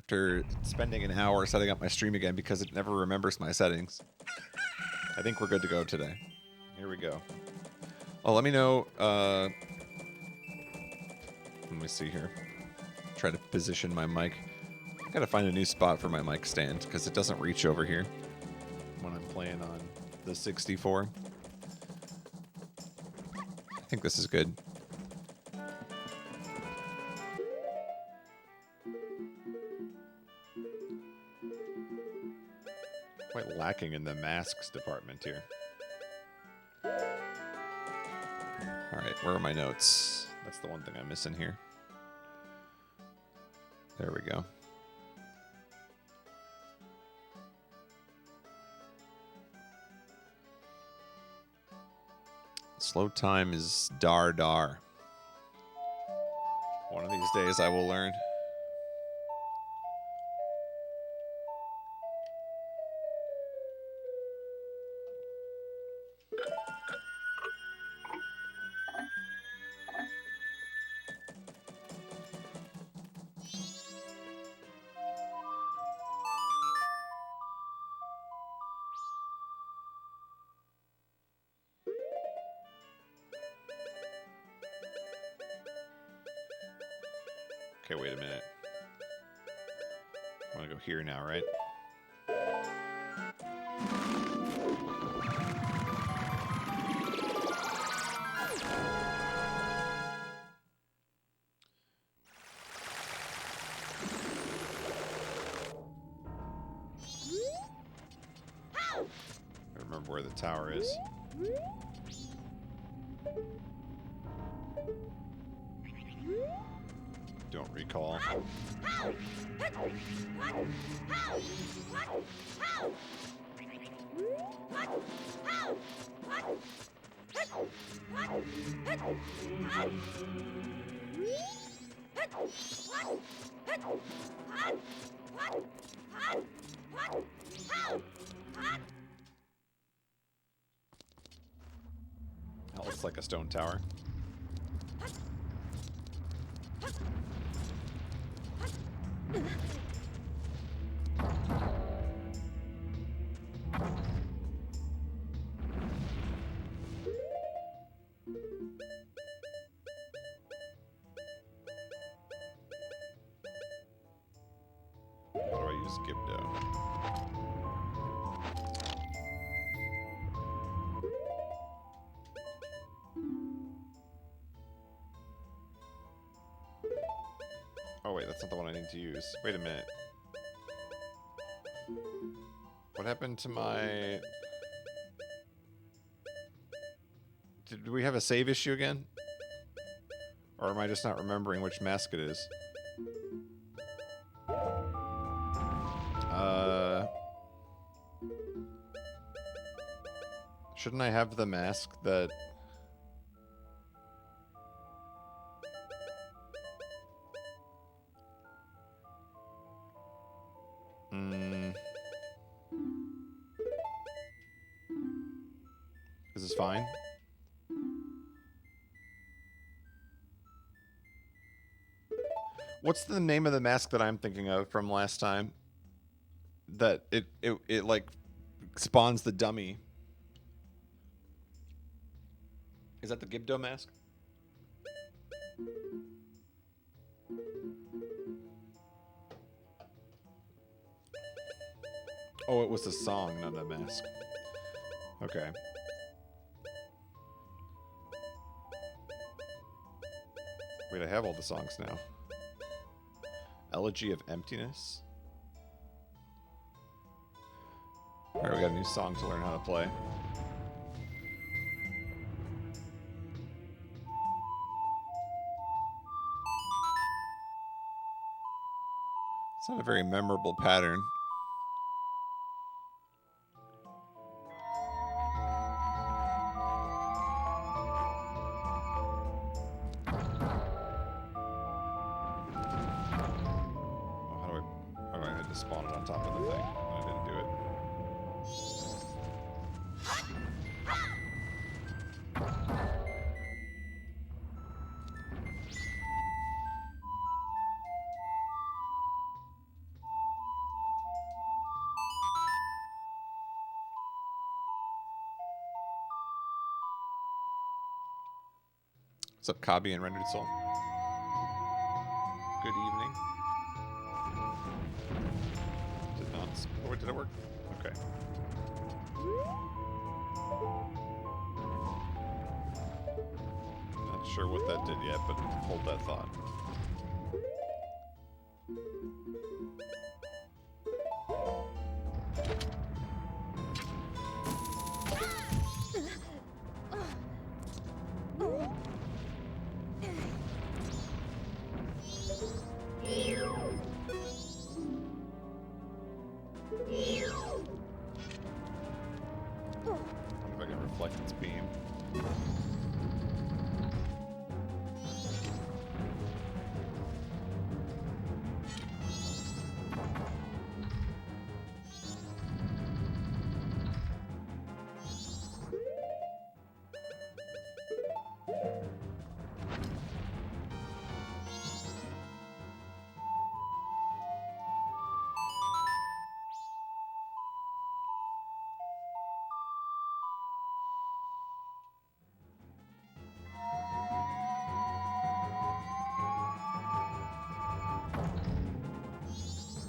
after spending an hour setting up my stream again because it never remembers my settings. I think we're good to go today. Here we go. Oh, let me know. Let me see here. Try to position my mic. Gotta find a new spot for my mic stand because it doesn't reach over here when I'm playing on the 64. I think this is good. Quite lacking in the masks department here. Alright, where are my notes? That's the one thing I'm missing here. There we go. Slow time is dar dar. One of these days I will learn. Okay, wait a minute. I want to go here now, right? I remember where the tower is. Don't recall. That looks like a stone tower. How do I use Gibdo? Oh wait, that's not the one I need to use. Wait a minute. What happened to my... Did we have a save issue again? Or am I just not remembering which mask it is? Shouldn't I have the mask that... Is this fine? What's the name of the mask that I'm thinking of from last time? That it like spawns the dummy. Is that the Gibdo mask? Oh, it was a song, not a mask. Okay. Wait, I have all the songs now. Elegy of Emptiness. Alright, we got a new song to learn how to play. It's not a very memorable pattern. Spawn it on top of the thing. I didn't do it. What's up, Kabi and Rendered Soul? Good evening. Did not. Oh, did it work? Okay. Not sure what that did yet, but hold that thought.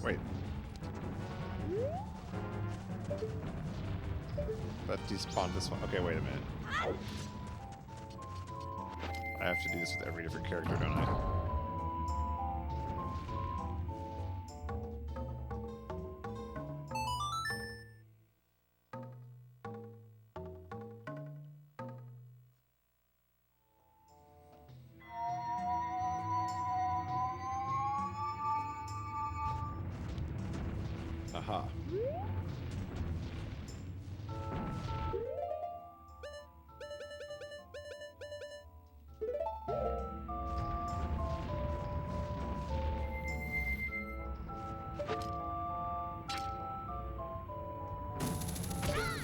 Wait. That despawned this one. Okay, wait a minute. I have to do this with every different character, don't I? Aha.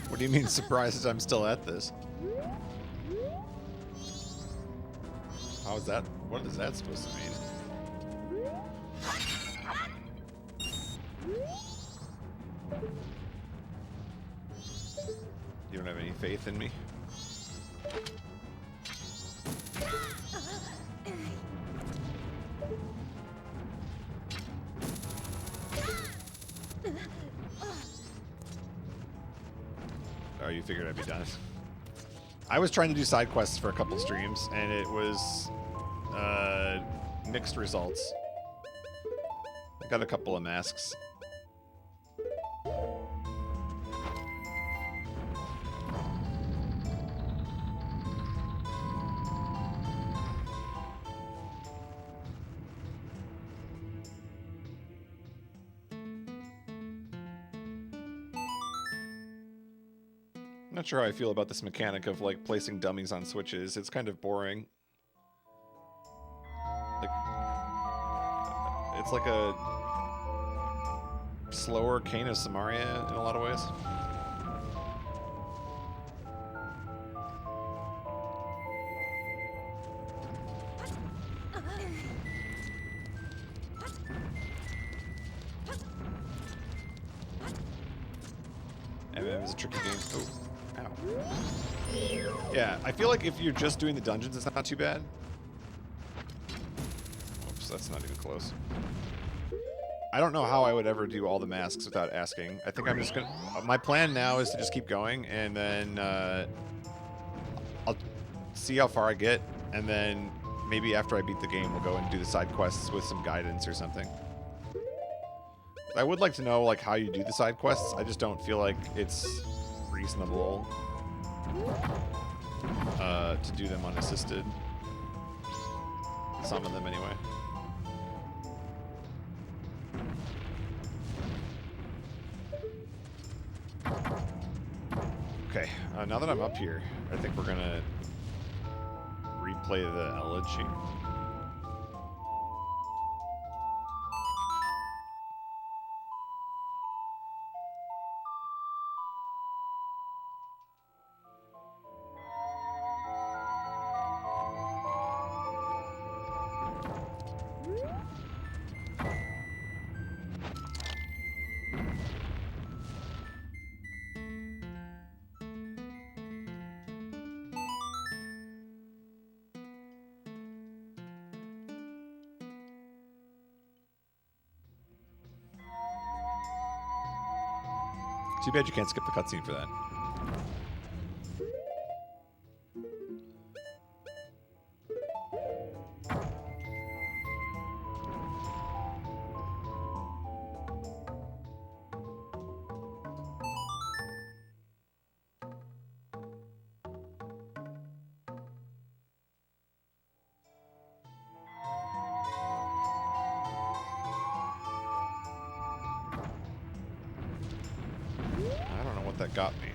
What do you mean surprised I'm still at this? How is that? What is that supposed to mean? You don't have any faith in me? Oh, you figured I'd be done. I was trying to do side quests for a couple streams, and it was mixed results. I got a couple of masks. Not sure how I feel about this mechanic of like placing dummies on switches. It's kind of boring. Like, it's like a slower Cane of Samaria in a lot of ways. MM is a tricky game. Oh. Yeah, I feel like if you're just doing the dungeons, it's not too bad. Oops, that's not even close. I don't know how I would ever do all the masks without asking. I think I'm just gonna... my plan now is to just keep going, and then I'll see how far I get, and then maybe after I beat the game, we'll go and do the side quests with some guidance or something. I would like to know like how you do the side quests. I just don't feel like it's reasonable to do them unassisted. Some of them anyway. Okay, now that I'm up here, I think we're gonna replay the elegy. Too bad you can't skip the cutscene for that. I don't know what that got me.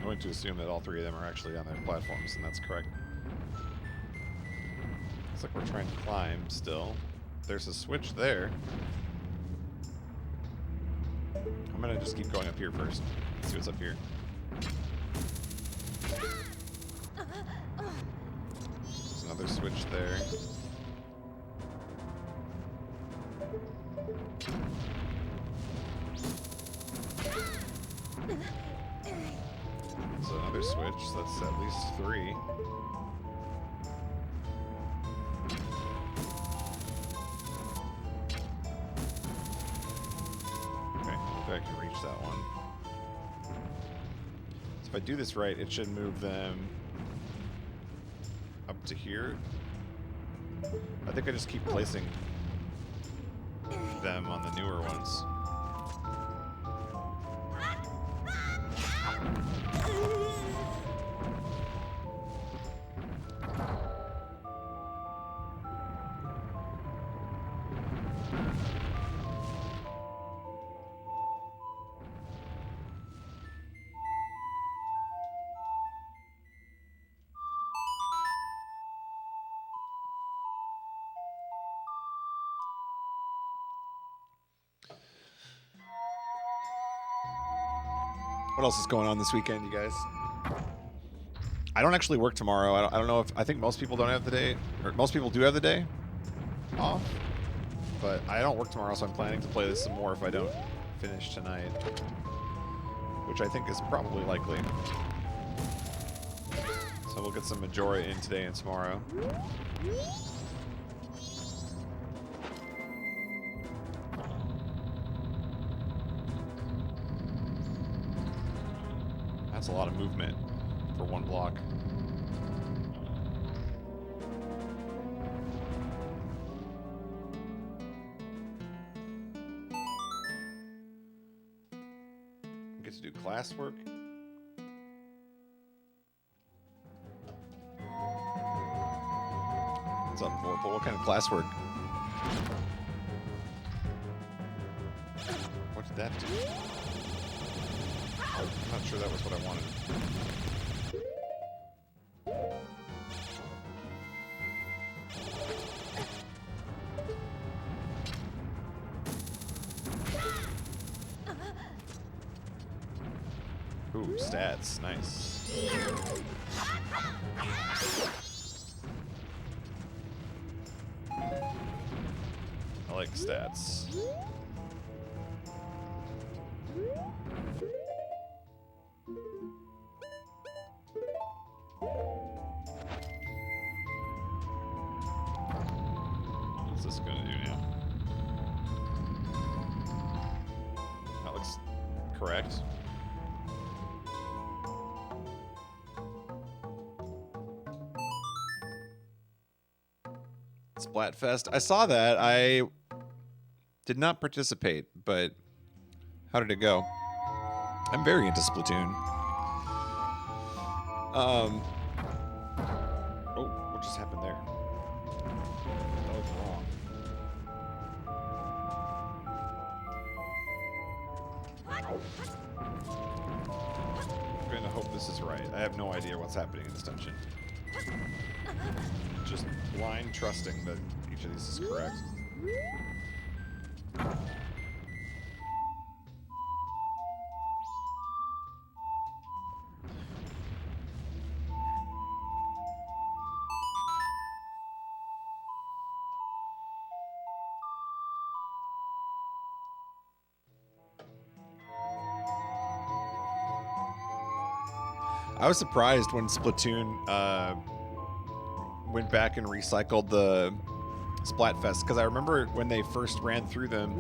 I'm going to assume that all three of them are actually on their platforms, and that's correct. Looks like we're trying to climb still. There's a switch there. I'm gonna just keep going up here first. See what's up here. There's another switch there. There's another switch, so that's at least 3. I can reach that one. So if I do this right, it should move them up to here. I think I just keep placing them on the newer ones. What else is going on this weekend, you guys? I don't actually work tomorrow. I don't know if... I think most people don't have the day... Or most people do have the day off. But I don't work tomorrow, so I'm planning to play this some more if I don't finish tonight. Which I think is probably likely. So we'll get some Majora in today and tomorrow. That's a lot of movement for one block. Get to do classwork. What's up, Vorpal? What kind of classwork? What did that do? I'm not sure that was what I wanted. Ooh, stats. Nice. I like stats. What's this gonna do now? That looks correct. Splatfest. I saw that. I did not participate, but how did it go? I'm very into Splatoon. Oh, what just happened there? That was wrong. I'm going to hope this is right. I have no idea what's happening in this dungeon. Just blind trusting that each of these is correct. I was surprised when Splatoon went back and recycled the Splatfest, because I remember when they first ran through them,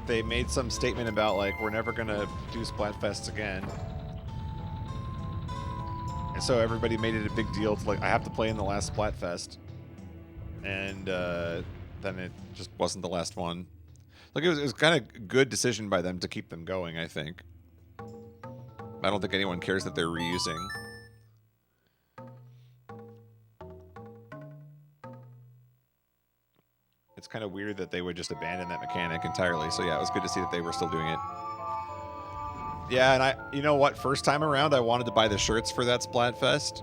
they made some statement about, like, we're never going to do Splatfests again. And so everybody made it a big deal to, like, I have to play in the last Splatfest. And then it just wasn't the last one. Like, it was kind of a good decision by them to keep them going, I think. I don't think anyone cares that they're reusing. It's kind of weird that they would just abandon that mechanic entirely. So yeah, it was good to see that they were still doing it. Yeah, and you know what? First time around, I wanted to buy the shirts for that Splatfest,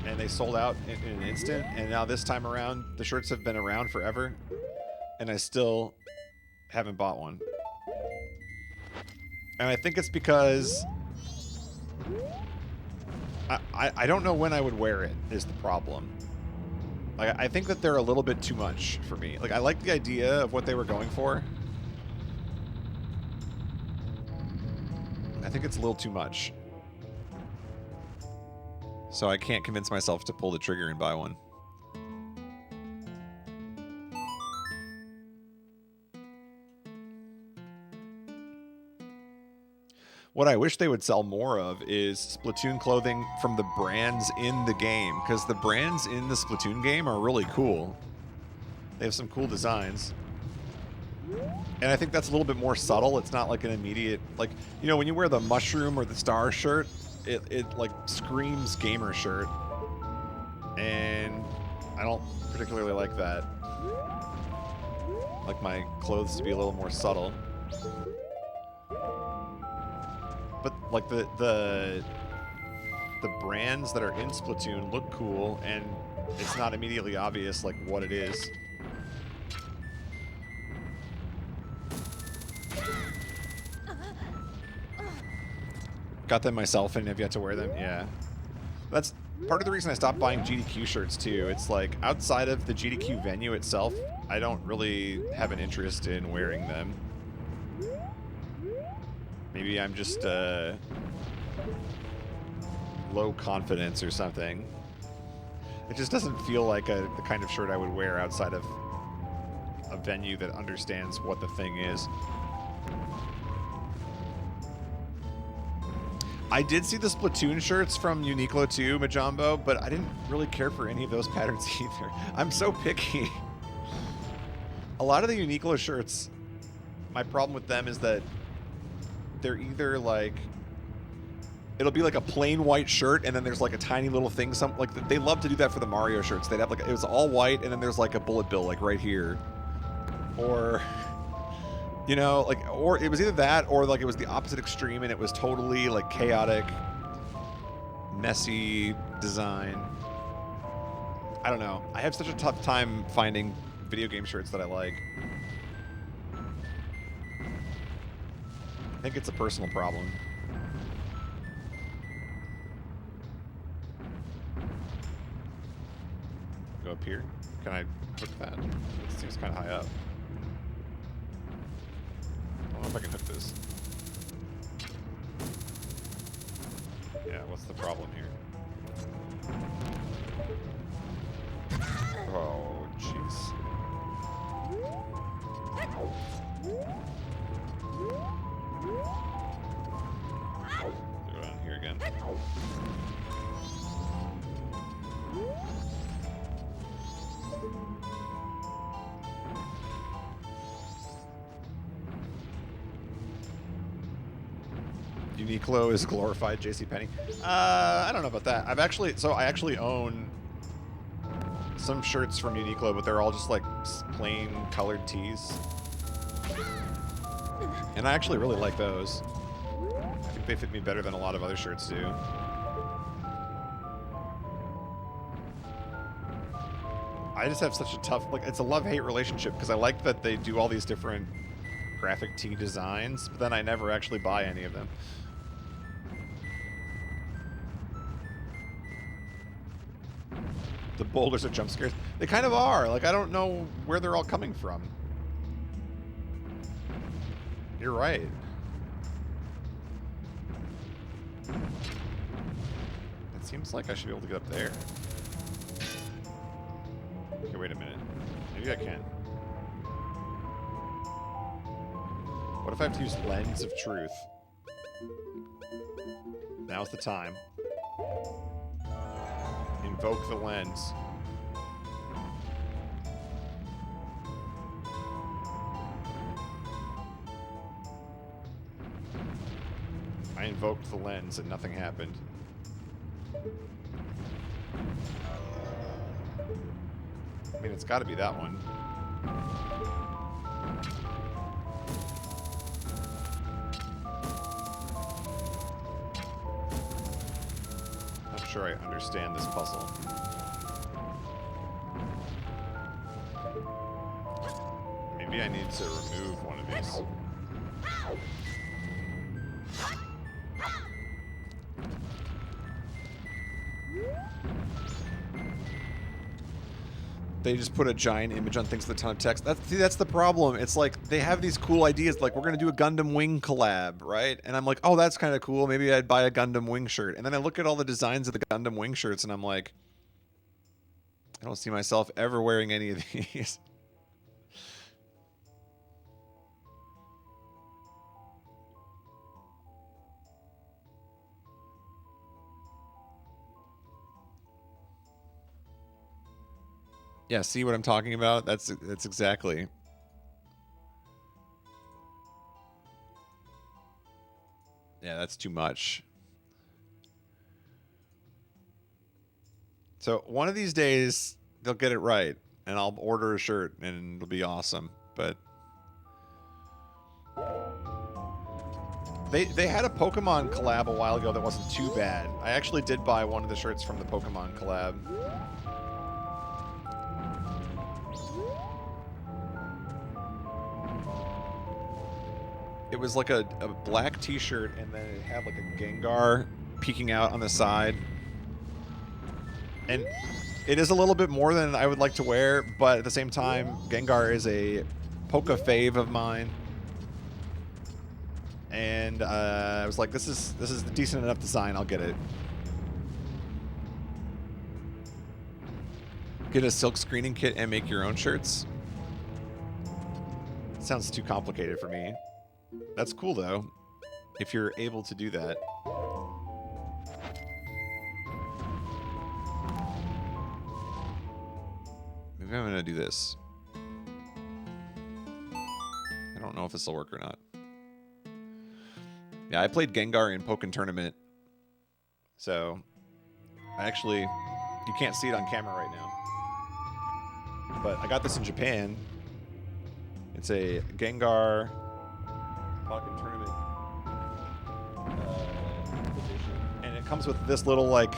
and they sold out in an instant. And now this time around, the shirts have been around forever, and I still haven't bought one. And I think it's because I don't know when I would wear it is the problem. Like, I think that they're a little bit too much for me. Like, I like the idea of what they were going for. I think it's a little too much. So I can't convince myself to pull the trigger and buy one. What I wish they would sell more of is Splatoon clothing from the brands in the game, because the brands in the Splatoon game are really cool. They have some cool designs. And I think that's a little bit more subtle. It's not like an immediate, like, you know, when you wear the mushroom or the star shirt, it like screams gamer shirt. And I don't particularly like that. Like my clothes to be a little more subtle. But like the brands that are in Splatoon look cool, and it's not immediately obvious like what it is. Got them myself and have yet to wear them. Yeah, that's part of the reason I stopped buying GDQ shirts too. It's like outside of the GDQ venue itself, I don't really have an interest in wearing them. Maybe I'm just low confidence or something. It just doesn't feel like the kind of shirt I would wear outside of a venue that understands what the thing is. I did see the Splatoon shirts from Uniqlo too, Majambo, but I didn't really care for any of those patterns either. I'm so picky. A lot of the Uniqlo shirts, my problem with them is that they're either like, it'll be like a plain white shirt and then there's like a tiny little thing, like they love to do that for the Mario shirts. They'd have like, it was all white and then there's like a bullet bill like right here. Or, you know, like, or it was either that or like it was the opposite extreme and it was totally like chaotic, messy design. I don't know. I have such a tough time finding video game shirts that I like. I think it's a personal problem. Go up here. Can I hook that? It seems kind of high up. I don't know if I can hook this. Yeah, what's the problem here? Oh, jeez. Go down here again. Uniqlo is glorified JCPenney. I don't know about that. I actually own some shirts from Uniqlo, but they're all just like plain colored tees. And I actually really like those. I think they fit me better than a lot of other shirts do. I just have such a tough, like, it's a love-hate relationship because I like that they do all these different graphic tee designs, but then I never actually buy any of them. The boulders are jump scares. They kind of are. Like, I don't know where they're all coming from. You're right. It seems like I should be able to get up there. Okay, wait a minute. Maybe I can. What if I have to use Lens of Truth? Now's the time. Invoke the lens. I invoked the lens and nothing happened. I mean, it's got to be that one. Not sure I understand this puzzle. Maybe I need to remove one of these. They just put a giant image on things with a ton of text. That's the problem. It's like they have these cool ideas, like we're gonna do a Gundam Wing collab, right? And I'm like, oh, that's kind of cool. Maybe I'd buy a Gundam Wing shirt. And then I look at all the designs of the Gundam Wing shirts, and I'm like, I don't see myself ever wearing any of these. Yeah, see what I'm talking about? That's exactly. Yeah, that's too much. So one of these days they'll get it right, and I'll order a shirt, and it'll be awesome. But they had a Pokemon collab a while ago that wasn't too bad. I actually did buy one of the shirts from the Pokemon collab. It was like a black t-shirt, and then it had like a Gengar peeking out on the side. And it is a little bit more than I would like to wear, but at the same time, Gengar is a Poke fave of mine. And I was like, this is a decent enough design, I'll get it. Get a silk screening kit and make your own shirts? Sounds too complicated for me. That's cool, though, if you're able to do that. Maybe I'm going to do this. I don't know if this will work or not. Yeah, I played Gengar in Pokken Tournament. So, you can't see it on camera right now. But I got this in Japan. It's a Gengar Pokken Tournament edition. And it comes with this little, like,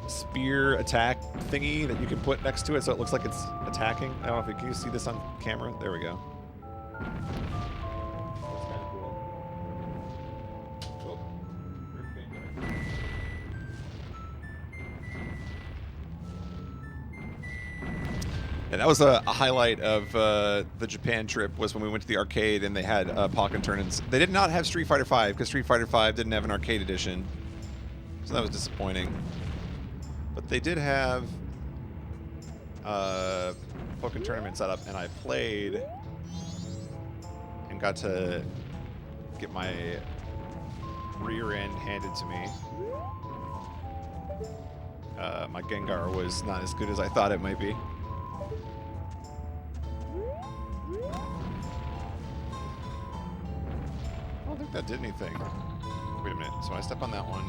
spear attack thingy that you can put next to it so it looks like it's attacking. I don't know if you can see this on camera. There we go. That's kind of cool. And that was a highlight of the Japan trip, was when we went to the arcade and they had Pokken tournaments. They did not have Street Fighter V because Street Fighter V didn't have an arcade edition. So that was disappointing. But they did have Pokken tournament set up, and I played and got to get my rear end handed to me. My Gengar was not as good as I thought it might be. I don't think that did anything. Wait a minute. So I step on that one.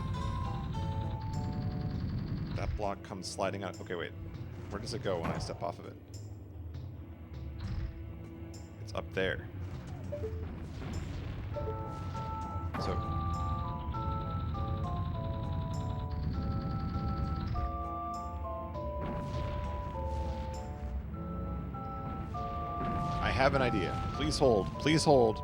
That block comes sliding out. Okay, wait. Where does it go when I step off of it? It's up there. So... I have an idea. Please hold. Please hold.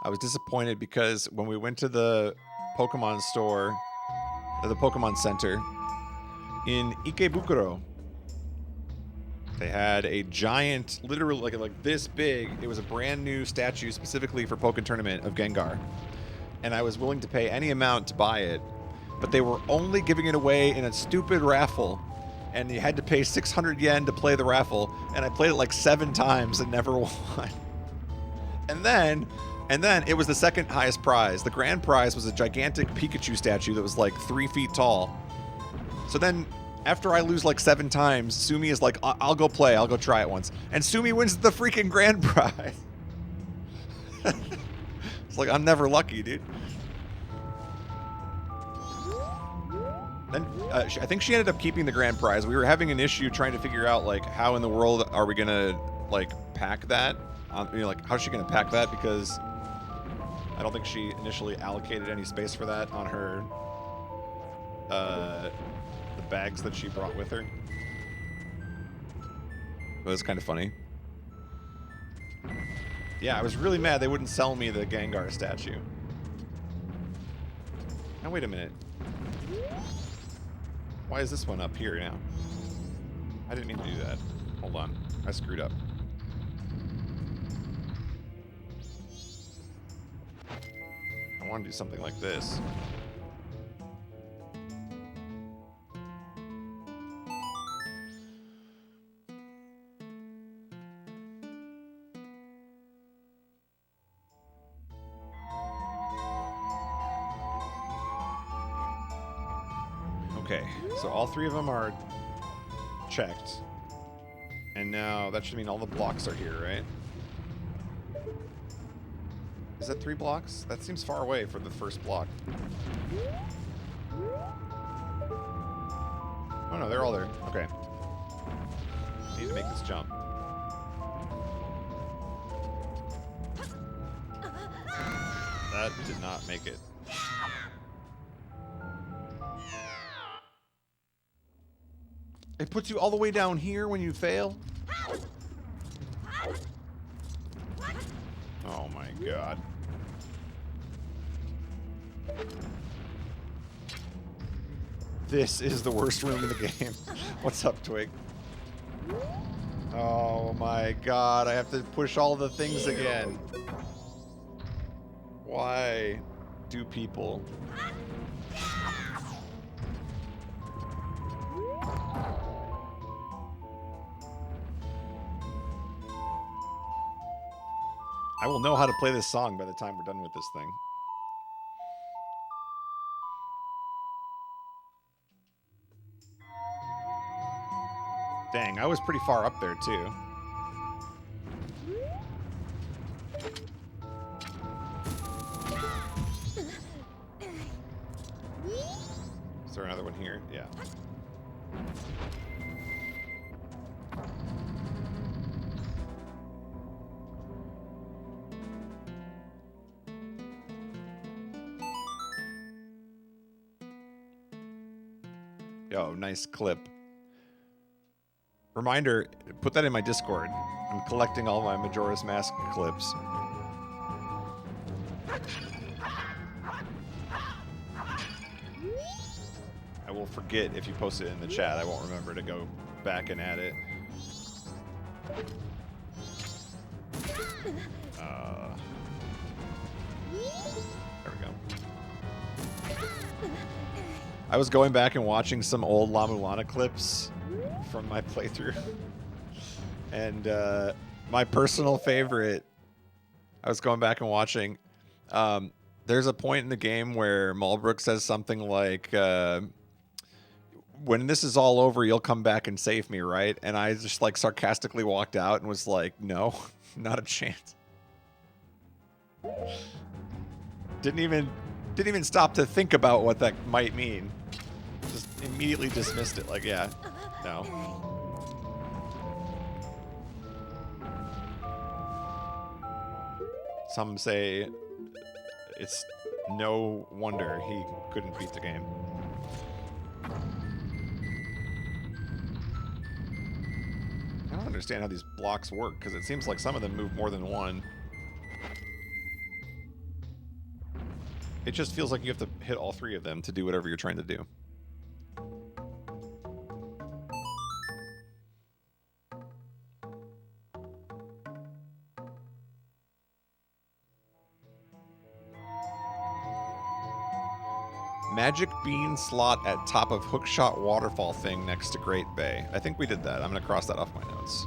I was disappointed because when we went to the Pokemon store, the Pokemon Center in Ikebukuro. They had a giant, literally like this big. It was a brand new statue specifically for Pokken Tournament of Gengar. And I was willing to pay any amount to buy it. But they were only giving it away in a stupid raffle. And you had to pay 600 yen to play the raffle. And I played it like 7 times and never won. And then it was the second highest prize. The grand prize was a gigantic Pikachu statue that was like 3 feet tall. So then, after I lose like 7 times, Sumi is like, I'll go play. I'll go try it once. And Sumi wins the freaking grand prize. It's like, I'm never lucky, dude. Then I think she ended up keeping the grand prize. We were having an issue trying to figure out, like, how in the world are we going to, like, pack that? You know, like, how's she going to pack that? Because I don't think she initially allocated any space for that on her, the bags that she brought with her. It was kind of funny. Yeah, I was really mad they wouldn't sell me the Gengar statue. Now, wait a minute. Why is this one up here now? I didn't mean to do that. Hold on. I screwed up. I want to do something like this. Okay, so all 3 of them are checked. And now that should mean all the blocks are here, right? Is that 3 blocks? That seems far away for the first block. Oh no, they're all there. Okay. I need to make this jump. That did not make it. It puts you all the way down here when you fail? Oh my god. This is the worst room in the game. What's up, Twig? Oh my god, I have to push all the things again. Why do people? I will know how to play this song by the time we're done with this thing. Dang, I was pretty far up there, too. Is there another one here? Yeah. Yo, nice clip. Reminder, put that in my Discord. I'm collecting all my Majora's Mask clips. I will forget if you post it in the chat. I won't remember to go back and add it. There we go. I was going back and watching some old La Mulana clips from my playthrough. And my personal favorite, I was going back and watching, there's a point in the game where Malbrook says something like, when this is all over, you'll come back and save me, right? And I just like sarcastically walked out and was like, no, not a chance. Didn't even stop to think about what that might mean. Just immediately dismissed it like, yeah, no. Some say it's no wonder he couldn't beat the game. I don't understand how these blocks work, because it seems like some of them move more than one. It just feels like you have to hit all 3 of them to do whatever you're trying to do. Magic bean slot at top of hookshot waterfall thing next to Great Bay. I think we did that. I'm going to cross that off my notes.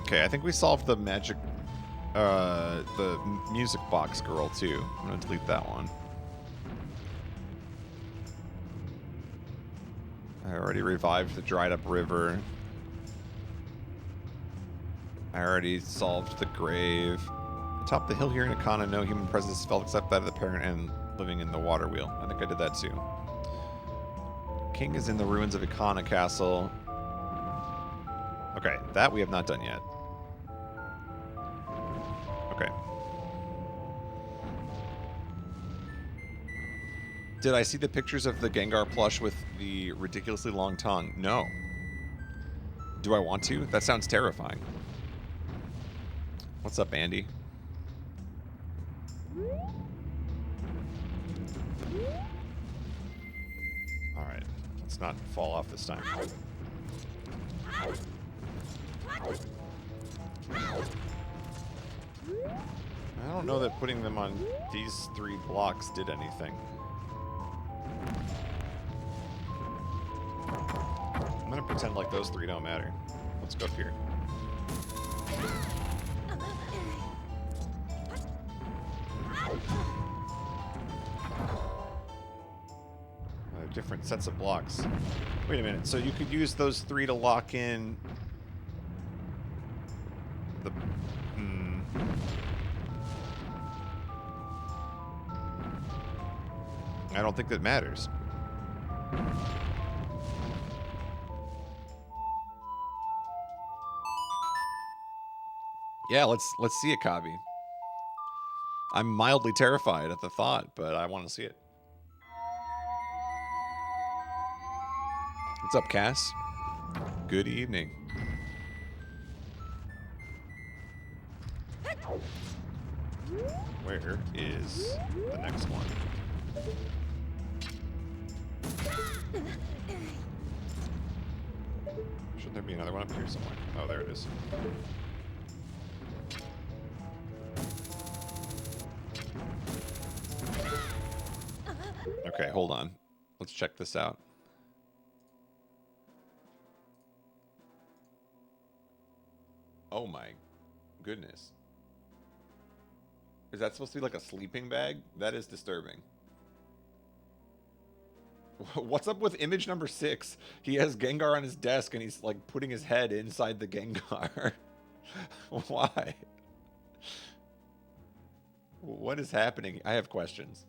Okay, I think we solved the magic, the music box girl too. I'm going to delete that one. I already revived the dried up river. I already solved the grave. Atop the hill here in Akana, no human presence is felt except that of the parent and living in the water wheel. I think I did that too. King is in the ruins of Akana Castle. Okay, that we have not done yet. Okay. Did I see the pictures of the Gengar plush with the ridiculously long tongue? No. Do I want to? That sounds terrifying. What's up, Andy? Alright, let's not fall off this time. I don't know that putting them on these 3 blocks did anything. I'm gonna pretend like those 3 don't matter. Let's go up here. Different sets of blocks. Wait a minute, so you could use those 3 to lock in the... I don't think that matters. Yeah, let's see it, Kabi. I'm mildly terrified at the thought, but I want to see it. What's up, Cass? Good evening. Where is the next one? Should there be another one up here somewhere? Oh, there it is. Okay, hold on. Let's check this out. Oh my goodness. Is that supposed to be like a sleeping bag? That is disturbing. What's up with image number 6? He has Gengar on his desk and he's like putting his head inside the Gengar. Why? What is happening? I have questions.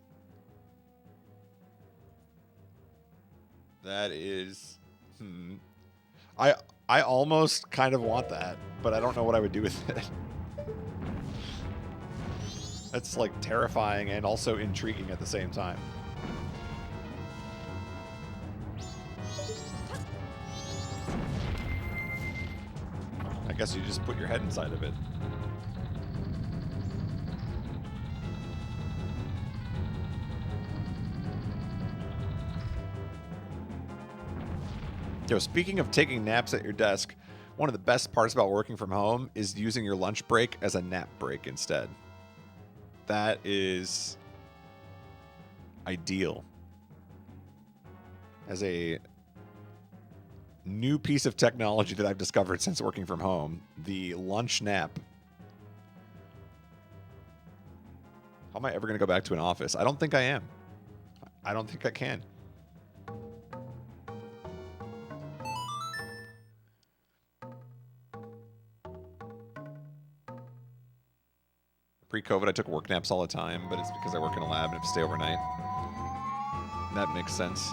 That is... I almost kind of want that, but I don't know what I would do with it. That's like terrifying and also intriguing at the same time. I guess you just put your head inside of it. Yo, speaking of taking naps at your desk, one of the best parts about working from home is using your lunch break as a nap break instead. That is ideal. As a new piece of technology that I've discovered since working from home, the lunch nap. How am I ever going to go back to an office? I don't think I am. I don't think I can. Pre-COVID, I took work naps all the time, but it's because I work in a lab and have to stay overnight. That makes sense.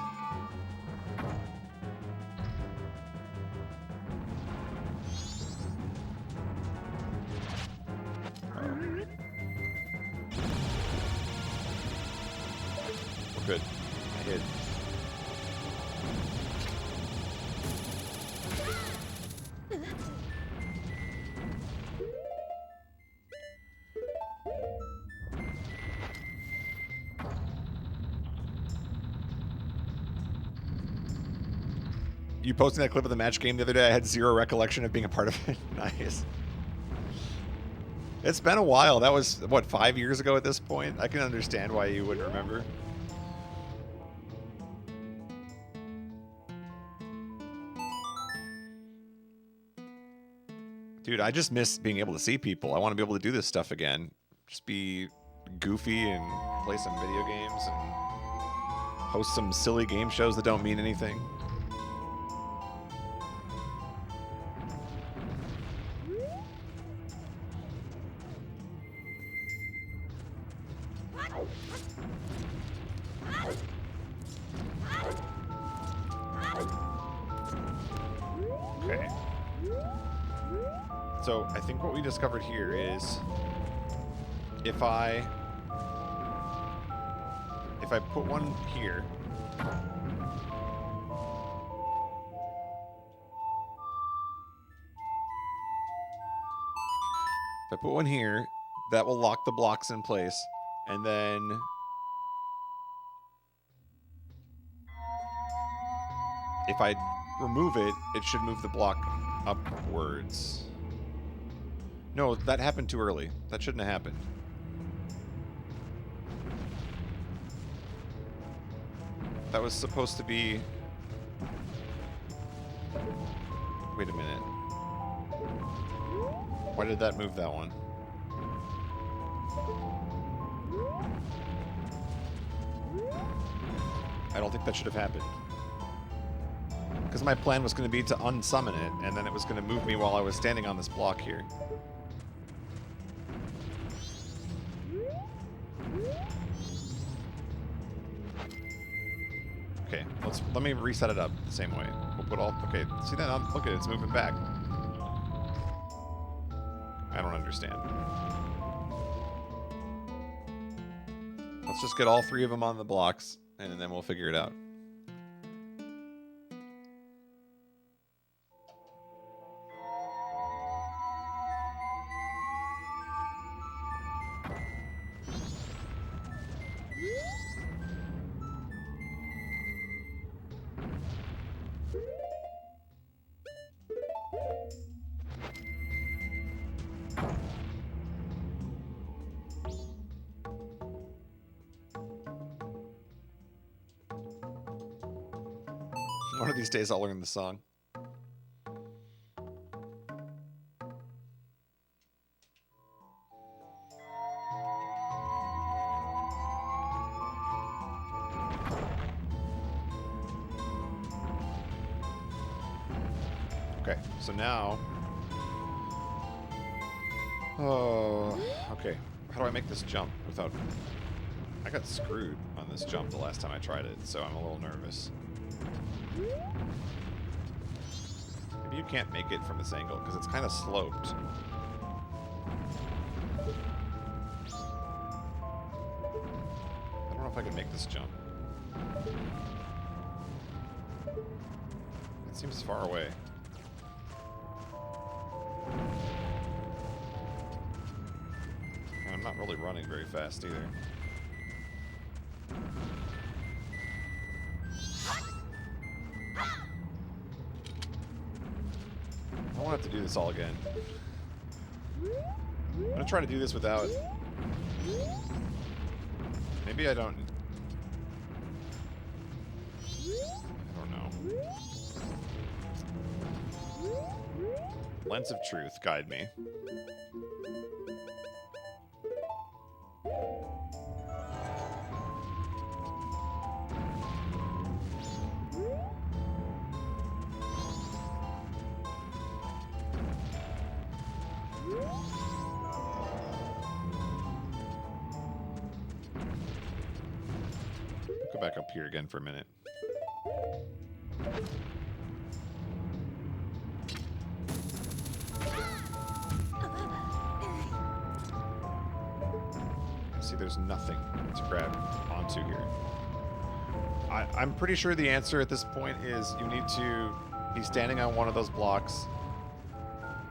We're good. I hit. You posting that clip of the match game the other day, I had zero recollection of being a part of it. Nice. It's been a while. That was, what, 5 years ago at this point? I can understand why you wouldn't remember. Dude, I just miss being able to see people. I want to be able to do this stuff again. Just be goofy and play some video games and host some silly game shows that don't mean anything. Okay. So I think what we discovered here is if I put one here, that will lock the blocks in place, and then if I remove it, it should move the block upwards. No, that happened too early. That shouldn't have happened. That was supposed to be... Wait a minute. Why did that move that one? I don't think that should have happened. Because my plan was going to be to unsummon it, and then it was going to move me while I was standing on this block here. Okay, let me reset it up the same way. We'll put all... Okay, see that? Look at it, it's moving back. I don't understand. Let's just get all three of them on the blocks, and then we'll figure it out. One of these days I'll learn the song. Okay, so now... Oh, okay. How do I make this jump without... I got screwed on this jump the last time I tried it, so I'm a little nervous. Maybe you can't make it from this angle because it's kind of sloped. I don't know if I can make this jump. It seems far away. And I'm not really running very fast either. I won't have to do this all again. I'm gonna try to do this without... Maybe I don't... I don't know. Lens of truth, guide me. Go back up here again for a minute. See, there's nothing to grab onto here. I'm pretty sure the answer at this point is you need to be standing on one of those blocks.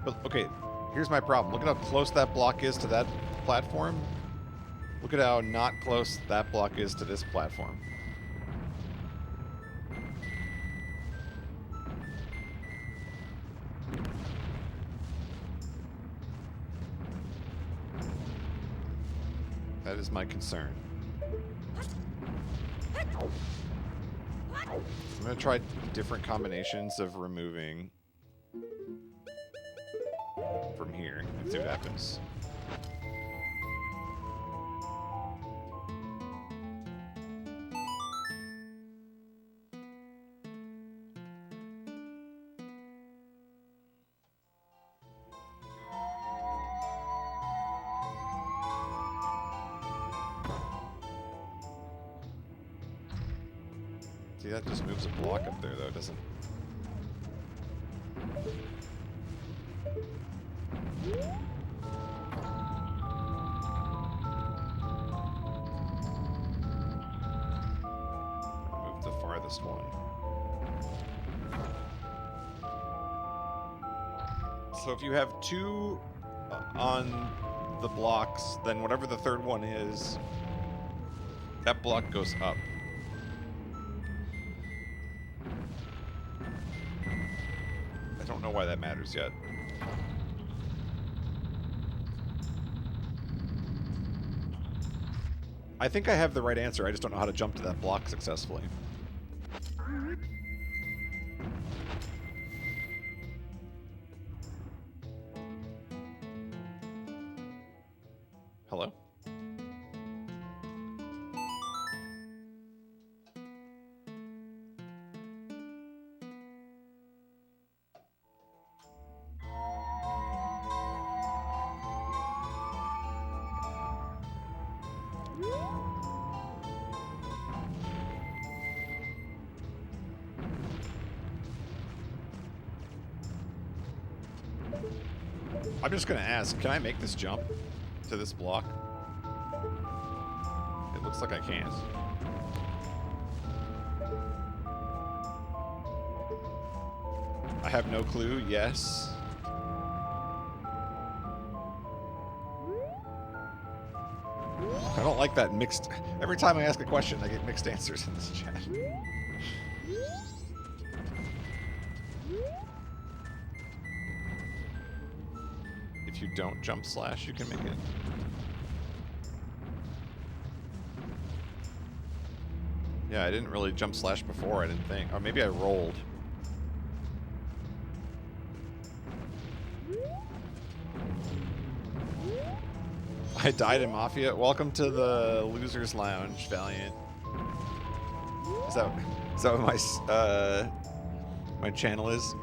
But, okay, here's my problem. Look at how close that block is to that platform. Look at how not close that block is to this platform. That is my concern. I'm gonna try different combinations of removing from here and see what happens. See, that just moves a block up there, though, doesn't it? Move the farthest one. So if you have two on the blocks, then whatever the third one is, that block goes up. I don't know why that matters yet. I think I have the right answer. I just don't know how to jump to that block successfully. Hello? I'm just gonna ask, can I make this jump to this block? It looks like I can't. I have no clue, yes. I don't like that mixed... Every time I ask a question, I get mixed answers in this chat. If you don't jump slash, you can make it. Yeah, I didn't really jump slash before, I didn't think. Or maybe I rolled. I died in Mafia. Welcome to the Losers Lounge, Valiant. Is that what my channel is?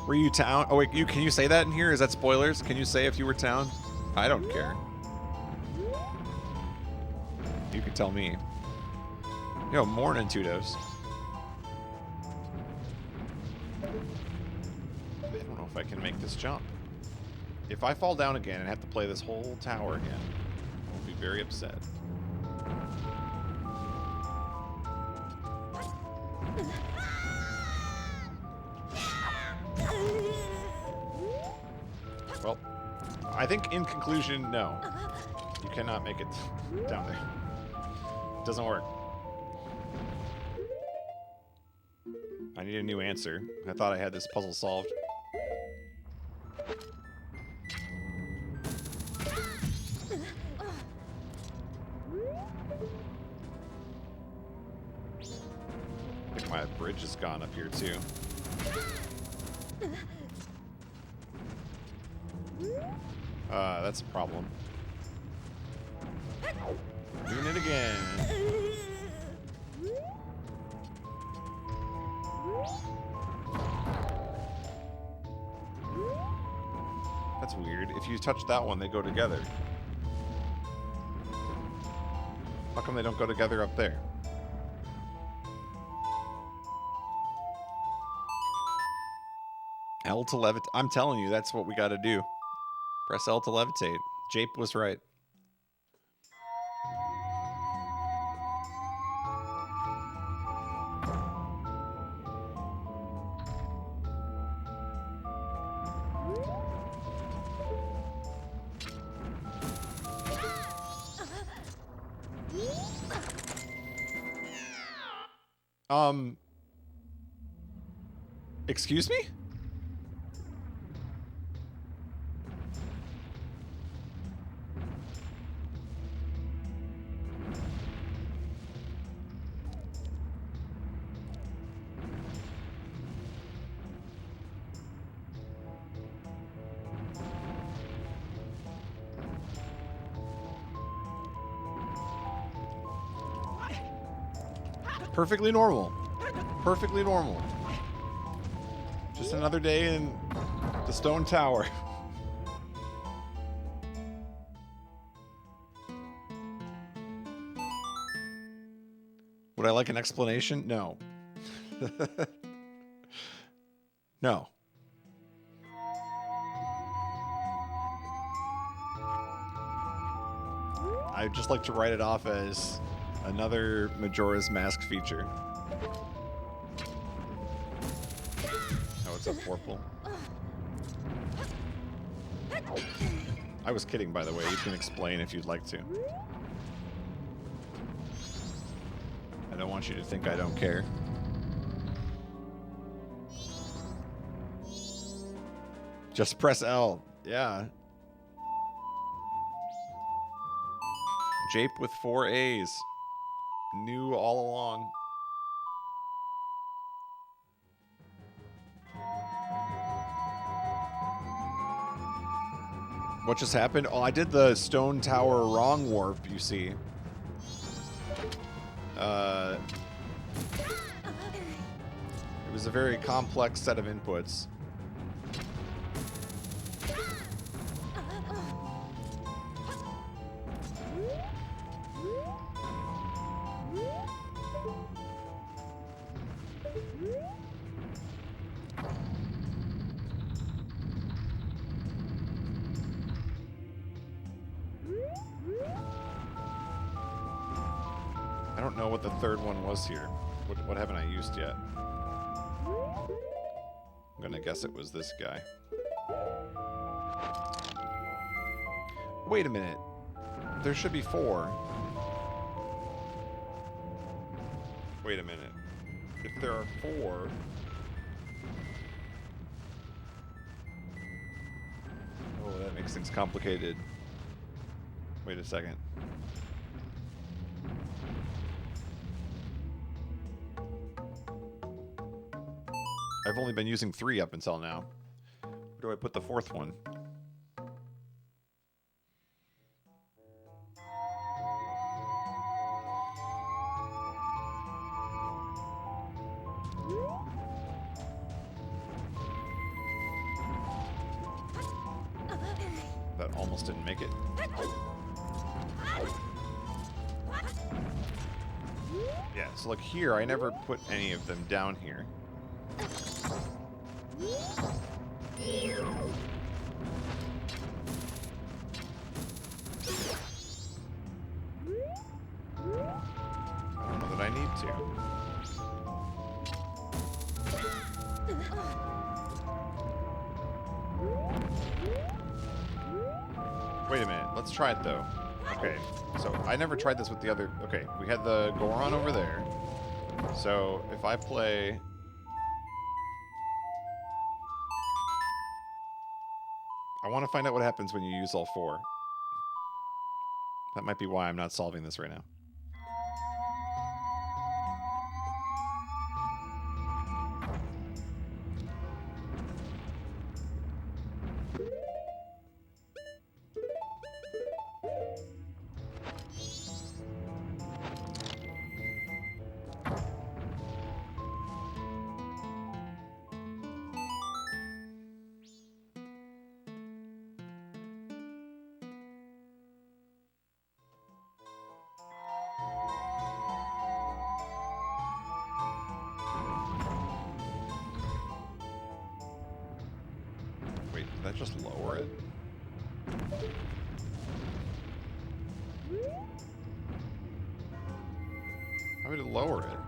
Were you town? Oh wait, can you say that in here? Is that spoilers? Can you say if you were town? I don't care. You can tell me. Yo, morning, Tudos. I don't know if I can make this jump. If I fall down again and have to play this whole tower again, I'll be very upset. Well, I think in conclusion, no. You cannot make it down there. It doesn't work. I need a new answer. I thought I had this puzzle solved. I think my bridge is gone up here too. That's a problem. Doing it again. That's weird. If you touch that one, they go together. How come they don't go together up there? L to levitate. I'm telling you, that's what we gotta do. Press L to levitate. Jape was right. Excuse me? Perfectly normal. Perfectly normal. Just another day in the stone tower. Would I like an explanation? No. No. I'd just like to write it off as another Majora's Mask feature. Oh, it's a Forple. I was kidding, by the way. You can explain if you'd like to. I don't want you to think I don't care. Just press L. Yeah. Jape with 4 A's. Knew all along. What just happened? Oh, I did the stone tower wrong warp, you see. It was a very complex set of inputs. I don't know what the third one was here. What haven't I used yet? I'm gonna guess it was this guy. Wait a minute. There should be 4. Wait a minute. If there are 4... Oh, that makes things complicated. Wait a second. I've only been using 3 up until now. Where do I put the 4th one? That almost didn't make it. Yeah, so like here, I never put any of them down here. I don't know that I need to. Wait a minute, let's try it though. Okay, so I never tried this with the other... Okay, we had the Goron over there. So if I play... I want to find out what happens when you use all 4. That might be why I'm not solving this right now. Just lower it. How would it lower it?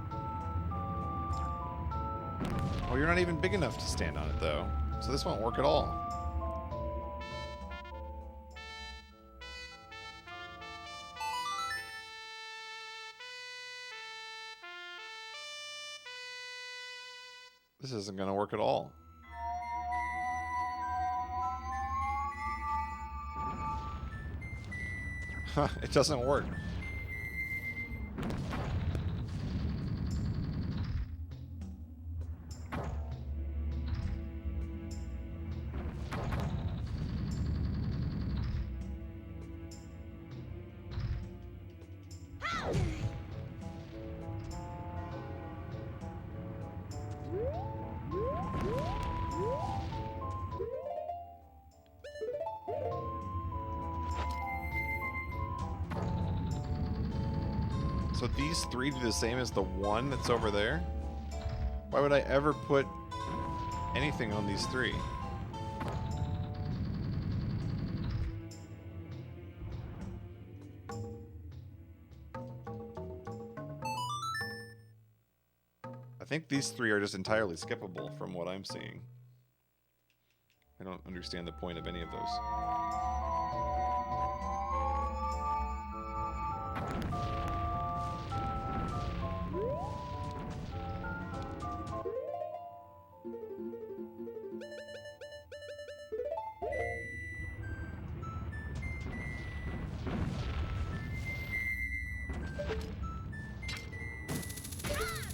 Oh, you're not even big enough to stand on it, though. So this won't work at all. This isn't going to work at all. It doesn't work. So these 3 do the same as the 1 that's over there? Why would I ever put anything on these 3? I think these 3 are just entirely skippable from what I'm seeing. I don't understand the point of any of those.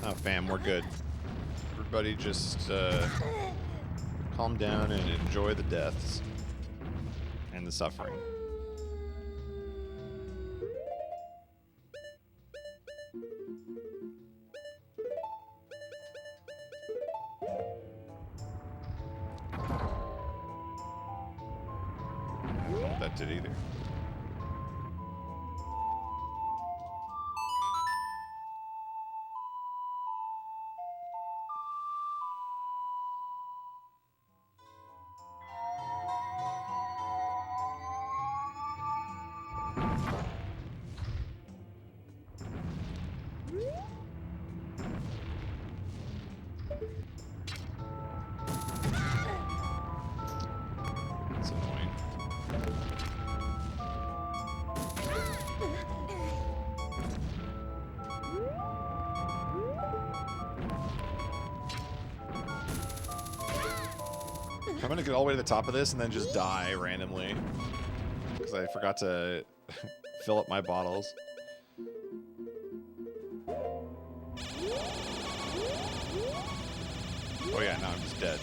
Oh, fam, we're good. Everybody just calm down and enjoy the deaths and the suffering. I don't know what that did either. That's annoying. I'm gonna get all the way to the top of this and then just die randomly. Because I forgot to fill up my bottles. Oh yeah, now I'm just dead.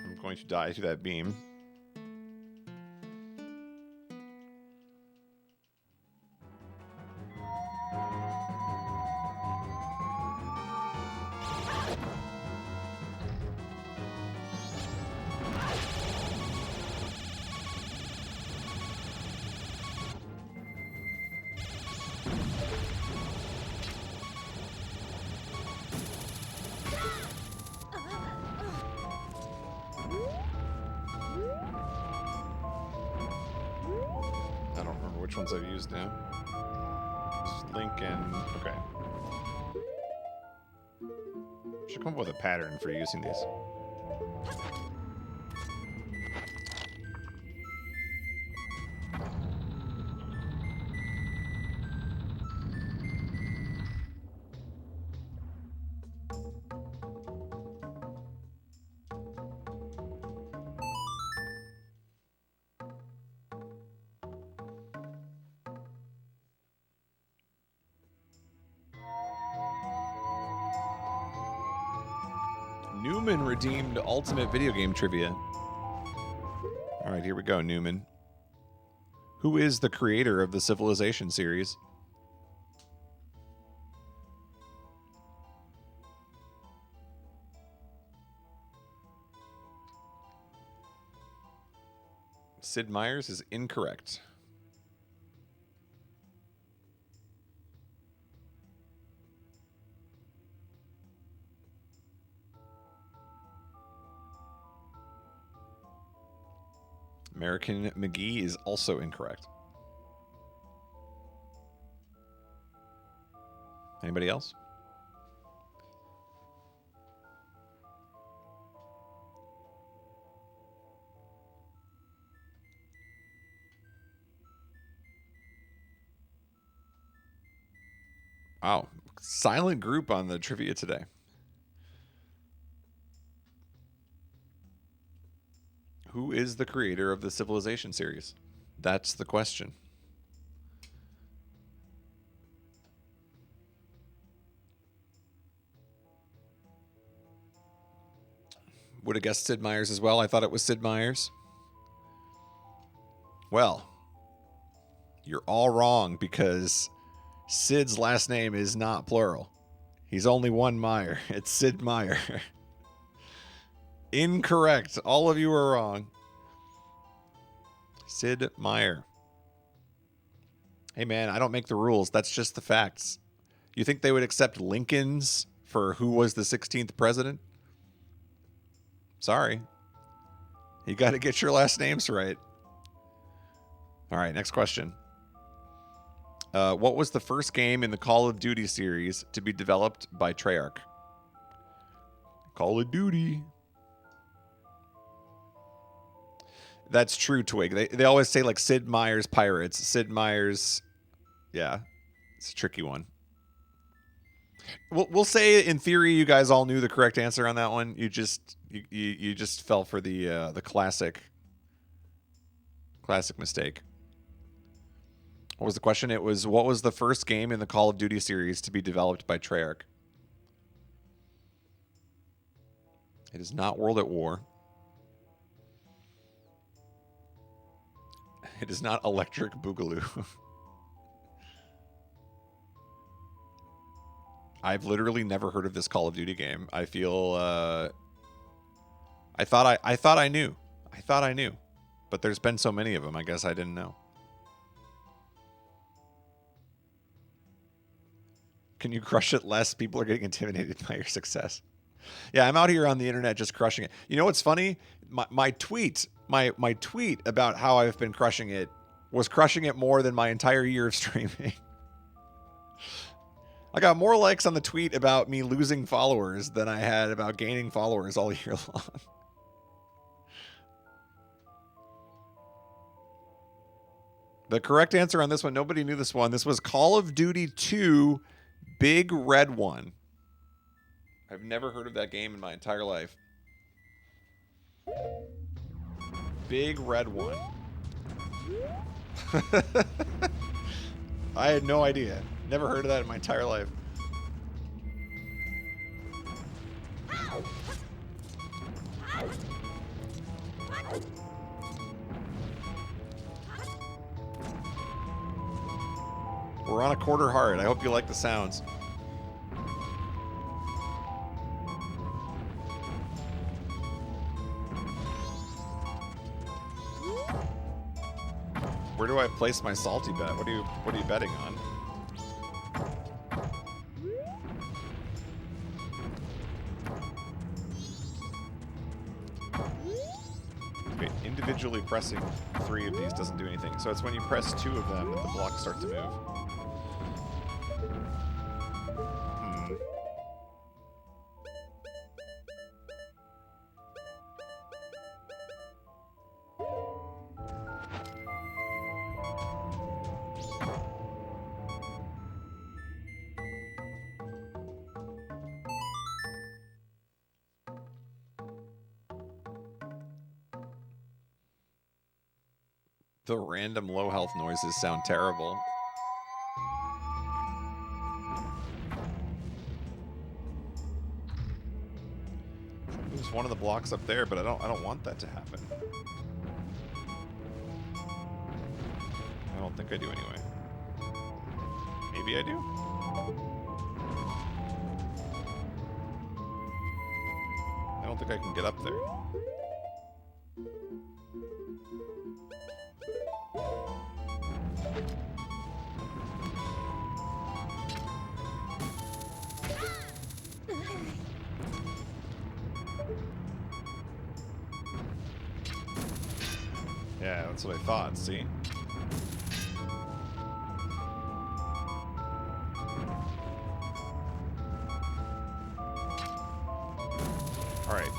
I'm going to die to that beam. Which ones I've used now? Just Link and... okay. Should come up with a pattern for using these. Newman redeemed Ultimate Video Game Trivia. All right, here we go, Newman. Who is the creator of the Civilization series? Sid Meier's is incorrect. American McGee is also incorrect. Anybody else? Wow. Silent group on the trivia today. Who is the creator of the Civilization series? That's the question. Would have guessed Sid Meier's as well. I thought it was Sid Meier's. Well, you're all wrong because Sid's last name is not plural. He's only one Meyer. It's Sid Meier. Incorrect. All of you are wrong. Sid Meier. Hey, man, I don't make the rules. That's just the facts. You think they would accept Lincoln's for who was the 16th president? Sorry. You got to get your last names right. All right, next question. What was the first game in the Call of Duty series to be developed by Treyarch? Call of Duty. That's true, Twig. They always say, like, Sid Meier's Pirates. Sid Meier's... Yeah, it's a tricky one. We'll say, in theory, you guys all knew the correct answer on that one. You just fell for the classic mistake. What was the question? It was, what was the first game in the Call of Duty series to be developed by Treyarch? It is not World at War. It is not Electric Boogaloo. I've literally never heard of this Call of Duty game. I feel I thought I knew. But there's been so many of them, I guess I didn't know. Can you crush it less? People are getting intimidated by your success. Yeah, I'm out here on the internet just crushing it. You know what's funny? My tweet about how I've been crushing it was crushing it more than my entire year of streaming. I got more likes on the tweet about me losing followers than I had about gaining followers all year long. The correct answer on this one, nobody knew this one. This was Call of Duty 2 Big Red One. I've never heard of that game in my entire life. Big Red One. I had no idea. Never heard of that in my entire life. We're on a quarter heart. I hope you like the sounds. Where do I place my salty bet? What are you betting on? Okay, individually pressing 3 of these doesn't do anything. So it's when you press 2 of them that the blocks start to move. The random low health noises sound terrible. There's one of the blocks up there, but I don't want that to happen. I don't think I do anyway. Maybe I do? I don't think I can get up there. Yeah, that's what I thought, see? Alright.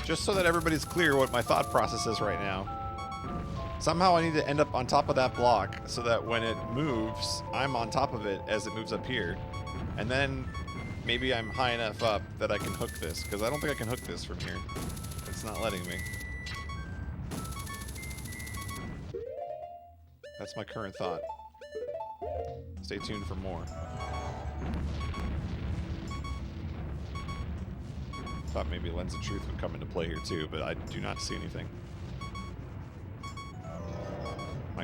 Just so that everybody's clear what my thought process is right now. Somehow I need to end up on top of that block so that when it moves, I'm on top of it as it moves up here. And then maybe I'm high enough up that I can hook this, because I don't think I can hook this from here. It's not letting me. That's my current thought. Stay tuned for more. Thought maybe Lens of Truth would come into play here too, but I do not see anything.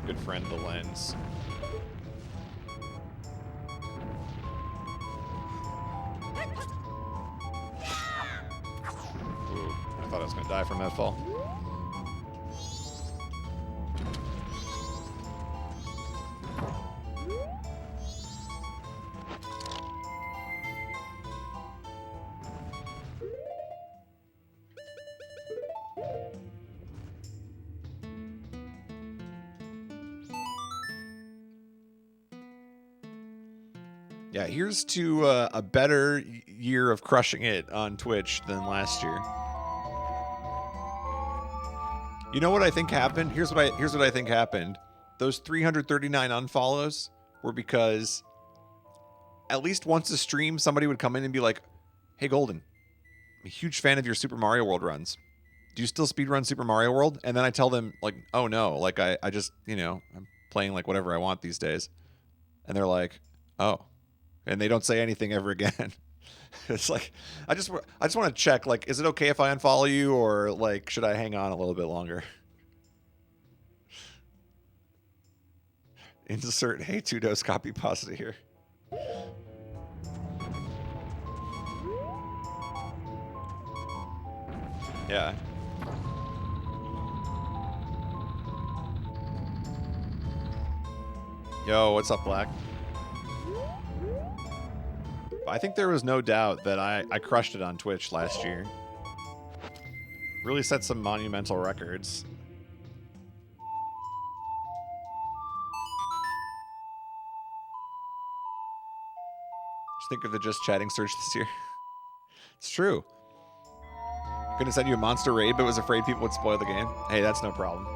my good friend the Lens. Ooh, I thought I was gonna die from that fall. Yeah, here's to a better year of crushing it on Twitch than last year. You know what I think happened? Here's what I think happened. Those 339 unfollows were because at least once a stream, somebody would come in and be like, "Hey, Golden, I'm a huge fan of your Super Mario World runs. Do you still speedrun Super Mario World?" And then I tell them, like, "Oh, no. Like, I just, you know, I'm playing, like, whatever I want these days." And they're like, "Oh." And they don't say anything ever again. It's like, I just want to check, like, is it okay if I unfollow you, or, like, should I hang on a little bit longer? Insert, hey, 2-dose copy pasta here. Yeah. Yo, what's up, Black? I think there was no doubt that I crushed it on Twitch last year. Really set some monumental records. Just think of the just chatting search this year. It's true. Gonna send you a monster raid, but was afraid people would spoil the game. Hey, that's no problem.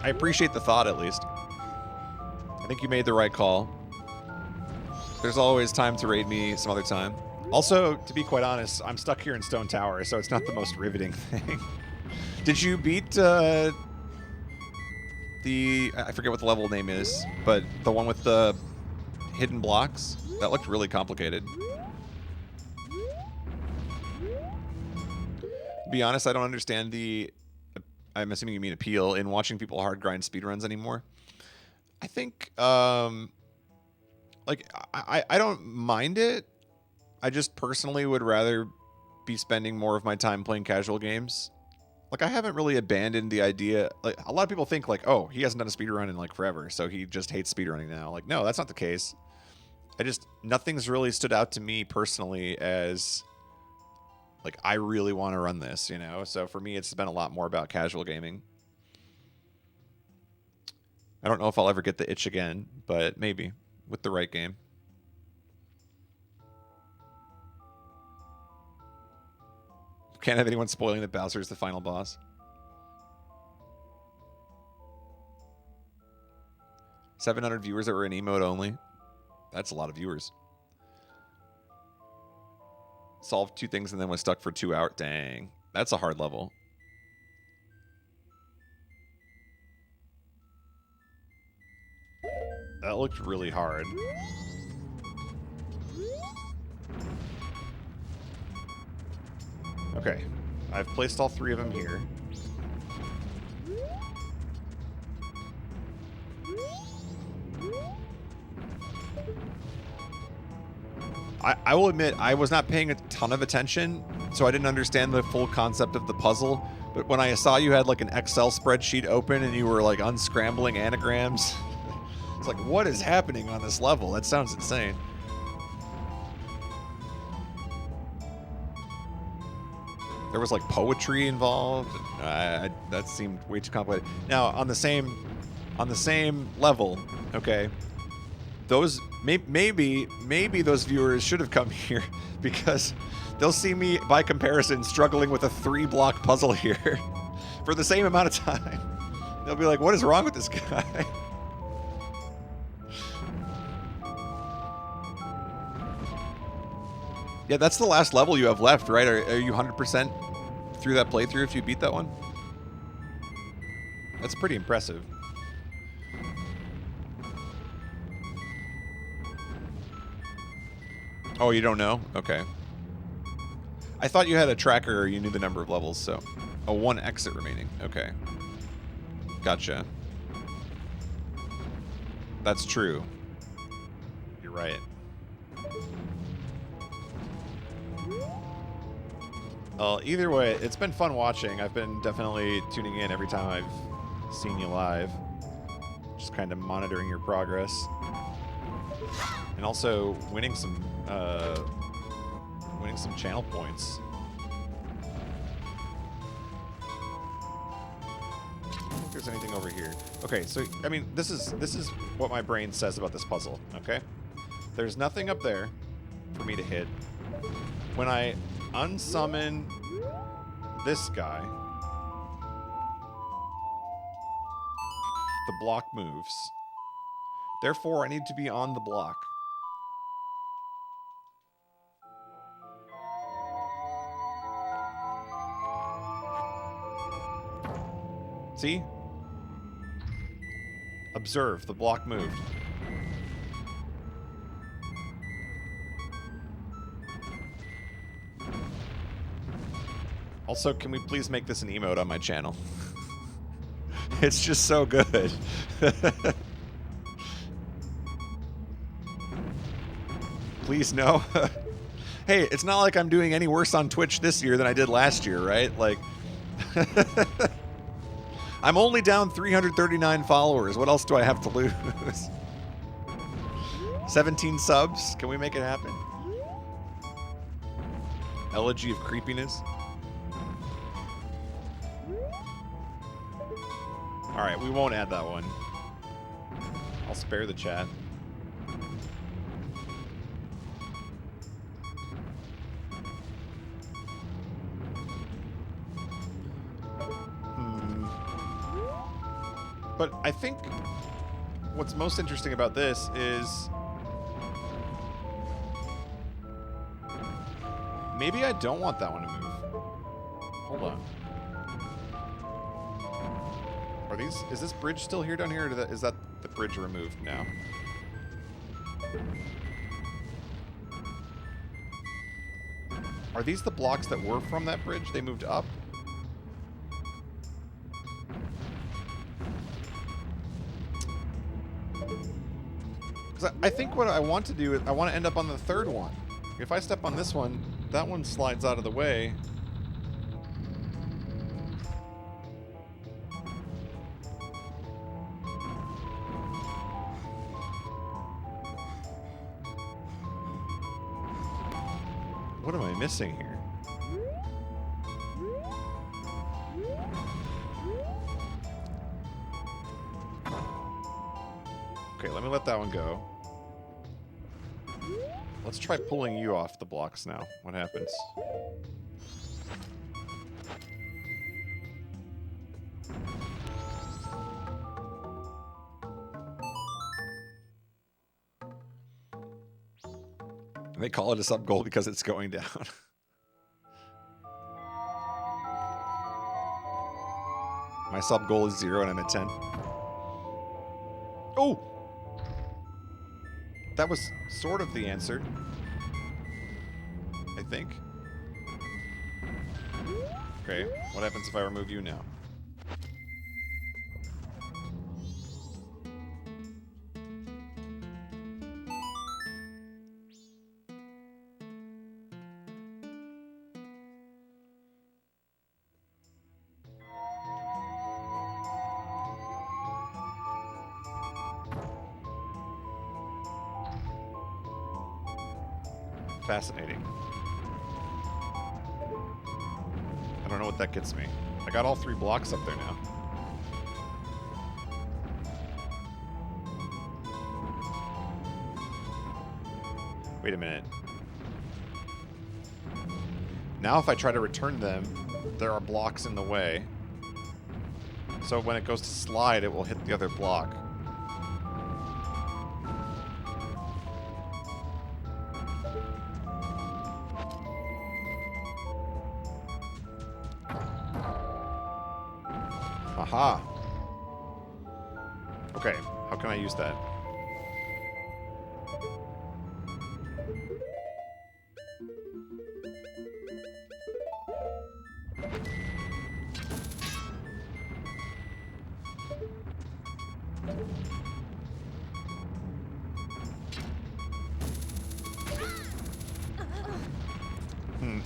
I appreciate the thought, at least. I think you made the right call. There's always time to raid me some other time. Also, to be quite honest, I'm stuck here in Stone Tower, so it's not the most riveting thing. Did you beat the... I forget what the level name is, but the one with the hidden blocks? That looked really complicated. To be honest, I don't understand the... I'm assuming you mean appeal in watching people hard grind speedruns anymore. I think... like, I don't mind it. I just personally would rather be spending more of my time playing casual games. Like, I haven't really abandoned the idea. Like, a lot of people think, like, oh, he hasn't done a speedrun in, like, forever, so he just hates speedrunning now. Like, no, that's not the case. Nothing's really stood out to me personally as, like, I really want to run this, you know? So for me, it's been a lot more about casual gaming. I don't know if I'll ever get the itch again, but maybe. With the right game. Can't have anyone spoiling that Bowser's the final boss. 700 viewers that were in emote only. That's a lot of viewers. Solved 2 things and then was stuck for 2 hours. Dang. That's a hard level. That looked really hard. Okay. I've placed all 3 of them here. I will admit, I was not paying a ton of attention, so I didn't understand the full concept of the puzzle. But when I saw you had like an Excel spreadsheet open and you were like unscrambling anagrams, it's like, what is happening on this level? That sounds insane. There was like poetry involved. That seemed way too complicated. Now on the same level, okay. Those maybe those viewers should have come here because they'll see me by comparison struggling with a 3-block puzzle here for the same amount of time. They'll be like, "What is wrong with this guy?" Yeah, that's the last level you have left, right? Are you 100% through that playthrough if you beat that one? That's pretty impressive. Oh, you don't know? Okay. I thought you had a tracker or you knew the number of levels, so... Oh, 1 exit remaining. Okay. Gotcha. That's true. You're right. Well, either way, it's been fun watching. I've been definitely tuning in every time I've seen you live. Just kind of monitoring your progress. And also winning some channel points. I don't think there's anything over here. Okay, so I mean, this is what my brain says about this puzzle, okay? There's nothing up there for me to hit. When I unsummon this guy, the block moves. Therefore, I need to be on the block. See? Observe, the block moved. Also, can we please make this an emote on my channel? It's just so good. Please no. Hey, it's not like I'm doing any worse on Twitch this year than I did last year, right? Like, I'm only down 339 followers. What else do I have to lose? 17 subs? Can we make it happen? Elegy of creepiness? Alright, we won't add that one. I'll spare the chat. But I think what's most interesting about this is maybe I don't want that one to move. Hold on. Are these? Is this bridge still here down here, or is that the bridge removed now? Are these the blocks that were from that bridge? They moved up? Because I think what I want to do is I want to end up on the third one. If I step on this one, that one slides out of the way. What am I missing here? Okay, let me let that one go. Let's try pulling you off the blocks now. What happens? They call it a sub goal because it's going down. My sub goal is 0 and I'm at 10. Oh! That was sort of the answer. I think. Okay, what happens if I remove you now? Fascinating. I don't know what that gets me. I got all 3 blocks up there now. Wait a minute. Now if I try to return them, there are blocks in the way. So when it goes to slide, it will hit the other block. Aha. Okay, how can I use that?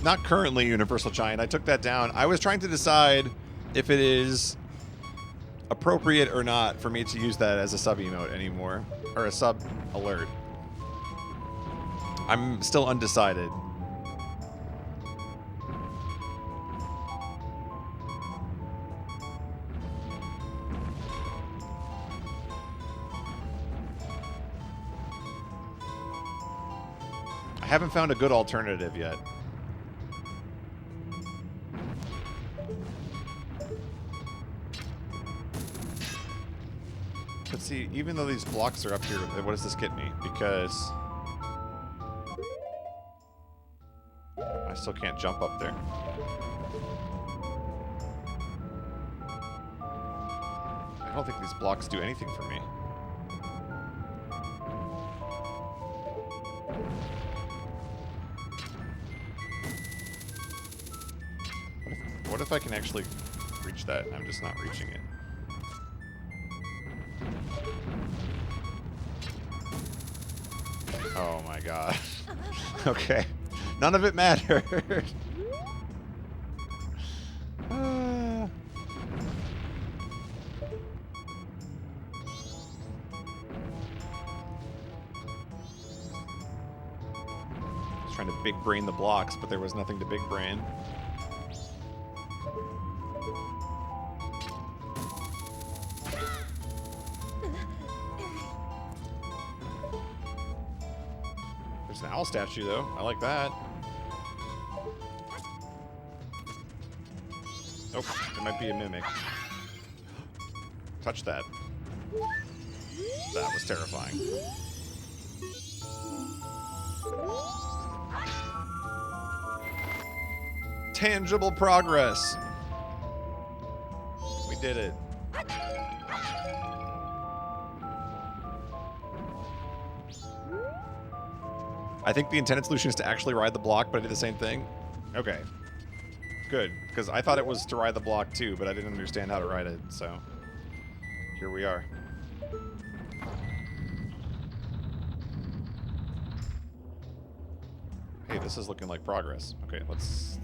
not currently Universal Giant. I took that down. I was trying to decide if it is appropriate or not for me to use that as a sub emote anymore, or a sub alert. I'm still undecided. I haven't found a good alternative yet. But see, even though these blocks are up here, what does this get me? Because I still can't jump up there. I don't think these blocks do anything for me. What if I can actually reach that? I'm just not reaching it. Oh my god. Okay. None of it mattered. I was trying to big brain the blocks, but there was nothing to big brain. There's an owl statue, though. I like that. Oh, it might be a mimic. Touch that. That was terrifying. Tangible progress. We did it. I think the intended solution is to actually ride the block, but I did the same thing. Okay. Good, because I thought it was to ride the block too, but I didn't understand how to ride it, so here we are. Hey, this is looking like progress. Okay, let's...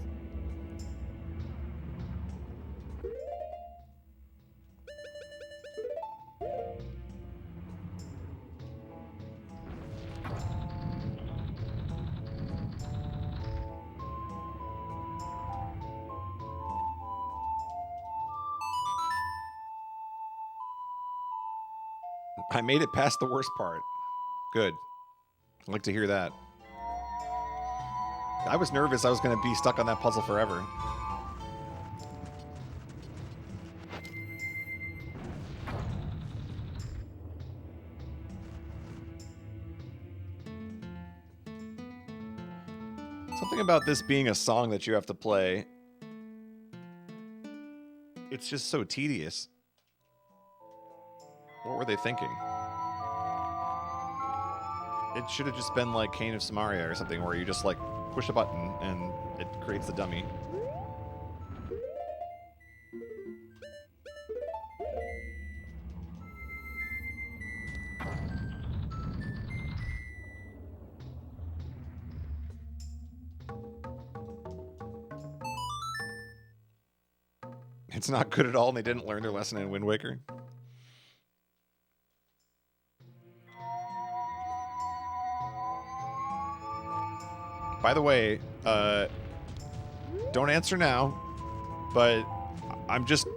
I made it past the worst part. Good. I'd like to hear that. I was nervous I was going to be stuck on that puzzle forever. Something about this being a song that you have to play. It's just so tedious. What were they thinking? It should have just been like Cane of Samaria or something where you just like push a button and it creates the dummy. It's not good at all and they didn't learn their lesson in Wind Waker. By the way, don't answer now, but I'm just...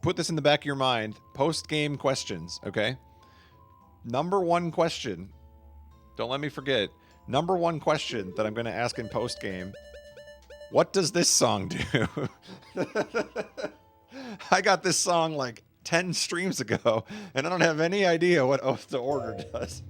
Put this in the back of your mind. Post-game questions, okay? Number one question. Don't let me forget. Number one question that I'm going to ask in post-game. What does this song do? I got this song like 10 streams ago, and I don't have any idea what Oath to Order does.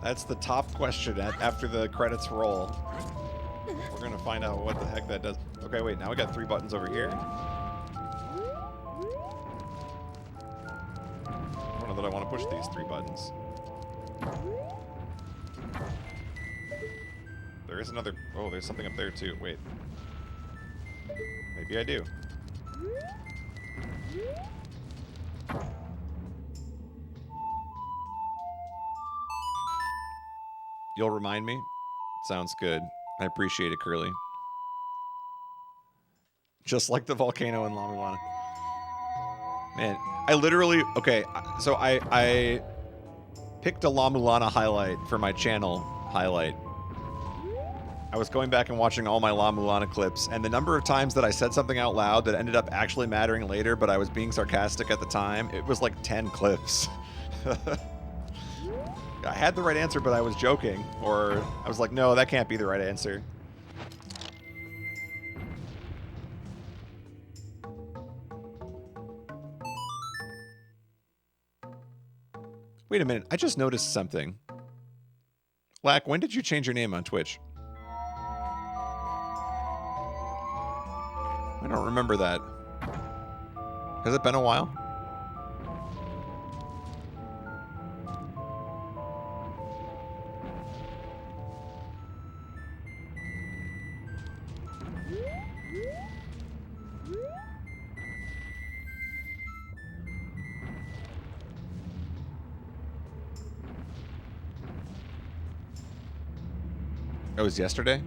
That's the top question after the credits roll. We're gonna find out what the heck that does. Okay, wait, now we got 3 buttons over here. I don't know that I want to push these 3 buttons. There is another... Oh, there's something up there too. Wait. Maybe I do. You'll remind me? Sounds good. I appreciate it, Curly. Just like the volcano in La Mulana. Man, I literally... Okay, so I picked a La Mulana highlight for my channel highlight. I was going back and watching all my La Mulana clips, and the number of times that I said something out loud that ended up actually mattering later, but I was being sarcastic at the time, it was like 10 clips. I had the right answer, but I was joking. Or I was like, no, that can't be the right answer. Wait a minute, I just noticed something. Lack, when did you change your name on Twitch? I don't remember that. Has it been a while? It was yesterday?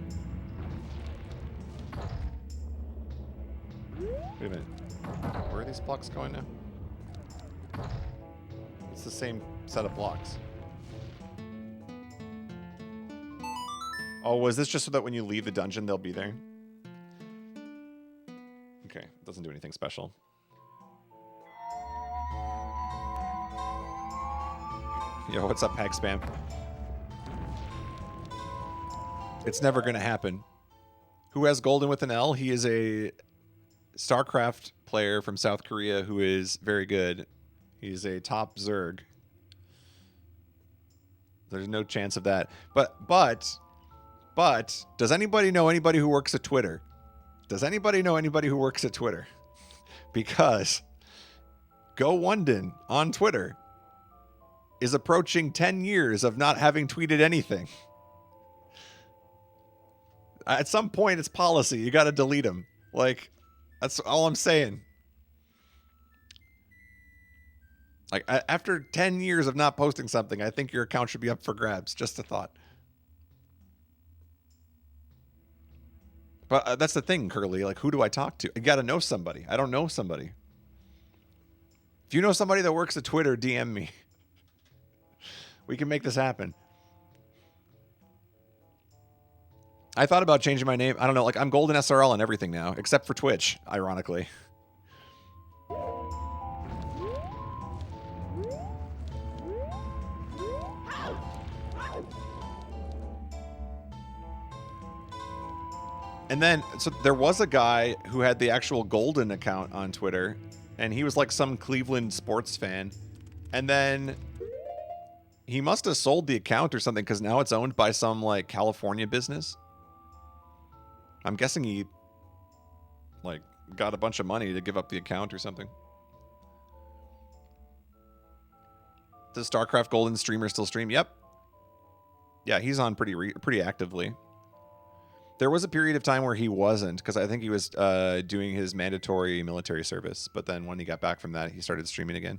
Wait a minute. Where are these blocks going now? It's the same set of blocks. Oh, was this just so that when you leave the dungeon, they'll be there? Okay, it doesn't do anything special. Yo, what's up, Hack Spam? It's never going to happen. Who has Golden with an L? He is a StarCraft player from South Korea who is very good. He's a top Zerg. There's no chance of that. But, does anybody know anybody who works at Twitter? Does anybody know anybody who works at Twitter? Because Go Wondon on Twitter is approaching 10 years of not having tweeted anything. At some point, it's policy. You got to delete him. Like, that's all I'm saying. Like, after 10 years of not posting something, I think your account should be up for grabs. Just a thought. But that's the thing, Curly. Like, who do I talk to? You got to know somebody. I don't know somebody. If you know somebody that works at Twitter, DM me. We can make this happen. I thought about changing my name. I don't know. Like, I'm Golden SRL and everything now, except for Twitch, ironically. And then, so there was a guy who had the actual Golden account on Twitter, and he was like some Cleveland sports fan. And then he must have sold the account or something, because now it's owned by some like California business. I'm guessing he like got a bunch of money to give up the account or something. Does StarCraft Golden streamer still stream? Yep. Yeah, he's on pretty actively. There was a period of time where he wasn't, because I think he was doing his mandatory military service. But then when he got back from that, he started streaming again.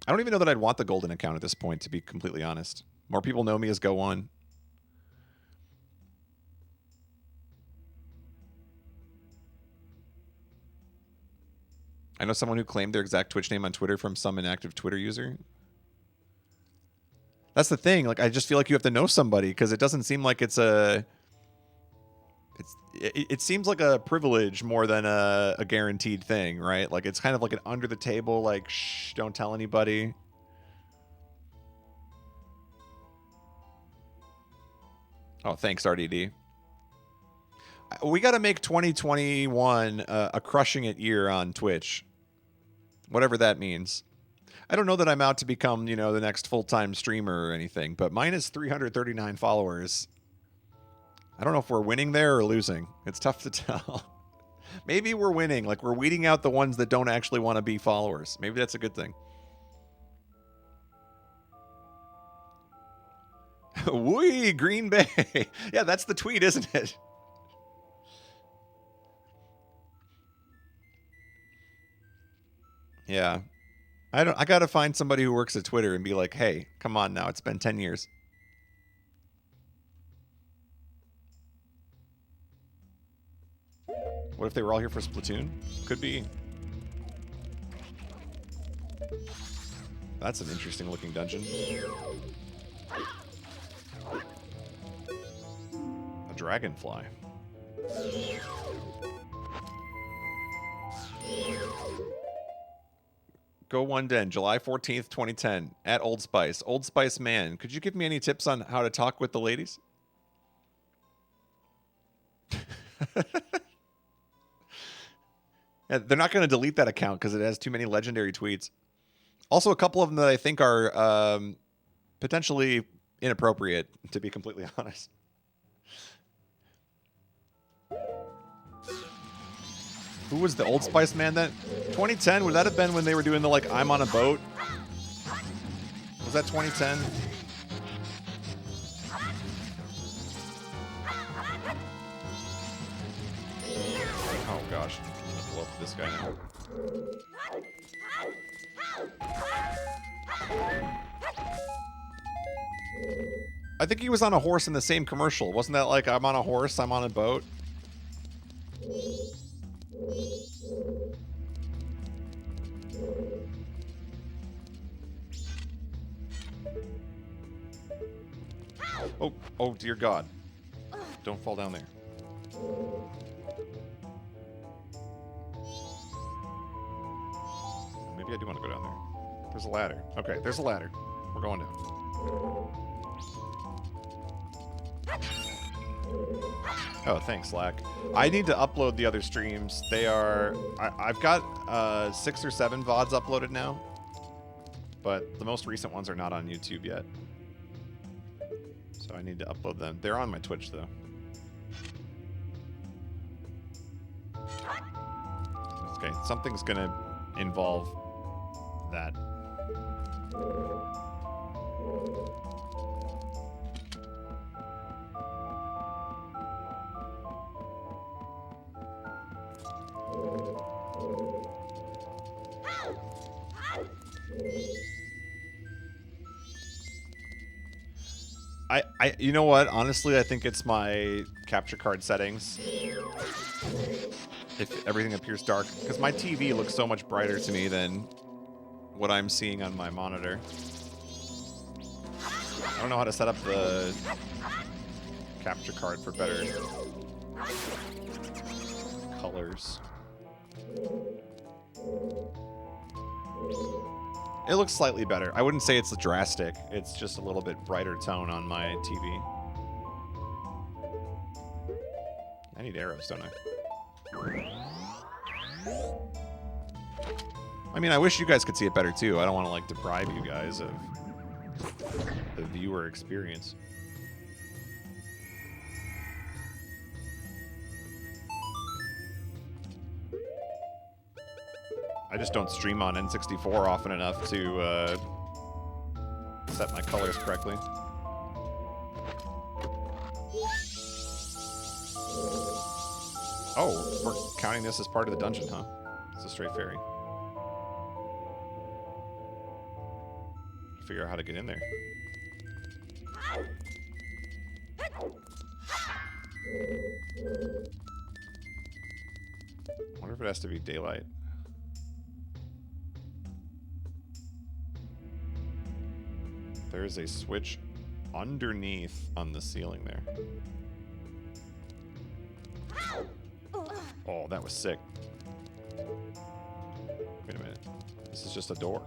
I don't even know that I'd want the Golden account at this point, to be completely honest. More people know me as Go On. I know someone who claimed their exact Twitch name on Twitter from some inactive Twitter user. That's the thing. Like, I just feel like you have to know somebody, because it doesn't seem like it's a... It seems like a privilege more than a guaranteed thing, right? Like, it's kind of like an under the table, like, shh, don't tell anybody. Oh, thanks, RDD. We got to make 2021 a crushing it year on Twitch. Whatever that means. I don't know that I'm out to become, you know, the next full-time streamer or anything, but mine is 339 followers. I don't know if we're winning there or losing. It's tough to tell. Maybe we're winning. Like, we're weeding out the ones that don't actually want to be followers. Maybe that's a good thing. Wee, Green Bay. Yeah, that's the tweet, isn't it? Yeah. I gotta find somebody who works at Twitter and be like, hey, come on now, it's been 10 years. What if they were all here for Splatoon? Could be. That's an interesting looking dungeon. A dragonfly. Go One Den, July 14th, 2010, at Old Spice. Old Spice Man, could you give me any tips on how to talk with the ladies? Yeah, they're not going to delete that account because it has too many legendary tweets. Also, a couple of them that I think are potentially inappropriate, to be completely honest. Who was the Old Spice Man then? 2010, would that have been when they were doing the, like, I'm on a boat? Was that 2010? Oh, gosh. I'm gonna blow up this guy now. I think he was on a horse in the same commercial. Wasn't that like, I'm on a horse, I'm on a boat? Oh, dear God. Don't fall down there. Maybe I do want to go down there. There's a ladder. Okay, there's a ladder. We're going down. Oh, thanks, Slack. I need to upload the other streams. They are... I've got 6 or 7 VODs uploaded now, but the most recent ones are not on YouTube yet. So I need to upload them. They're on my Twitch, though. Okay, something's going to involve that. You know what? Honestly, I think it's my capture card settings. If everything appears dark. Because my TV looks so much brighter to me than what I'm seeing on my monitor. I don't know how to set up the capture card for better colors. It looks slightly better. I wouldn't say it's drastic. It's just a little bit brighter tone on my TV. I need arrows, don't I? I mean, I wish you guys could see it better, too. I don't want to, like, deprive you guys of the viewer experience. I just don't stream on N64 often enough to set my colors correctly. Oh, we're counting this as part of the dungeon, huh? It's a straight ferry. Figure out how to get in there. I wonder if it has to be daylight. There's a switch underneath on the ceiling there. Oh, that was sick. Wait a minute. This is just a door.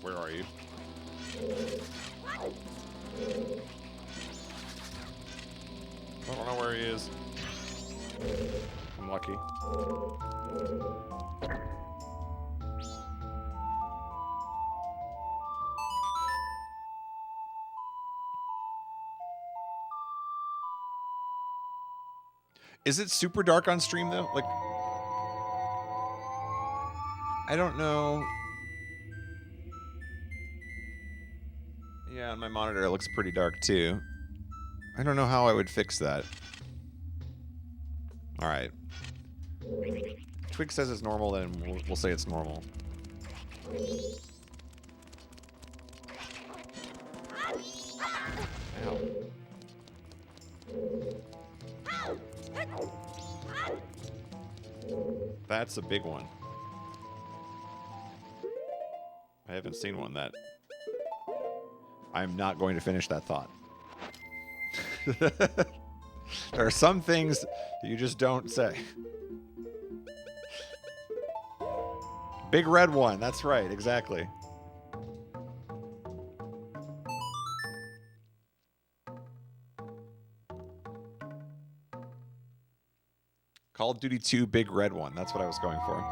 Where are you? I don't know where he is. I'm lucky. Is it super dark on stream, though? Like, I don't know. Yeah, on my monitor it looks pretty dark, too. I don't know how I would fix that. All right. Twig says it's normal, then we'll say it's normal. Ow. That's a big one. I haven't seen one that... I'm not going to finish that thought. There are some things that you just don't say. Big red one. That's right. Exactly. Call of Duty 2 big red one. That's what I was going for.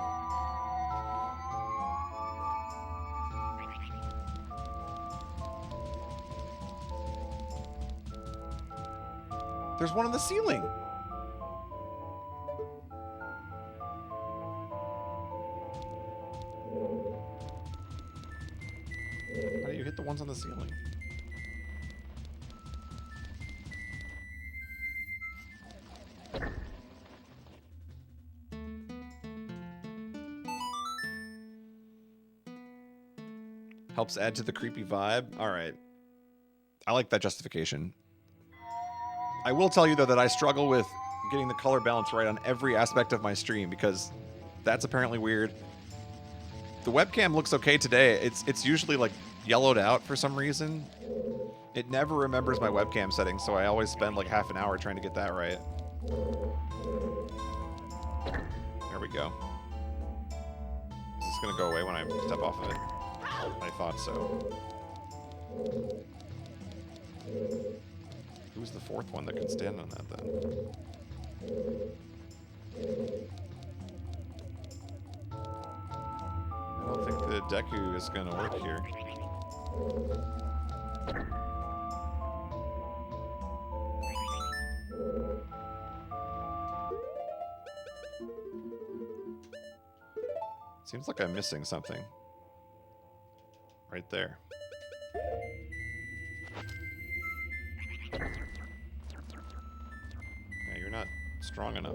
There's one on the ceiling. How do you hit the ones on the ceiling? Helps add to the creepy vibe. All right. I like that justification. I will tell you, though, that I struggle with getting the color balance right on every aspect of my stream because that's apparently weird. The webcam looks okay today. It's usually, like, yellowed out for some reason. It never remembers my webcam settings, so I always spend, like, half an hour trying to get that right. There we go. Is this going to go away when I step off of it? I thought so. Who's the fourth one that can stand on that, then? I don't think the Deku is going to work here. Seems like I'm missing something. Right there. Yeah, you're not strong enough.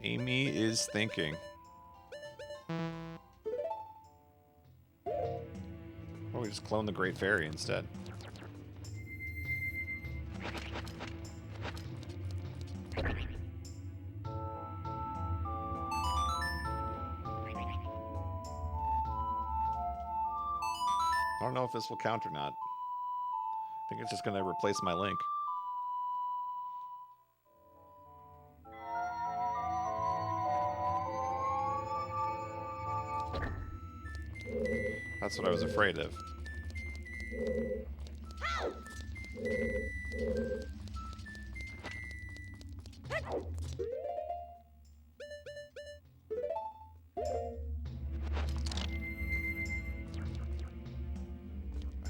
Amy is thinking. Oh, we just clone the Great Fairy instead. I don't know if this will count or not. I think it's just going to replace my link. That's what I was afraid of.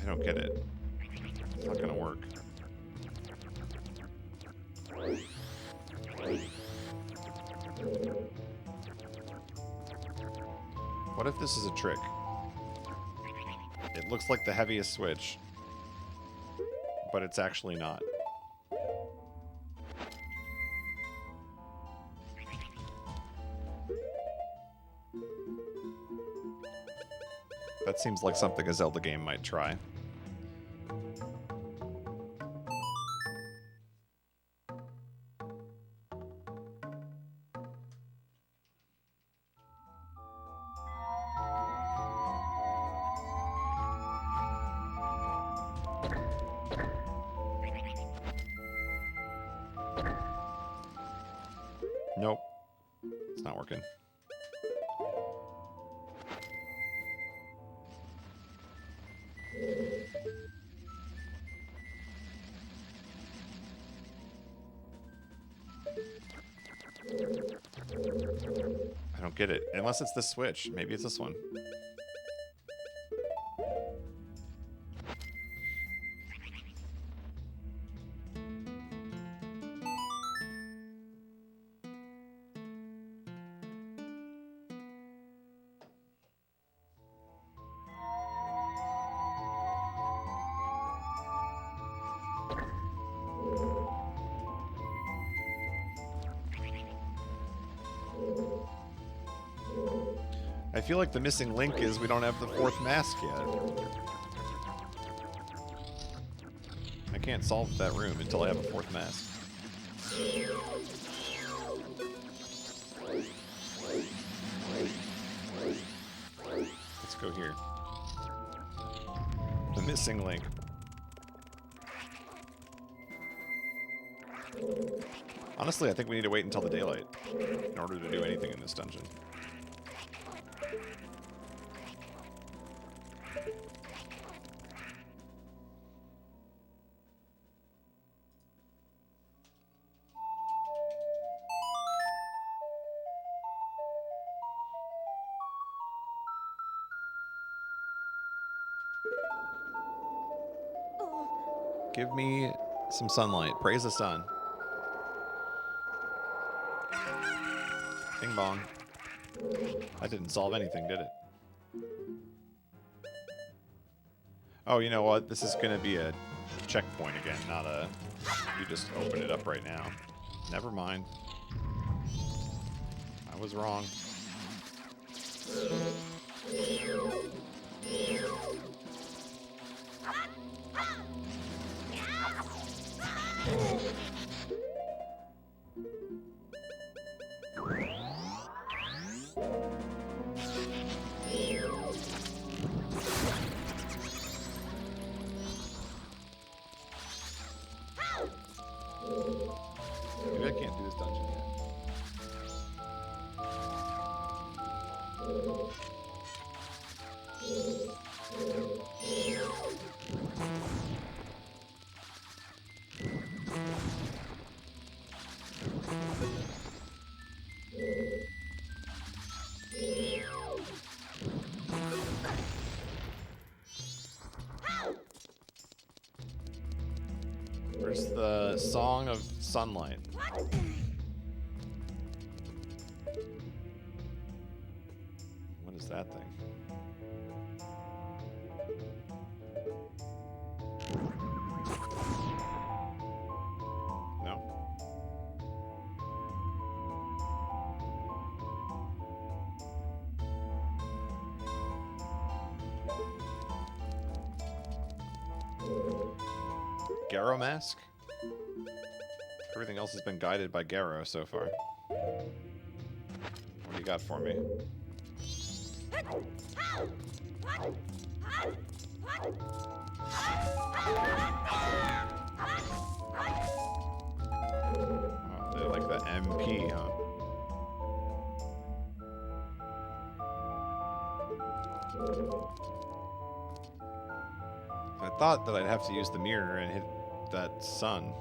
I don't get it. It's not gonna work. What if this is a trick? It looks like the heaviest switch, but it's actually not. That seems like something a Zelda game might try. Nope. It's not working. I don't get it. Unless it's this switch. Maybe it's this one. I feel like the missing link is we don't have the 4th mask yet. I can't solve that room until I have a 4th mask. Let's go here. The missing link. Honestly, I think we need to wait until the daylight in order to do anything in this dungeon. Give me some sunlight. Praise the sun. Bing bong. That didn't solve anything, did it? Oh, you know what? This is going to be a checkpoint again, not a... You just open it up right now. Never mind. I was wrong. Maybe I can't do this dungeon yet. Where's the Song of Sunlight? What is that thing? No? Garrow Mask? Everything else has been guided by Garrow so far. What do you got for me? Oh, they're like the MP, huh? I thought that I'd have to use the mirror and hit that sun.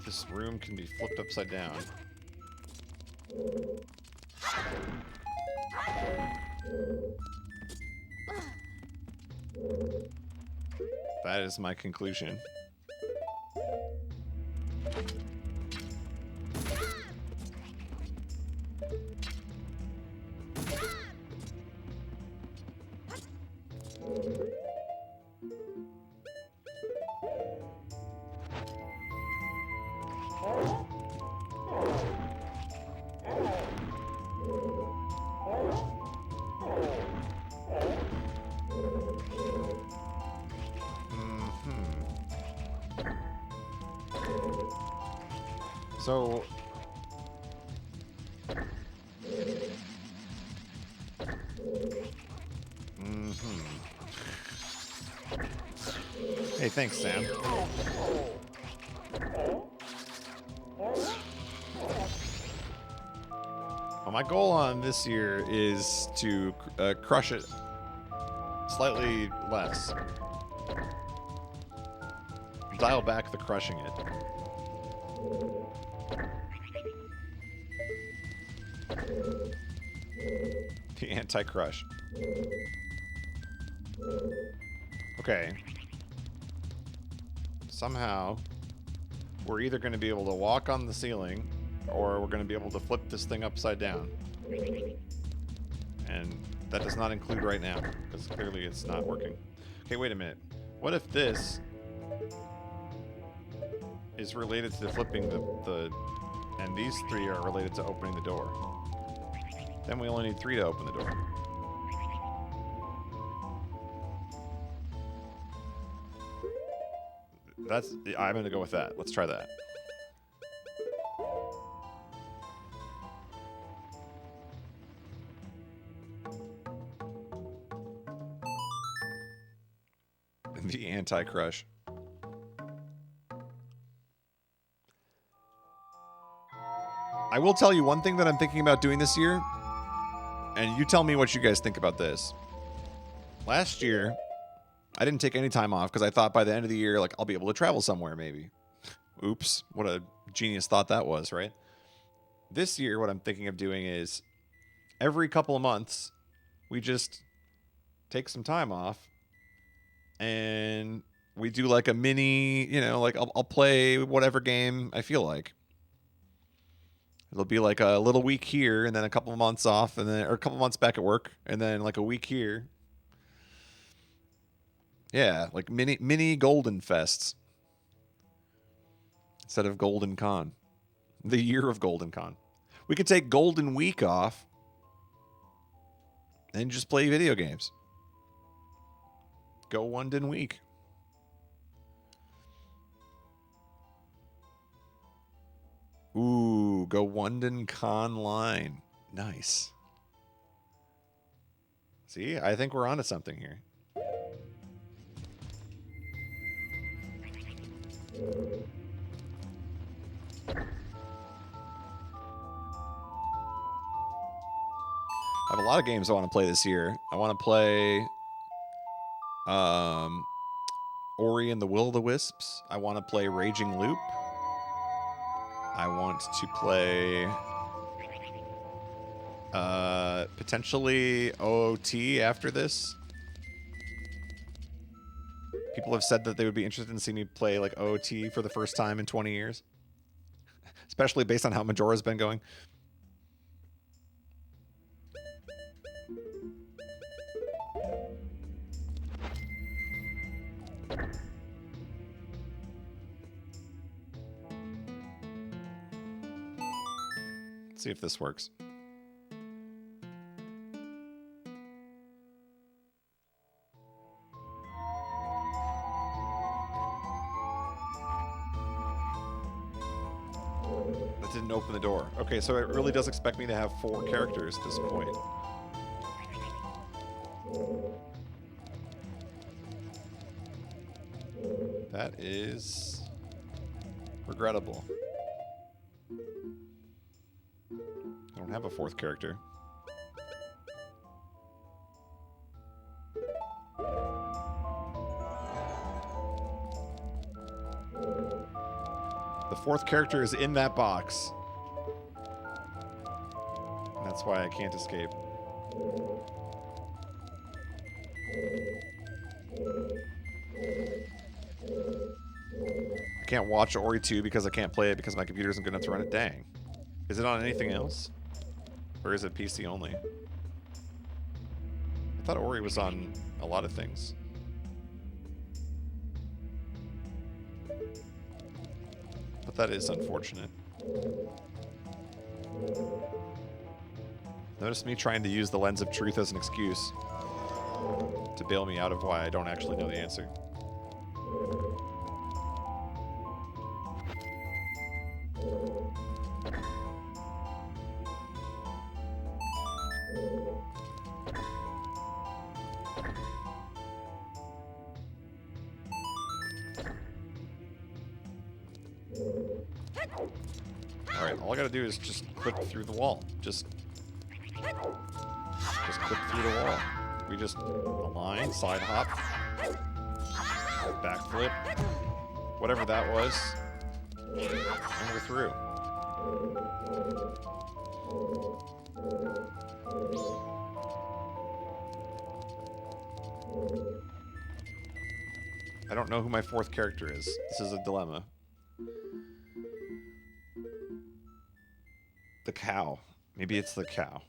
This room can be flipped upside down. That is my conclusion. So, hey, thanks, Sam. Well, my goal on this year is to crush it slightly less. Dial back the crushing it. The anti-crush. Okay. Somehow, we're either going to be able to walk on the ceiling, or we're going to be able to flip this thing upside down. And that does not include right now, because clearly it's not working. Okay, wait a minute. What if this is related to flipping the and these three are related to opening the door? Then we only need 3 to open the door. I'm gonna go with that. Let's try that. The anti-crush. I will tell you one thing that I'm thinking about doing this year, and you tell me what you guys think about this. Last year, I didn't take any time off because I thought by the end of the year, like, I'll be able to travel somewhere, maybe. Oops, what a genius thought that was, right? This year, what I'm thinking of doing is every couple of months, we just take some time off and we do like a mini, you know, like I'll play whatever game I feel like. It'll be like a little week here and then a couple of months off and then, or a couple of months back at work and then like a week here. Yeah, like mini Golden Fests instead of Golden Con. The year of Golden Con. We could take Golden Week off and just play video games. Go one week. Ooh, go London Con line. Nice. See, I think we're onto something here. I have a lot of games I want to play this year. I want to play Ori and the Will of the Wisps. I want to play Raging Loop. I want to play potentially OOT after this. People have said that they would be interested in seeing me play like OOT for the first time in 20 years. Especially based on how Majora's been going. Let's see if this works. That didn't open the door. Okay, so it really does expect me to have 4 characters at this point. That is regrettable. I don't have a 4th character. The fourth character is in that box. That's why I can't escape. I can't watch Ori 2 because I can't play it because my computer isn't good enough to run it. Dang. Is it on anything else? Or is it PC only? I thought Ori was on a lot of things. But that is unfortunate. Notice me trying to use the lens of truth as an excuse to bail me out of why I don't actually know the answer. Alright, all I gotta do is just click through the wall. Just click through the wall. We just align, side hop, backflip, whatever that was, and we're through. I don't know who my fourth character is. This is a dilemma. The cow. Maybe it's the cow.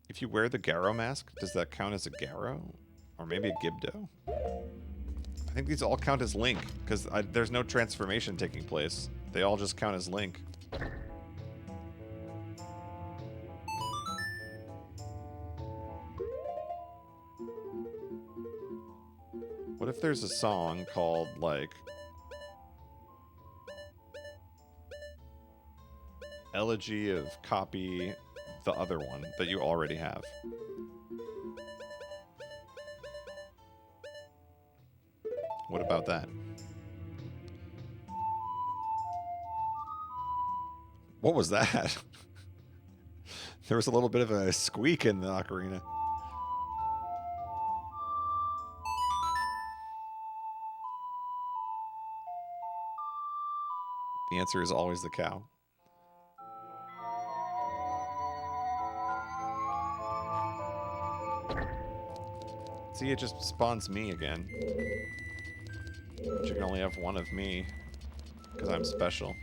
If you wear the Garrow mask, does that count as a Garrow? Or maybe a Gibdo? I think these all count as Link, because there's no transformation taking place. They all just count as Link. What if there's a song called, like, Elegy of Copy the Other One that you already have? What about that? What was that? There was a little bit of a squeak in the ocarina. The answer is always the cow. See, it just spawns me again. But you can only have one of me, because I'm special.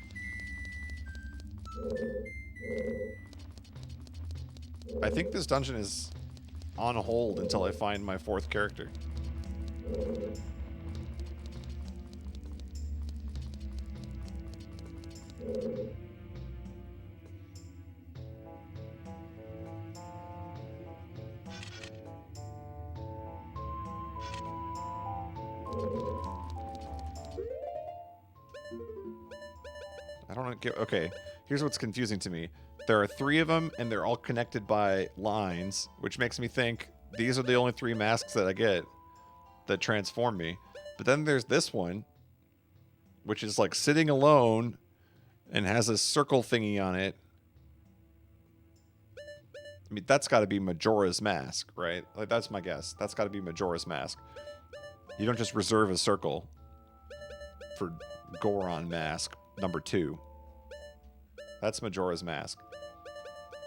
I think this dungeon is on hold until I find my fourth character. I don't get... Okay, here's what's confusing to me. There are 3 of them, and they're all connected by lines, which makes me think these are the only 3 masks that I get that transform me. But then there's this one, which is like sitting alone and has a circle thingy on it. I mean, that's got to be Majora's Mask, right? Like, that's my guess. That's got to be Majora's Mask. You don't just reserve a circle for Goron Mask number 2. That's Majora's Mask.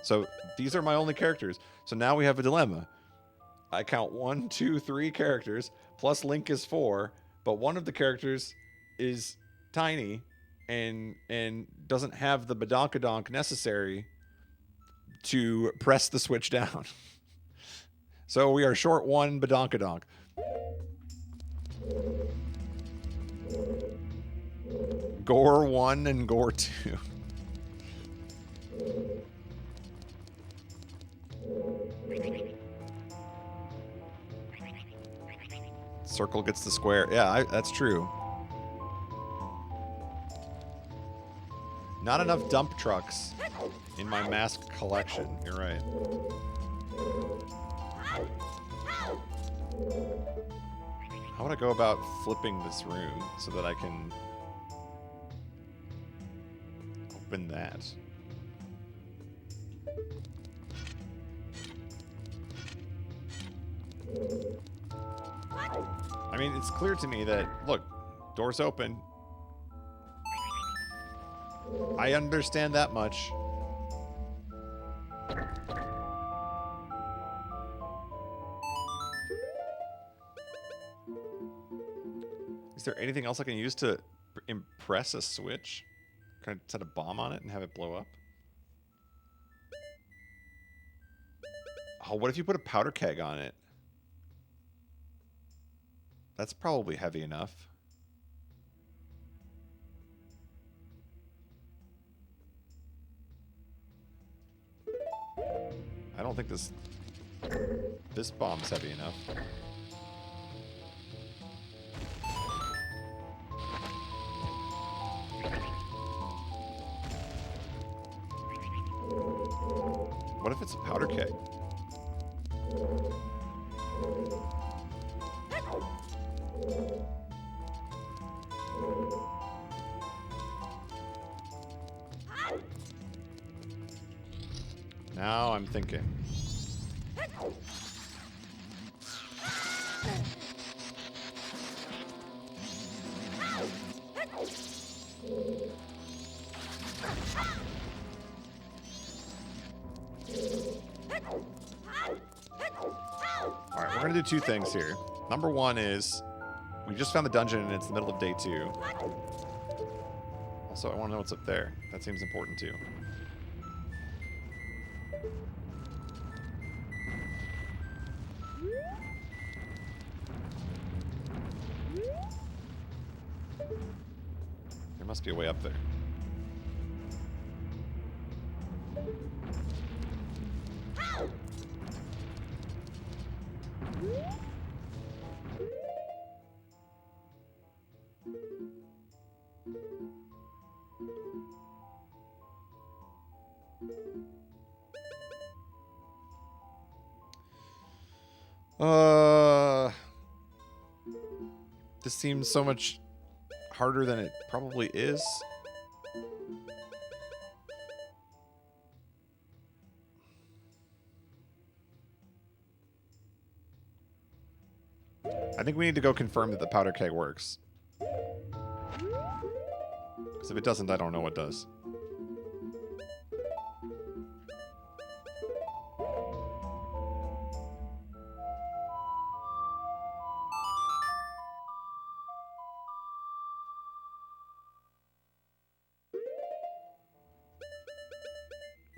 So these are my only characters. So now we have a dilemma. I count 1, 2, 3 characters, plus Link is 4, but one of the characters is tiny and doesn't have the badonkadonk necessary to press the switch down. So we are short 1 badonkadonk. Gore 1 and Gore 2. Circle gets the square. Yeah, that's true. Not enough dump trucks in my mask collection. You're right. How would I go about flipping this room so that I can open that? I mean, it's clear to me that, look, door's open. I understand that much. Is there anything else I can use to impress a switch? Can I set a bomb on it and have it blow up? Oh, what if you put a powder keg on it? That's probably heavy enough. I don't think this bomb's heavy enough. What if it's a powder keg? Now I'm thinking. Alright, we're gonna do two things here. Number one is, we just found the dungeon and it's the middle of day 2. Also, I want to know what's up there. That seems important too. There must be a way up there. This seems so much harder than it probably is. I think we need to go confirm that the powder keg works. Because if it doesn't, I don't know what does.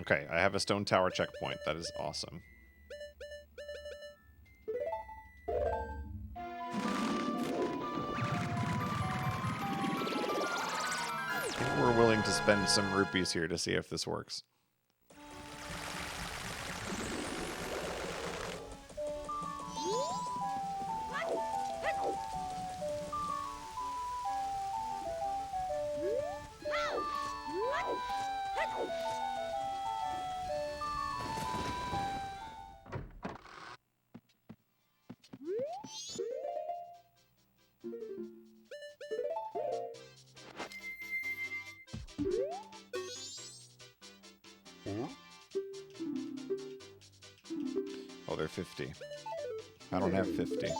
Okay, I have a stone tower checkpoint. That is awesome. I think we're willing to spend some rupees here to see if this works. Oh, they're 50. I don't have 50.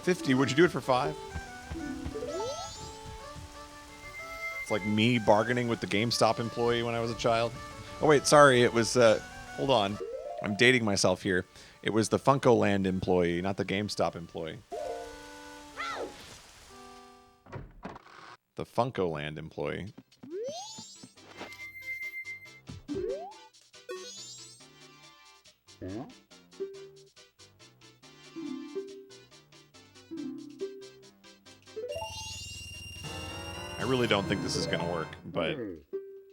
$50. Would you do it for 5? It's like me bargaining with the GameStop employee when I was a child. Oh wait, sorry, it was, hold on. I'm dating myself here. It was the Funko-Land employee, not the GameStop employee. The Funko-Land employee. I really don't think this is going to work, but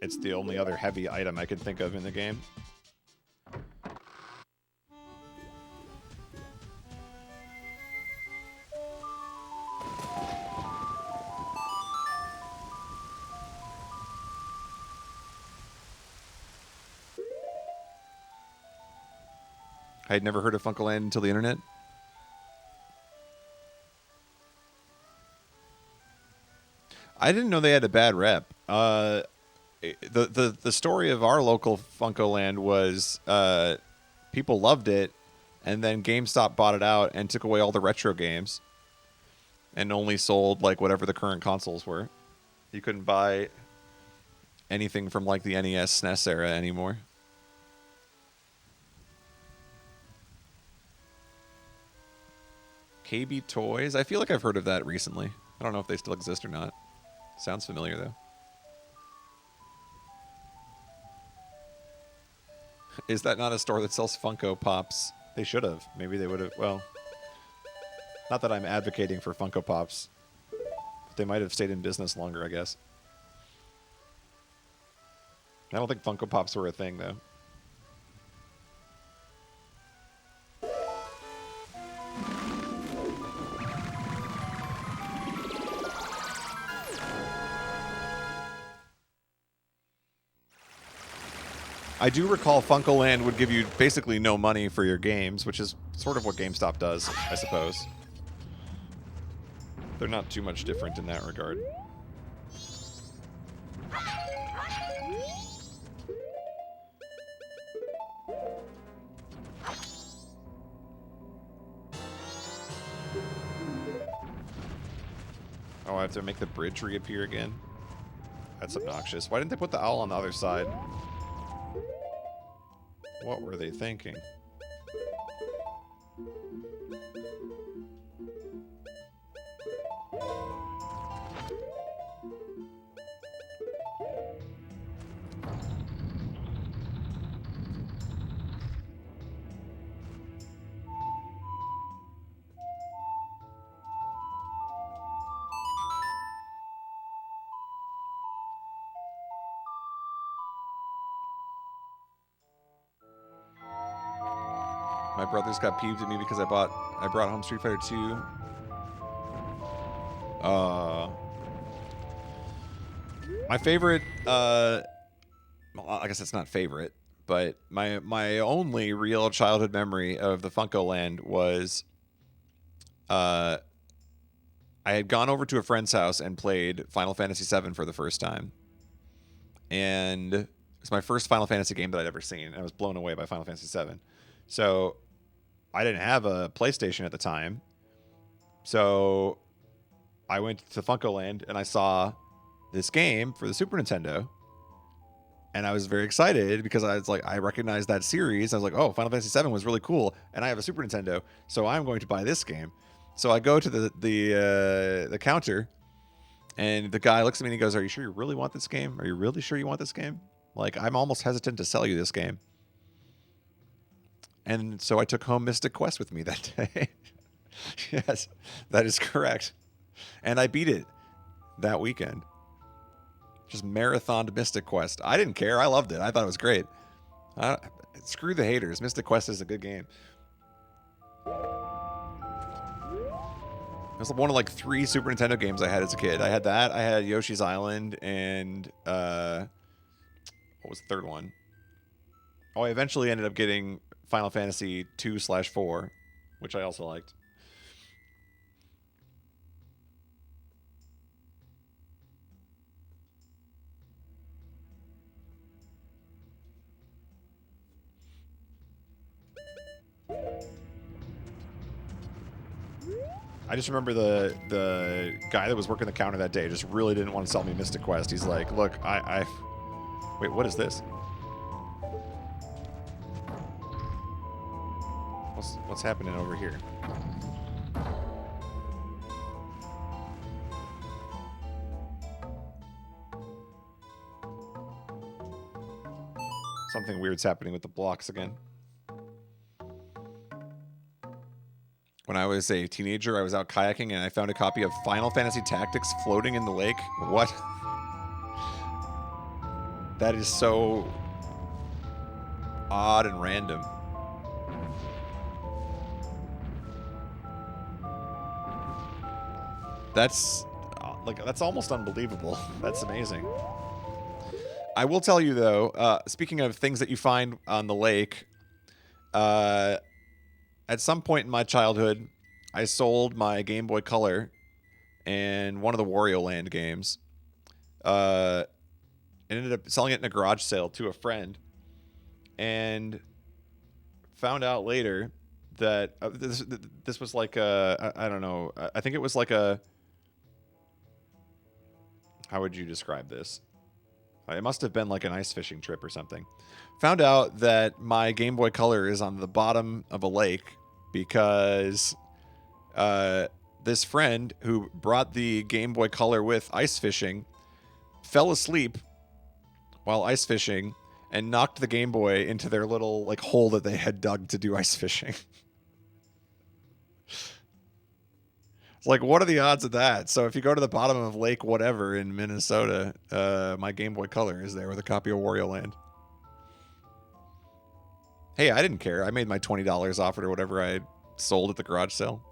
it's the only other heavy item I could think of in the game. I had never heard of Funko Land until the internet. I didn't know they had a bad rep. The story of our local Funko Land was people loved it, and then GameStop bought it out and took away all the retro games, and only sold like whatever the current consoles were. You couldn't buy anything from like the NES, SNES era anymore. KB Toys? I feel like I've heard of that recently. I don't know if they still exist or not. Sounds familiar, though. Is that not a store that sells Funko Pops? They should have. Maybe they would have. Well, not that I'm advocating for Funko Pops. But they might have stayed in business longer, I guess. I don't think Funko Pops were a thing, though. I do recall Funko Land would give you basically no money for your games, which is sort of what GameStop does, I suppose. They're not too much different in that regard. Oh, I have to make the bridge reappear again? That's obnoxious. Why didn't they put the owl on the other side? What were they thinking? My brothers got peeved at me because I brought home Street Fighter 2. My favorite, well, I guess it's not favorite, but my only real childhood memory of the Funko Land was, I had gone over to a friend's house and played Final Fantasy VII for the first time, and it was my first Final Fantasy game that I'd ever seen, and I was blown away by Final Fantasy VII. So I didn't have a PlayStation at the time, so I went to Funko Land and I saw this game for the Super Nintendo, and I was very excited because I was like, I recognized that series. I was like, oh, Final Fantasy VII was really cool, and I have a Super Nintendo, so I'm going to buy this game. So I go to the counter, and the guy looks at me and he goes, "Are you sure you really want this game? Are you really sure you want this game? Like, I'm almost hesitant to sell you this game." And so I took home Mystic Quest with me that day. Yes, that is correct. And I beat it that weekend. Just marathoned Mystic Quest. I didn't care. I loved it. I thought it was great. Screw the haters. Mystic Quest is a good game. It was one of like 3 Super Nintendo games I had as a kid. I had that. I had Yoshi's Island and what was the third one? Oh, I eventually ended up getting Final Fantasy 2/4, which I also liked. I just remember the guy that was working the counter that day just really didn't want to sell me Mystic Quest. He's like, "Look, wait, what is this? What's happening over here?" Something weird's happening with the blocks again. When I was a teenager, I was out kayaking and I found a copy of Final Fantasy Tactics floating in the lake. What? That is so odd and random. That's almost unbelievable. That's amazing. I will tell you though, speaking of things that you find on the lake, at some point in my childhood, I sold my Game Boy Color and one of the Wario Land games. Ended up selling it in a garage sale to a friend, and found out later that this was like I don't know. I think it was like a, how would you describe this? It must have been like an ice fishing trip or something. Found out that my Game Boy Color is on the bottom of a lake because this friend who brought the Game Boy Color with ice fishing fell asleep while ice fishing and knocked the Game Boy into their little like hole that they had dug to do ice fishing. It's like, what are the odds of that? So if you go to the bottom of Lake whatever in Minnesota, my Game Boy Color is there with a copy of Wario Land. Hey, I didn't care. I made my $20 off it or whatever I sold at the garage sale.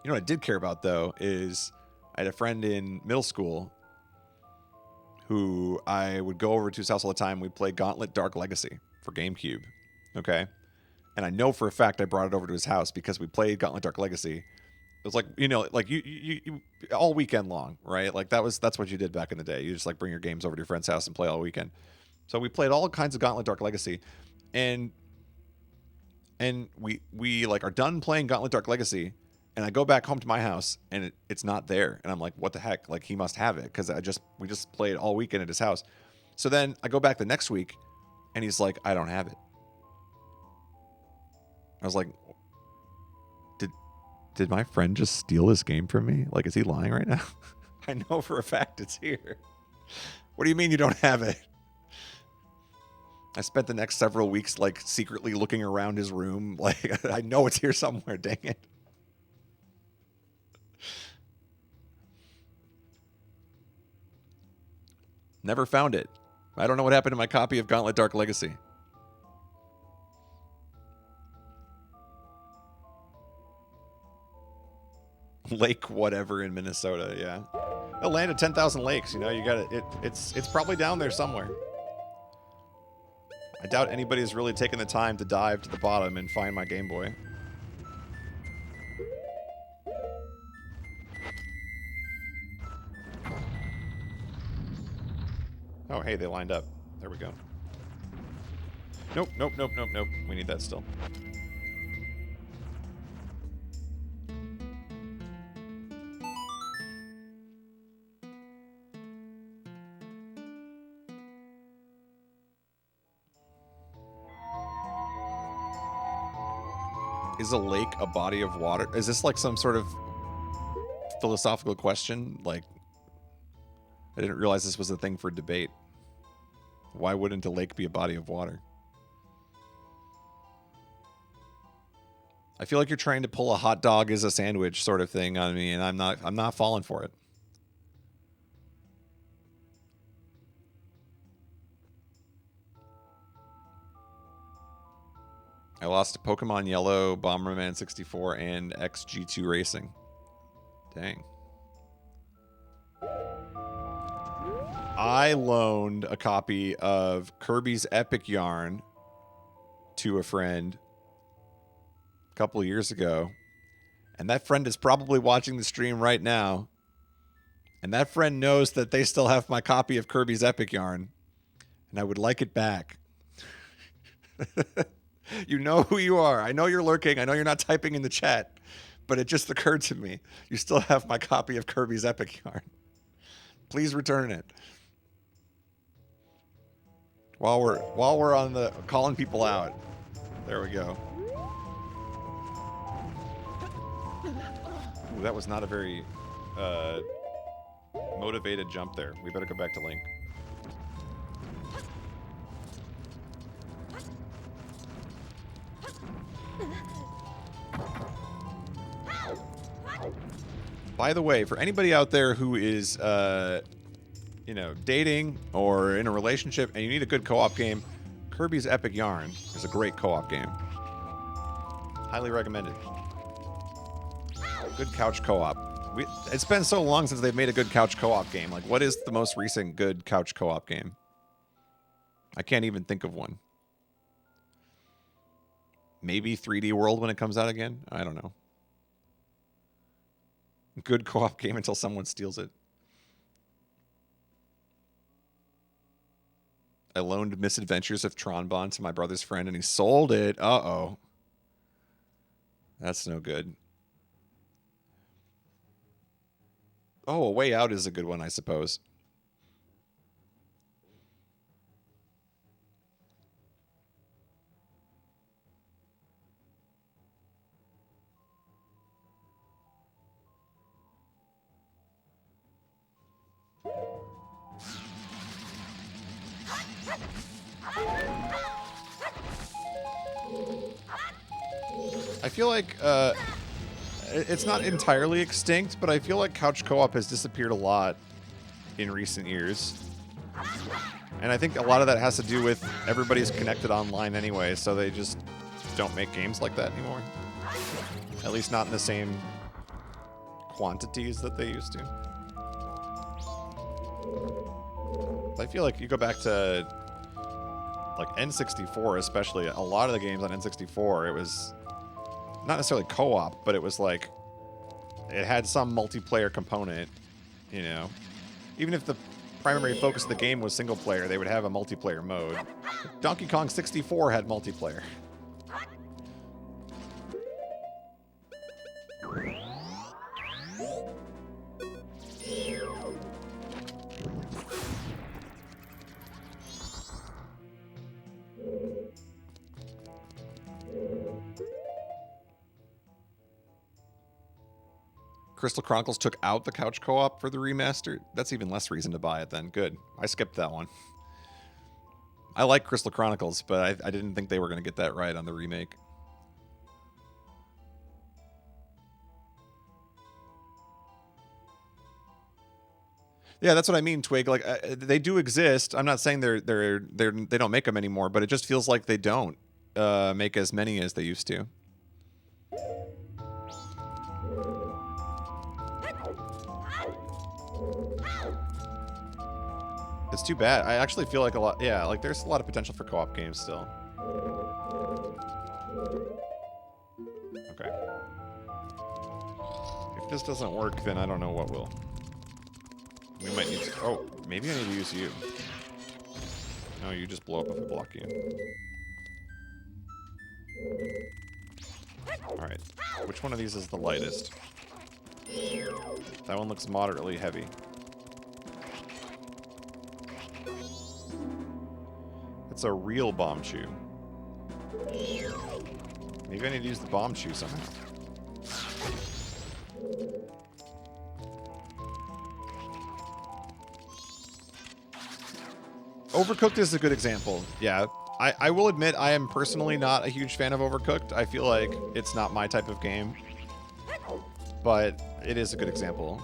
You know what I did care about, though, is I had a friend in middle school who I would go over to his house all the time. We'd play Gauntlet Dark Legacy for GameCube. Okay? And I know for a fact I brought it over to his house because we played Gauntlet Dark Legacy. It was like, you know, like you all weekend long, right? Like that's what you did back in the day. You just like bring your games over to your friend's house and play all weekend. So we played all kinds of Gauntlet Dark Legacy, and we like are done playing Gauntlet Dark Legacy, and I go back home to my house and it's not there, and I'm like, what the heck? Like he must have it because we just played all weekend at his house. So then I go back the next week, and he's like, I don't have it. I was like, did my friend just steal this game from me? Like, is he lying right now? I know for a fact it's here. What do you mean you don't have it? I spent the next several weeks, like, secretly looking around his room. Like, I know it's here somewhere, dang it. Never found it. I don't know what happened to my copy of Gauntlet Dark Legacy. Lake whatever in Minnesota, yeah. A land of 10,000 lakes, you know, you got it. It's probably down there somewhere. I doubt anybody's really taken the time to dive to the bottom and find my Game Boy. Oh, hey, they lined up. There we go. Nope, nope, nope, nope, nope. We need that still. Is a lake a body of water? Is this like some sort of philosophical question? Like, I didn't realize this was a thing for debate. Why wouldn't a lake be a body of water? I feel like you're trying to pull a hot dog as a sandwich sort of thing on me, and I'm not falling for it. I lost to Pokemon Yellow, Bomberman 64, and XG2 Racing. Dang. I loaned a copy of Kirby's Epic Yarn to a friend a couple of years ago, and that friend is probably watching the stream right now, and that friend knows that they still have my copy of Kirby's Epic Yarn, and I would like it back. You know who you are. I know you're lurking. I know you're not typing in the chat, but it just occurred to me. You still have my copy of Kirby's Epic Yarn. Please return it. While we're on the calling people out. There we go. Ooh, that was not a very motivated jump there. We better go back to Link. By the way, for anybody out there who is, you know, dating or in a relationship and you need a good co-op game, Kirby's Epic Yarn is a great co-op game. Highly recommended. Good couch co-op. It's been so long since they've made a good couch co-op game. Like, what is the most recent good couch co-op game? I can't even think of one. Maybe 3D World when it comes out again. I don't know. Good co-op game until someone steals it. I loaned Misadventures of Tronbon to my brother's friend, and he sold it. Uh-oh. That's no good. Oh, A Way Out is a good one, I suppose. I feel like it's not entirely extinct, but I feel like couch co-op has disappeared a lot in recent years. And I think a lot of that has to do with everybody's connected online anyway, so they just don't make games like that anymore. At least not in the same quantities that they used to. I feel like you go back to like N64 especially, a lot of the games on N64, it was not necessarily co-op, but it was like it had some multiplayer component, you know. Even if the primary focus of the game was single player, they would have a multiplayer mode. Donkey Kong 64 had multiplayer. Crystal Chronicles took out the couch co-op for the remaster. That's even less reason to buy it then. Good. I skipped that one. I like Crystal Chronicles, but I didn't think they were going to get that right on the remake. Yeah, that's what I mean, Twig. Like they do exist. I'm not saying they don't make them anymore, but it just feels like they don't make as many as they used to. It's too bad. I actually feel like like there's a lot of potential for co-op games still. Okay. If this doesn't work, then I don't know what will. We might need to... Oh, maybe I need to use you. No, you just blow up if I block you. Alright. Which one of these is the lightest? That one looks moderately heavy. It's a real bomb shoe. Maybe I need to use the bomb shoe somehow. Overcooked is a good example. Yeah, I will admit I am personally not a huge fan of Overcooked. I feel like it's not my type of game. But it is a good example.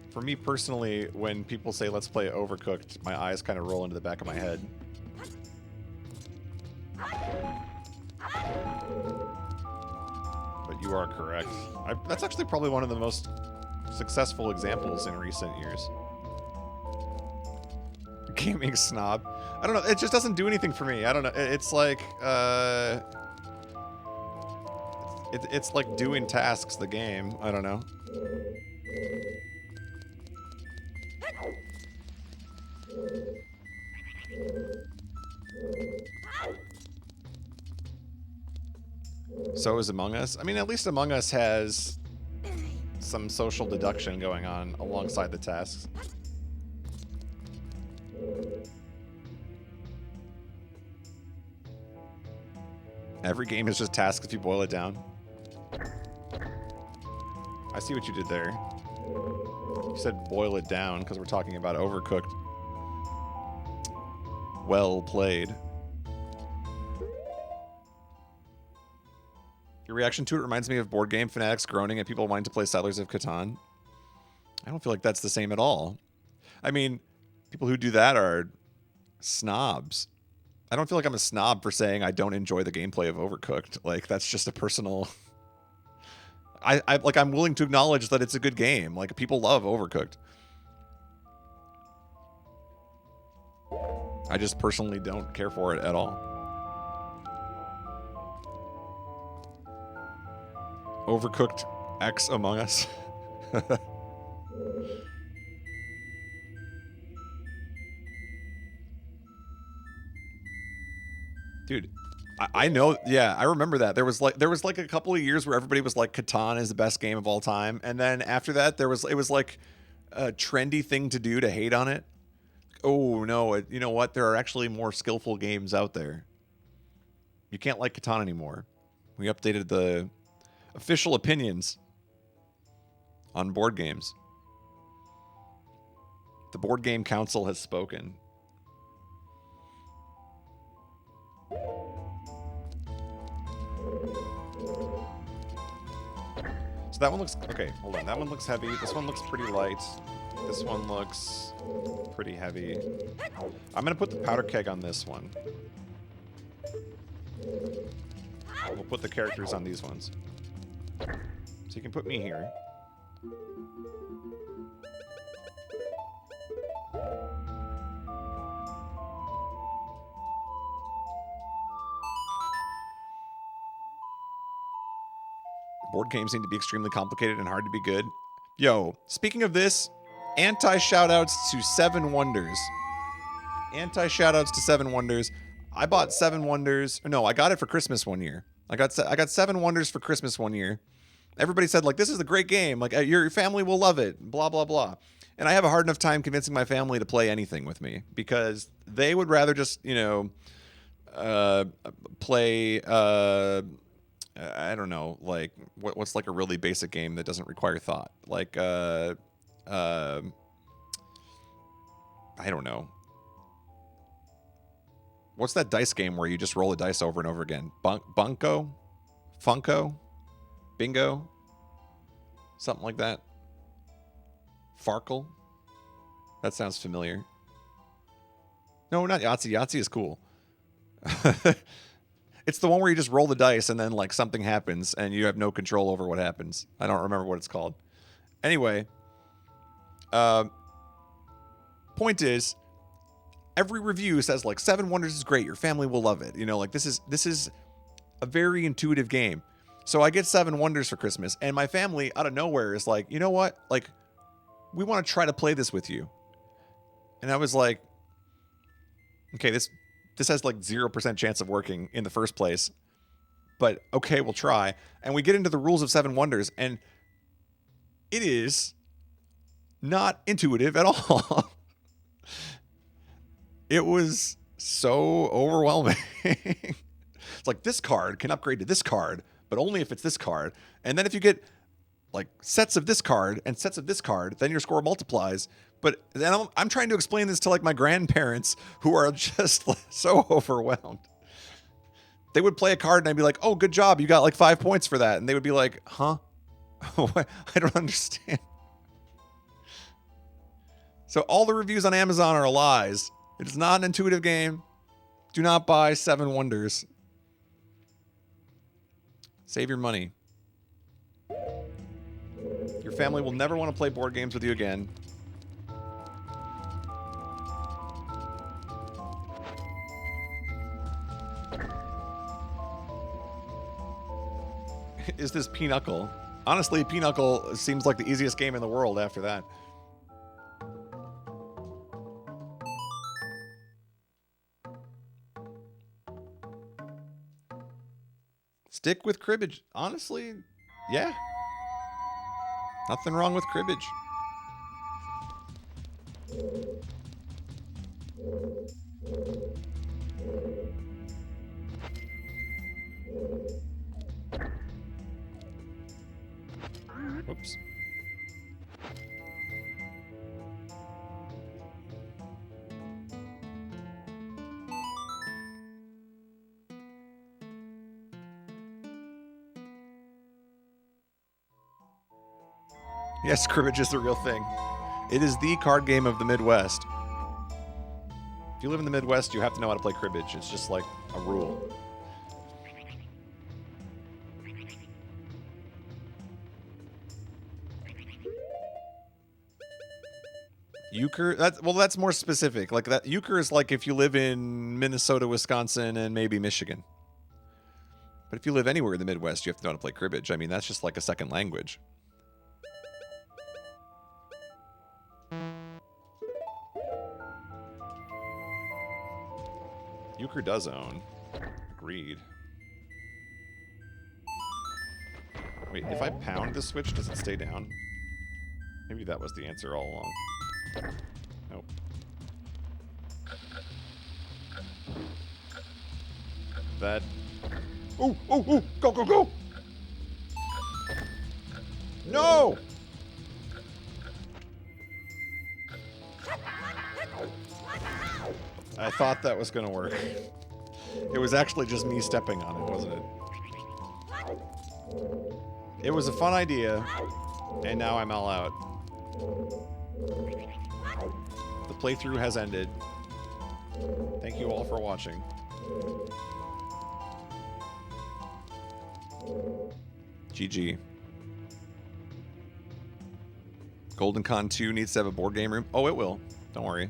For me personally, when people say let's play Overcooked, my eyes kind of roll into the back of my head. But you are correct. That's actually probably one of the most successful examples in recent years. Gaming snob. I don't know, it just doesn't do anything for me. I don't know, it's like, it's like doing tasks, the game. I don't know. So is Among Us. I mean, at least Among Us has some social deduction going on alongside the tasks. Every game is just tasks if you boil it down. I see what you did there. You said boil it down because we're talking about Overcooked. Well played. Your reaction to it reminds me of board game fanatics groaning at people wanting to play Settlers of Catan. I don't feel like that's the same at all. I mean, people who do that are snobs. I don't feel like I'm a snob for saying I don't enjoy the gameplay of Overcooked. Like, that's just a personal... I'm willing to acknowledge that it's a good game. Like, people love Overcooked. I just personally don't care for it at all. Overcooked X Among Us. Dude, I know. Yeah, I remember that. There was like a couple of years where everybody was like, Catan is the best game of all time, and then after that, it was like a trendy thing to do to hate on it. Oh no, you know what? There are actually more skillful games out there. You can't like Catan anymore. We updated the official opinions on board games. The Board Game Council has spoken. So that one looks... Okay, hold on. That one looks heavy. This one looks pretty light. This one looks pretty heavy. I'm going to put the powder keg on this one. We'll put the characters on these ones. So you can put me here. Board games seem to be extremely complicated and hard to be good. Yo, speaking of this, anti-shoutouts to Seven Wonders. Anti-shoutouts to Seven Wonders. I bought Seven Wonders. No, I got it for Christmas one year. I got Seven Wonders for Christmas one year. Everybody said, like, this is a great game. Like, your family will love it. Blah, blah, blah. And I have a hard enough time convincing my family to play anything with me because they would rather just, you know, play... I don't know, like, what's like a really basic game that doesn't require thought? Like, I don't know. What's that dice game where you just roll the dice over and over again? Bunko? Funko? Bingo? Something like that? Farkle? That sounds familiar. No, not Yahtzee. Yahtzee is cool. It's the one where you just roll the dice and then, like, something happens and you have no control over what happens. I don't remember what it's called. Anyway, point is, every review says, like, Seven Wonders is great. Your family will love it. You know, like, this is a very intuitive game. So I get Seven Wonders for Christmas, and my family, out of nowhere, is like, you know what? Like, we want to try to play this with you. And I was like, okay, this has like 0% chance of working in the first place, but okay, we'll try. And we get into the rules of Seven Wonders, and it is not intuitive at all. It was so overwhelming. It's like, this card can upgrade to this card, but only if it's this card. And then if you get like sets of this card and sets of this card, then your score multiplies. But then I'm trying to explain this to like my grandparents who are just so overwhelmed. They would play a card and I'd be like, oh, good job. You got like 5 points for that. And they would be like, huh? I don't understand. So all the reviews on Amazon are lies. It is not an intuitive game. Do not buy Seven Wonders. Save your money. Your family will never want to play board games with you again. Is this Pinochle? Honestly, Pinochle seems like the easiest game in the world after that. Stick with cribbage. Honestly, yeah. Nothing wrong with cribbage. Whoops. Yes, cribbage is the real thing. It is the card game of the Midwest. If you live in the Midwest, you have to know how to play cribbage. It's just like a rule. Euchre? That's more specific. Like that Euchre is like if you live in Minnesota, Wisconsin, and maybe Michigan. But if you live anywhere in the Midwest, you have to know how to play cribbage. I mean, that's just like a second language. Euchre does own. Agreed. Wait, if I pound the switch, does it stay down? Maybe that was the answer all along. Nope. That... Ooh, ooh, ooh! Go, go, go! No! I thought that was gonna work. It was actually just me stepping on it, wasn't it? It was a fun idea, and now I'm all out. The playthrough has ended. Thank you all for watching. GG. Golden Con 2 needs to have a board game room. Oh, it will. Don't worry.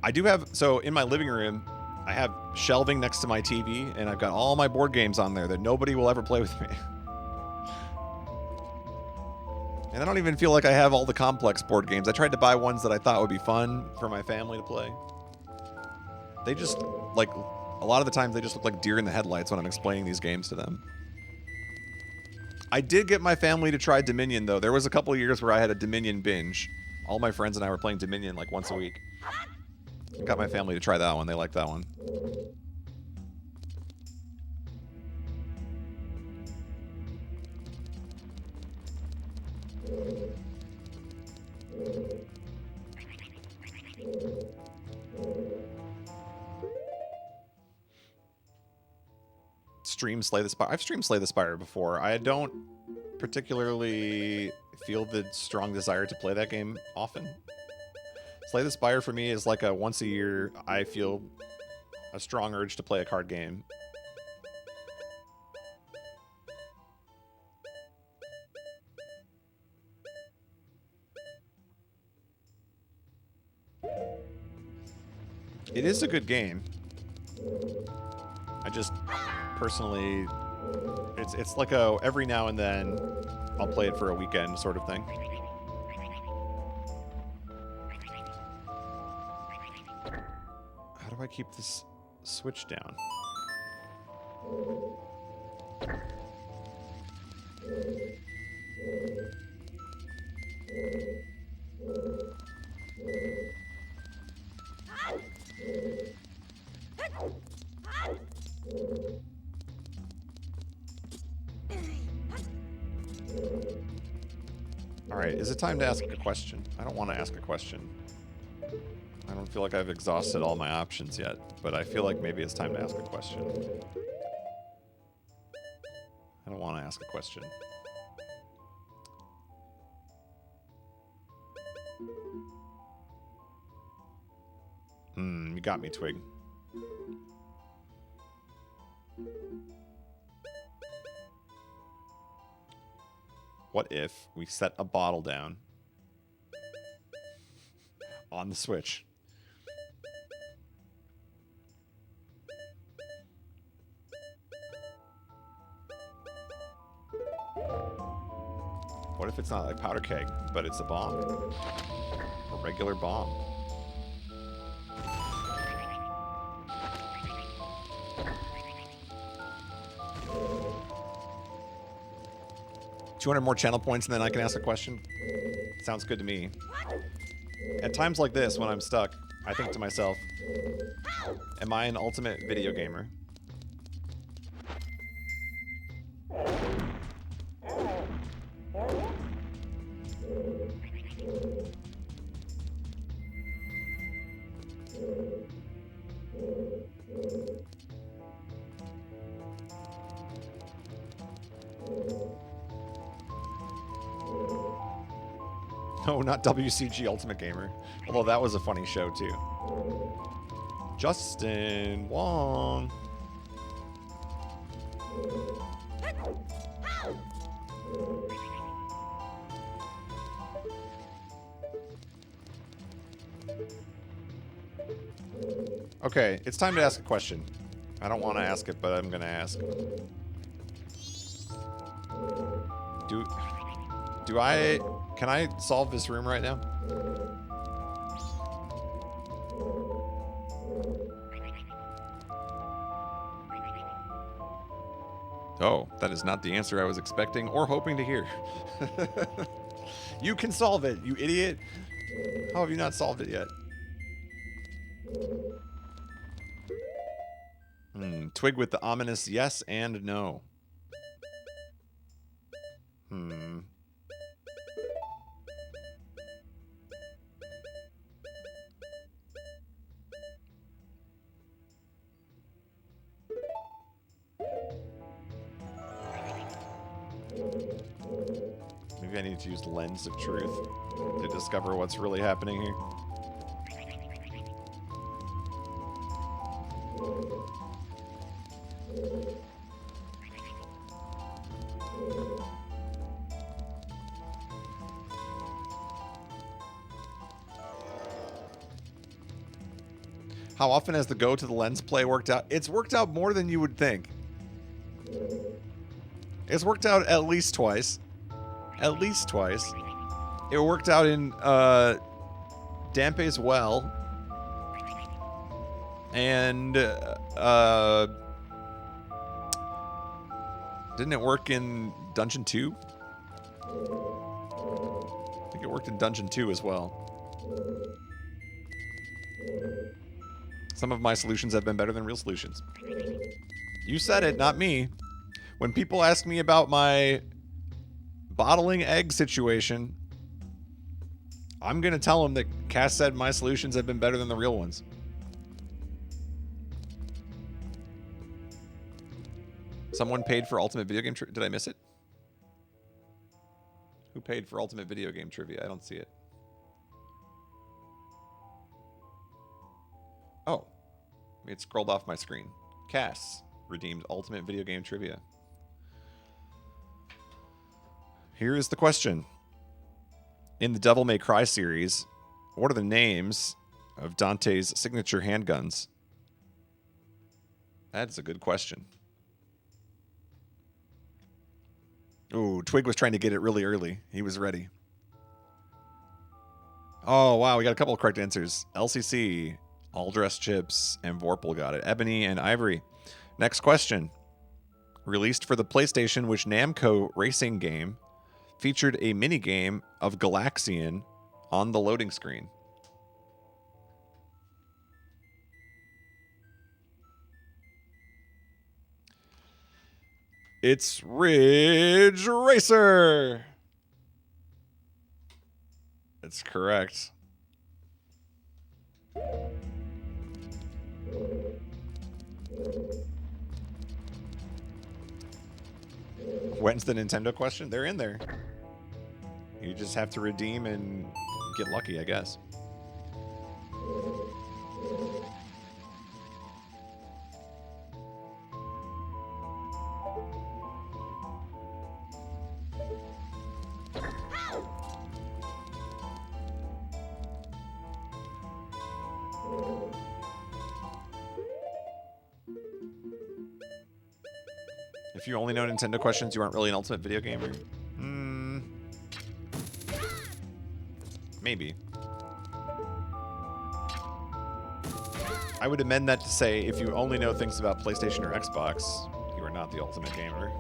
I do have... So, in my living room, I have shelving next to my TV, and I've got all my board games on there that nobody will ever play with me. And I don't even feel like I have all the complex board games. I tried to buy ones that I thought would be fun for my family to play. They just, like, a lot of the times they just look like deer in the headlights when I'm explaining these games to them. I did get my family to try Dominion, though. There was a couple of years where I had a Dominion binge. All my friends and I were playing Dominion like once a week. I got my family to try that one. They liked that one. Stream Slay the Spire. I've streamed Slay the Spire before. I don't particularly feel the strong desire to play that game often. Slay the Spire for me is like a once a year, I feel a strong urge to play a card game. It is a good game. I just personally, it's like a every now and then I'll play it for a weekend sort of thing. How do I keep this switch down? Alright, is it time to ask a question? I don't want to ask a question. I don't feel like I've exhausted all my options yet, but I feel like maybe it's time to ask a question. I don't want to ask a question. You got me, Twig. What if we set a bottle down on the Switch? What if it's not like powder keg, but it's a bomb? A regular bomb. $200 more channel points and then I can ask a question? Sounds good to me. At times like this, when I'm stuck, I think to myself, am I an ultimate video gamer? No, not WCG Ultimate Gamer. Although that was a funny show, too. Justin Wong. Okay, it's time to ask a question. I don't want to ask it, but I'm going to ask. Can I solve this room right now? Oh, that is not the answer I was expecting or hoping to hear. You can solve it, you idiot. How have you not solved it yet? Twig with the ominous yes and no. Maybe I need to use Lens of Truth to discover what's really happening here. How often has the go to the lens play worked out? It's worked out more than you would think. It's worked out at least twice. At least twice. It worked out in Dante's Well. And didn't it work in Dungeon 2? I think it worked in Dungeon 2 as well. Some of my solutions have been better than real solutions. You said it, not me. When people ask me about my bottling egg situation, I'm going to tell them that Cass said my solutions have been better than the real ones. Someone paid for Ultimate Video Game Trivia. Did I miss it? Who paid for Ultimate Video Game Trivia? I don't see it. Oh. It scrolled off my screen. Cass redeemed Ultimate Video Game Trivia. Here is the question. In the Devil May Cry series, what are the names of Dante's signature handguns? That's a good question. Ooh, Twig was trying to get it really early. He was ready. Oh, wow. We got a couple of correct answers. LCC, All Dressed Chips, and Vorpal got it. Ebony and Ivory. Next question. Released for the PlayStation, which Namco racing game featured a minigame of Galaxian on the loading screen? It's Ridge Racer. That's correct. When's the Nintendo question? They're in there. You just have to redeem and get lucky, I guess. If you only know Nintendo questions, you aren't really an Ultimate Video Gamer. Maybe. I would amend that to say, if you only know things about PlayStation or Xbox, you are not the Ultimate Gamer.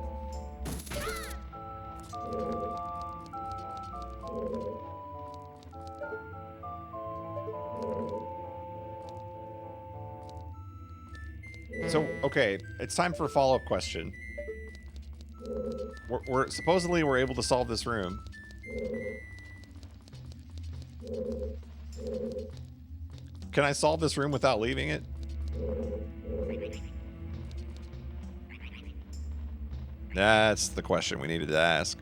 So, okay, it's time for a follow-up question. Supposedly we're able to solve this room. Can I solve this room without leaving it? That's the question we needed to ask.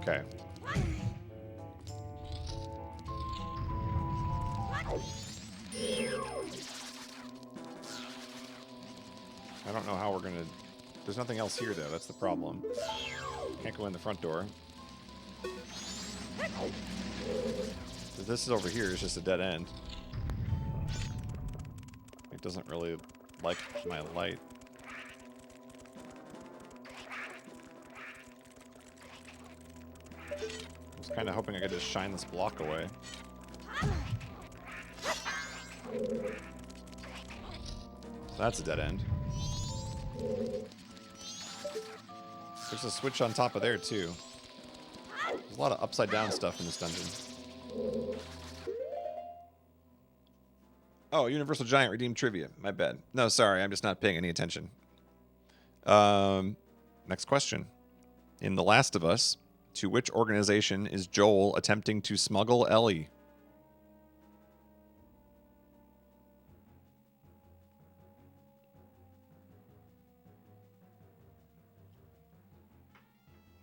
Okay. I don't know how we're gonna... There's nothing else here, though. That's the problem. Can't go in the front door. This is over here is just a dead end. It doesn't really like my light. I was kind of hoping I could just shine this block away. So that's a dead end. There's a switch on top of there, too. There's a lot of upside-down stuff in this dungeon. Oh, Universal Giant redeemed trivia. My bad. No, sorry. I'm just not paying any attention. Next question. In The Last of Us, to which organization is Joel attempting to smuggle Ellie?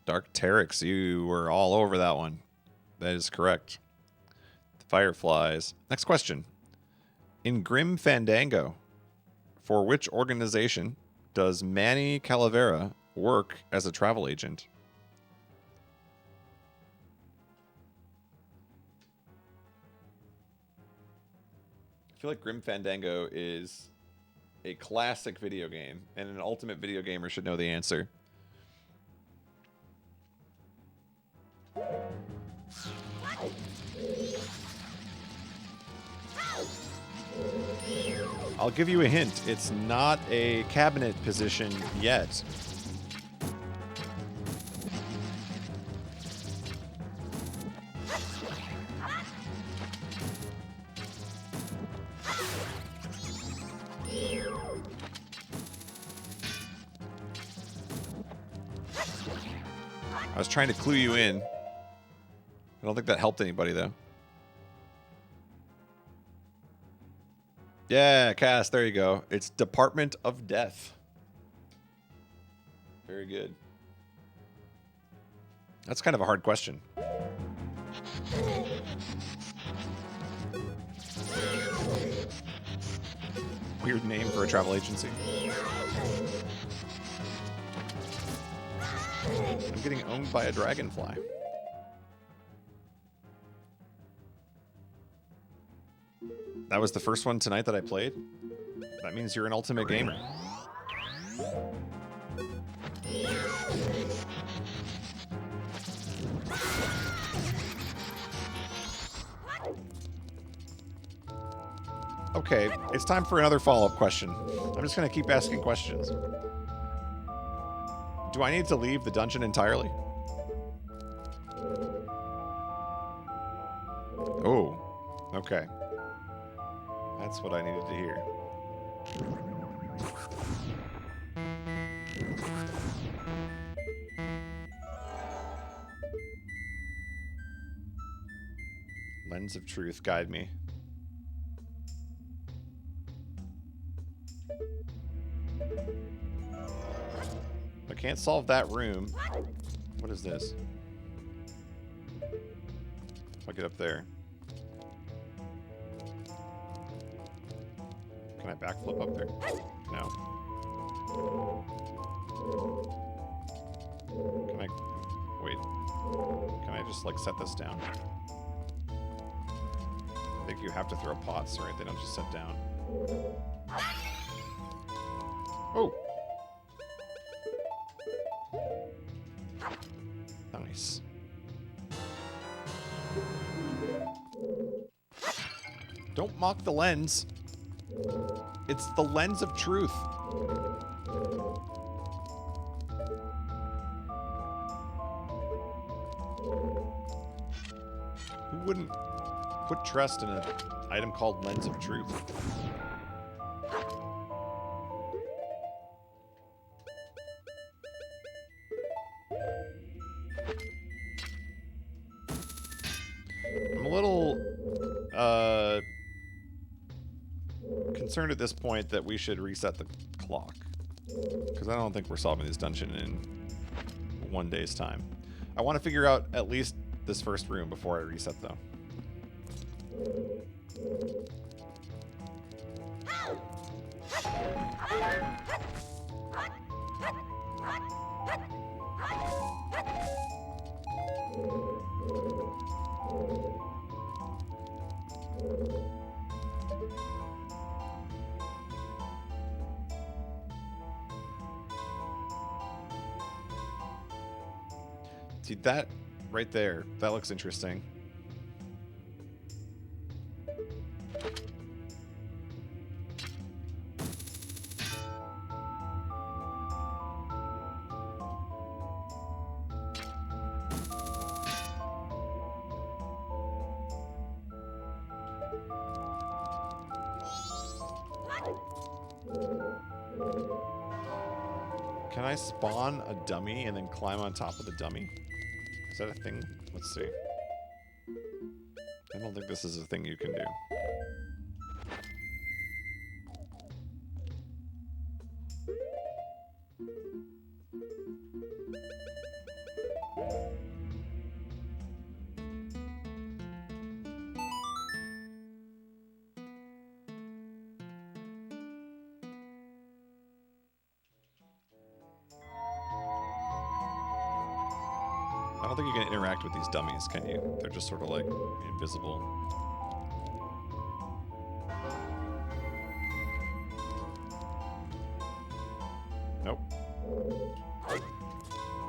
Dark Terex, you were all over that one. That is correct. The Fireflies. Next question. In Grim Fandango, for which organization does Manny Calavera work as a travel agent? I feel like Grim Fandango is a classic video game, and an ultimate video gamer should know the answer. I'll give you a hint. It's not a cabinet position yet. I was trying to clue you in. I don't think that helped anybody, though. Yeah, Cass, there you go. It's Department of Death. Very good. That's kind of a hard question. Weird name for a travel agency. I'm getting owned by a dragonfly. That was the first one tonight that I played? That means you're an ultimate gamer. Okay, it's time for another follow-up question. I'm just going to keep asking questions. Do I need to leave the dungeon entirely? Oh, okay. That's what I needed to hear. Lens of truth, guide me. I can't solve that room. What is this? I'll get up there. Can I backflip up there? No. Can I... Wait. Can I just, like, set this down? I think you have to throw pots, right? They don't just set down. Oh! Nice. Don't mock the lens. It's the lens of truth. Who wouldn't put trust in an item called lens of truth? I'm a little concerned at this point that we should reset the clock, because I don't think we're solving this dungeon in 1 day's time. I want to figure out at least this first room before I reset, though. See that right there? That looks interesting. Can I spawn a dummy and then climb on top of the dummy? Is that a thing? Let's see. I don't think this is a thing you can do. I don't think you can interact with these dummies, can you? They're just sort of like invisible. Nope.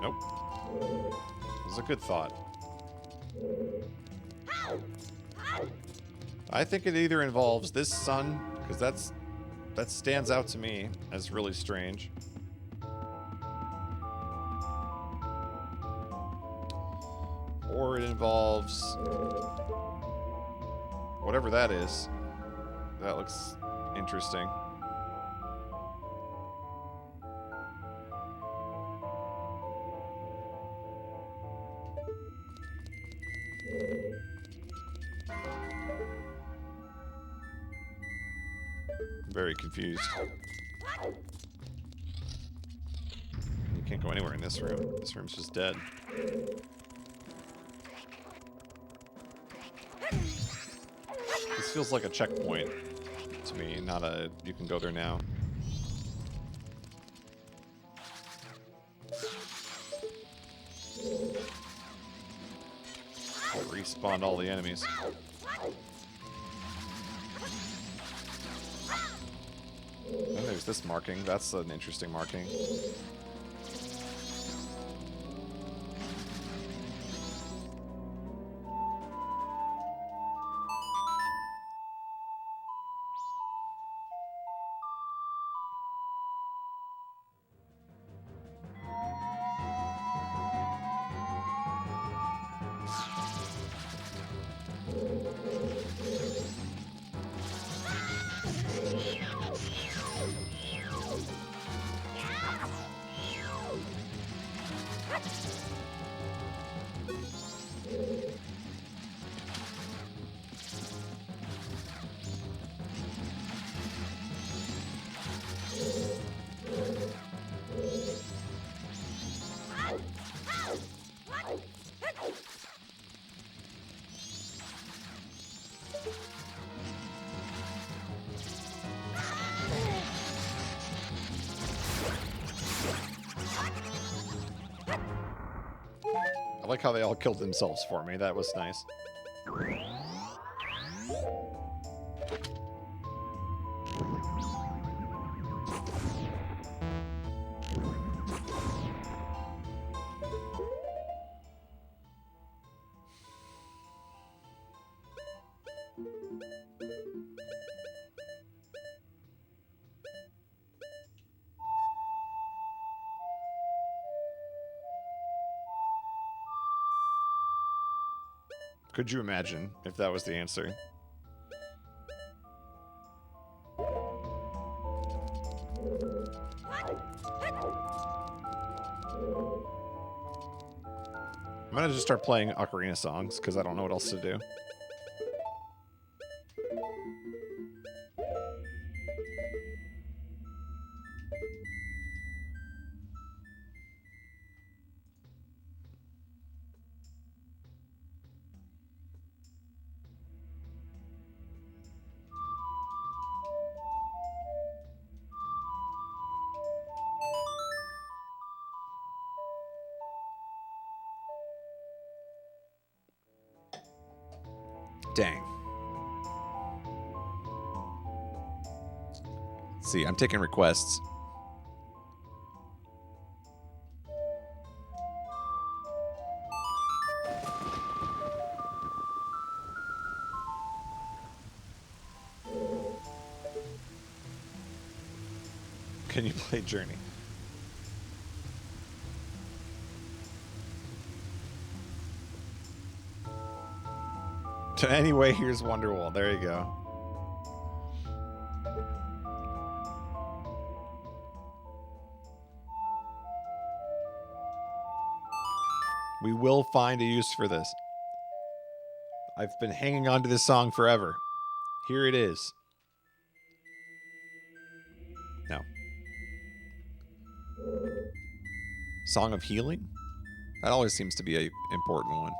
Nope. It was a good thought. I think it either involves this sun, because that stands out to me as really strange. Or it involves whatever that is. That looks interesting. I'm very confused. You can't go anywhere in this room. This room's just dead. This feels like a checkpoint to me, not a you can go there now. Respawned all the enemies. And there's this marking. That's an interesting marking. I like how they all killed themselves for me. That was nice. Could you imagine if that was the answer? I'm gonna just start playing ocarina songs because I don't know what else to do. Dang. See, I'm taking requests. Can you play Journey? Anyway, here's Wonderwall. There you go. We will find a use for this. I've been hanging on to this song forever. Here it is. No. Song of Healing? That always seems to be an important one.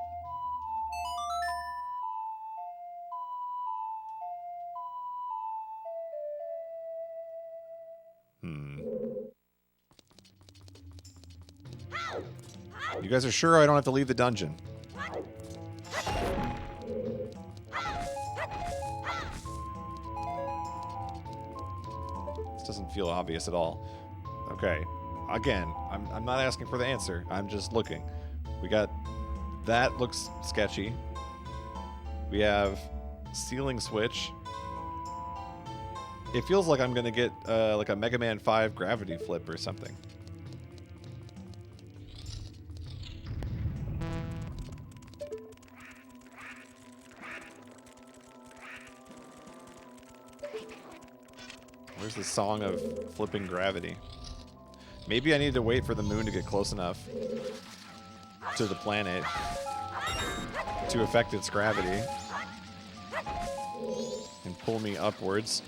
You guys are sure I don't have to leave the dungeon? This doesn't feel obvious at all. Okay. Again, I'm not asking for the answer. I'm just looking. We got... That looks sketchy. We have ceiling switch. It feels like I'm going to get like a Mega Man 5 gravity flip or something. Where's the song of flipping gravity? Maybe I need to wait for the moon to get close enough to the planet to affect its gravity and pull me upwards.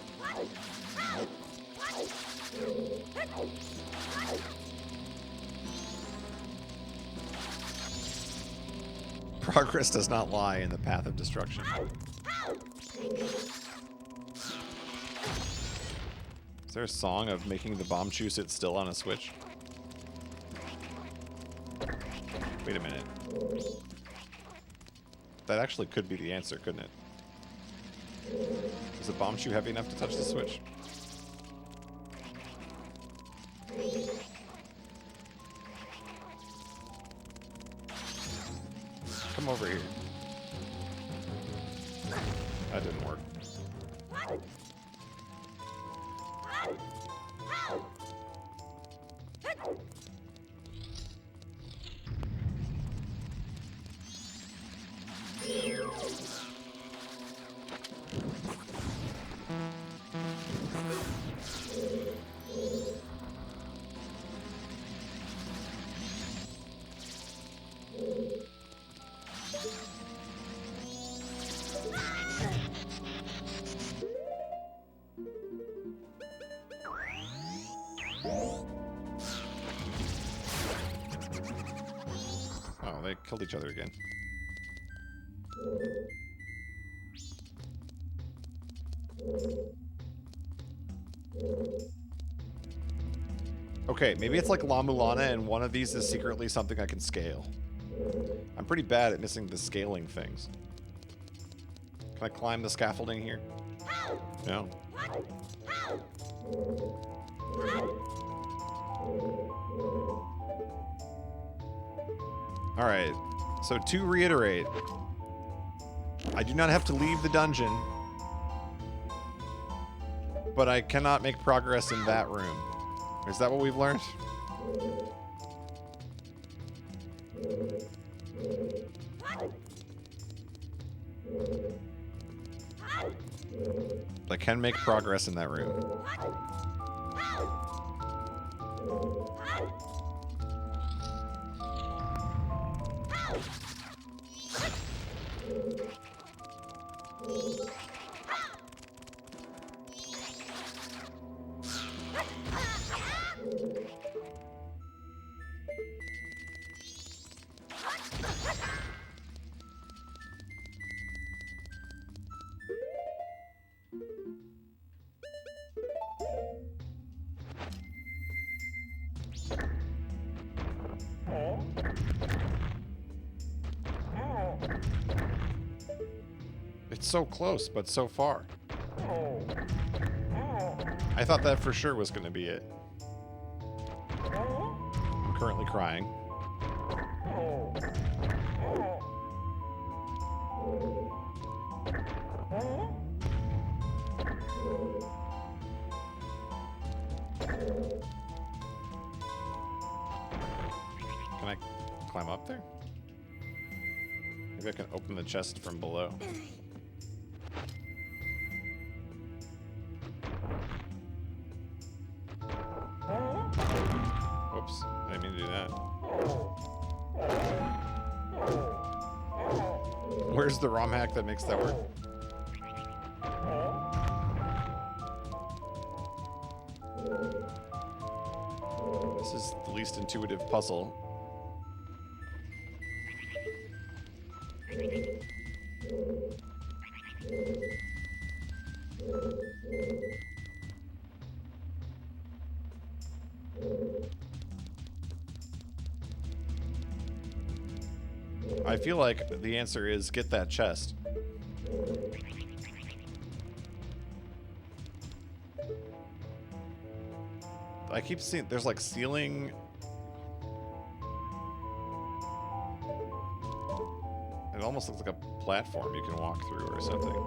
Progress does not lie in the path of destruction. Is there a song of making the bomb shoe sit still on a switch? Wait a minute. That actually could be the answer, couldn't it? Is the bomb shoe heavy enough to touch the switch? Come over here. That didn't work. Oh, they killed each other again. Okay, maybe it's like La Mulana and one of these is secretly something I can scale. I'm pretty bad at missing the scaling things. Can I climb the scaffolding here? No. Alright, so to reiterate, I do not have to leave the dungeon, but I cannot make progress in that room. Is that what we've learned? I can make progress in that room. It's so close, but so far. I thought that for sure was going to be it. I'm currently crying. Can I climb up there? Maybe I can open the chest from below. Whoops, I didn't mean to do that. Where's the ROM hack that makes that work? This is the least intuitive puzzle. I feel like the answer is get that chest. I keep seeing there's like ceiling. It almost looks like a platform you can walk through or something.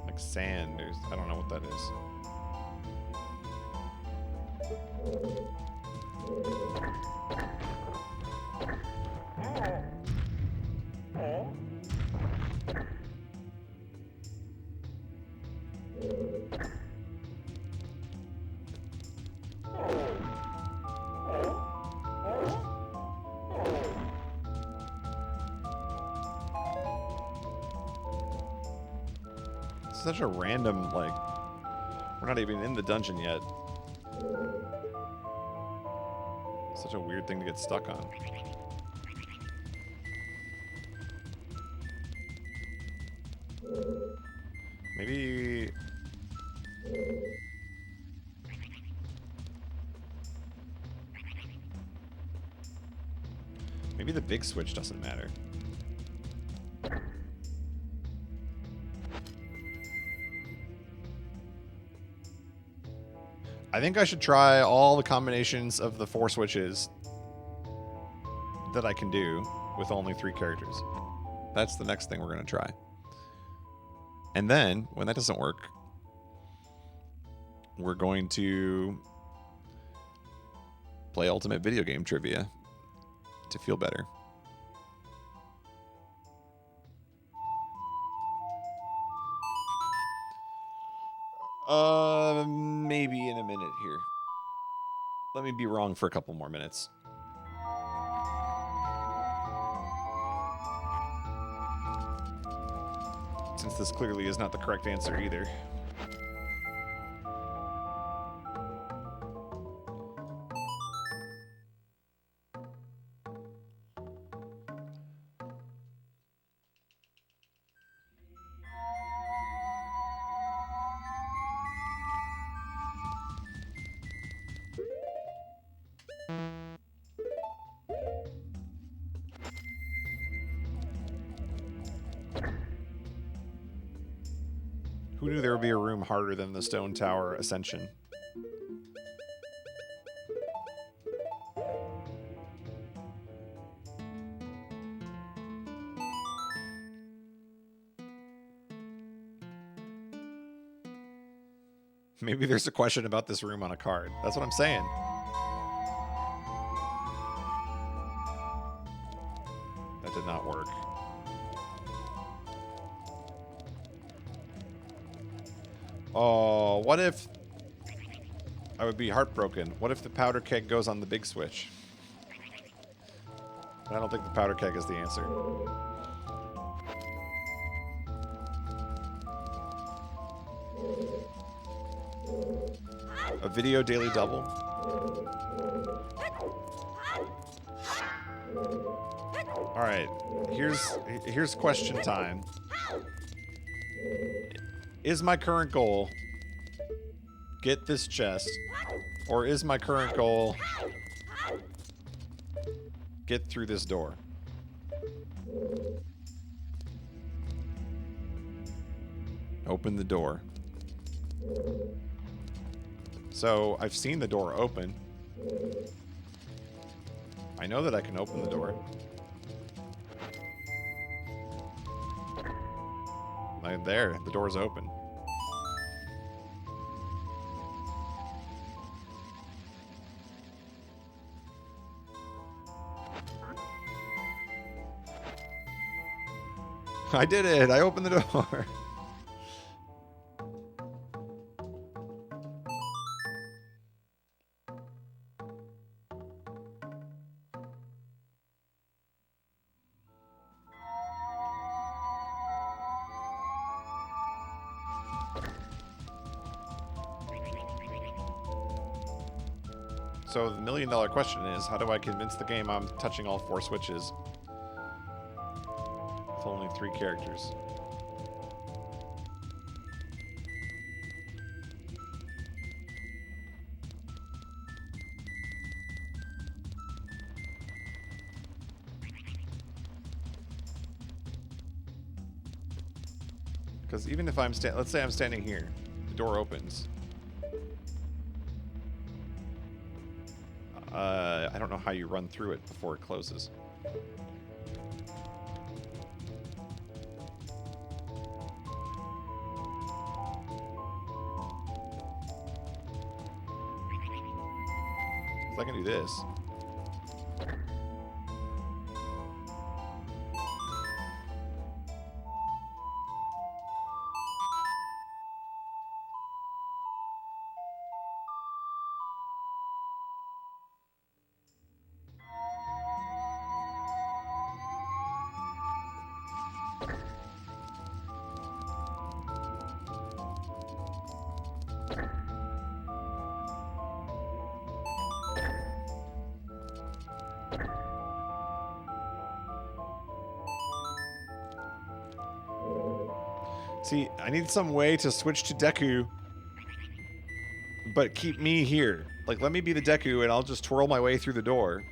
Like sand. I don't know what that is. Such a random, like, we're not even in the dungeon yet. Such a weird thing to get stuck on. Maybe... Maybe the big switch doesn't matter. I think I should try all the combinations of the 4 switches that I can do with only 3 characters. That's the next thing we're going to try. And then, when that doesn't work, we're going to play Ultimate Video Game Trivia to feel better. Maybe in a minute here. Let me be wrong for a couple more minutes. Since this clearly is not the correct answer either. Who knew there would be a room harder than the Stone Tower Ascension? Maybe there's a question about this room on a card. That's what I'm saying. That did not work. Oh, what if... I would be heartbroken. What if the powder keg goes on the big switch? I don't think the powder keg is the answer. A video daily double? Alright, here's question time. Is my current goal get this chest, or is my current goal get through this door? Open the door. So I've seen the door open. I know that I can open the door. There, the door's open. I did it! I opened the door! So the million-dollar question is, how do I convince the game I'm touching all 4 switches? With only 3 characters. Because even if I'm let's say I'm standing here, the door opens. I don't know how you run through it before it closes. I can do this. See, I need some way to switch to Deku, but keep me here. Like, let me be the Deku, and I'll just twirl my way through the door.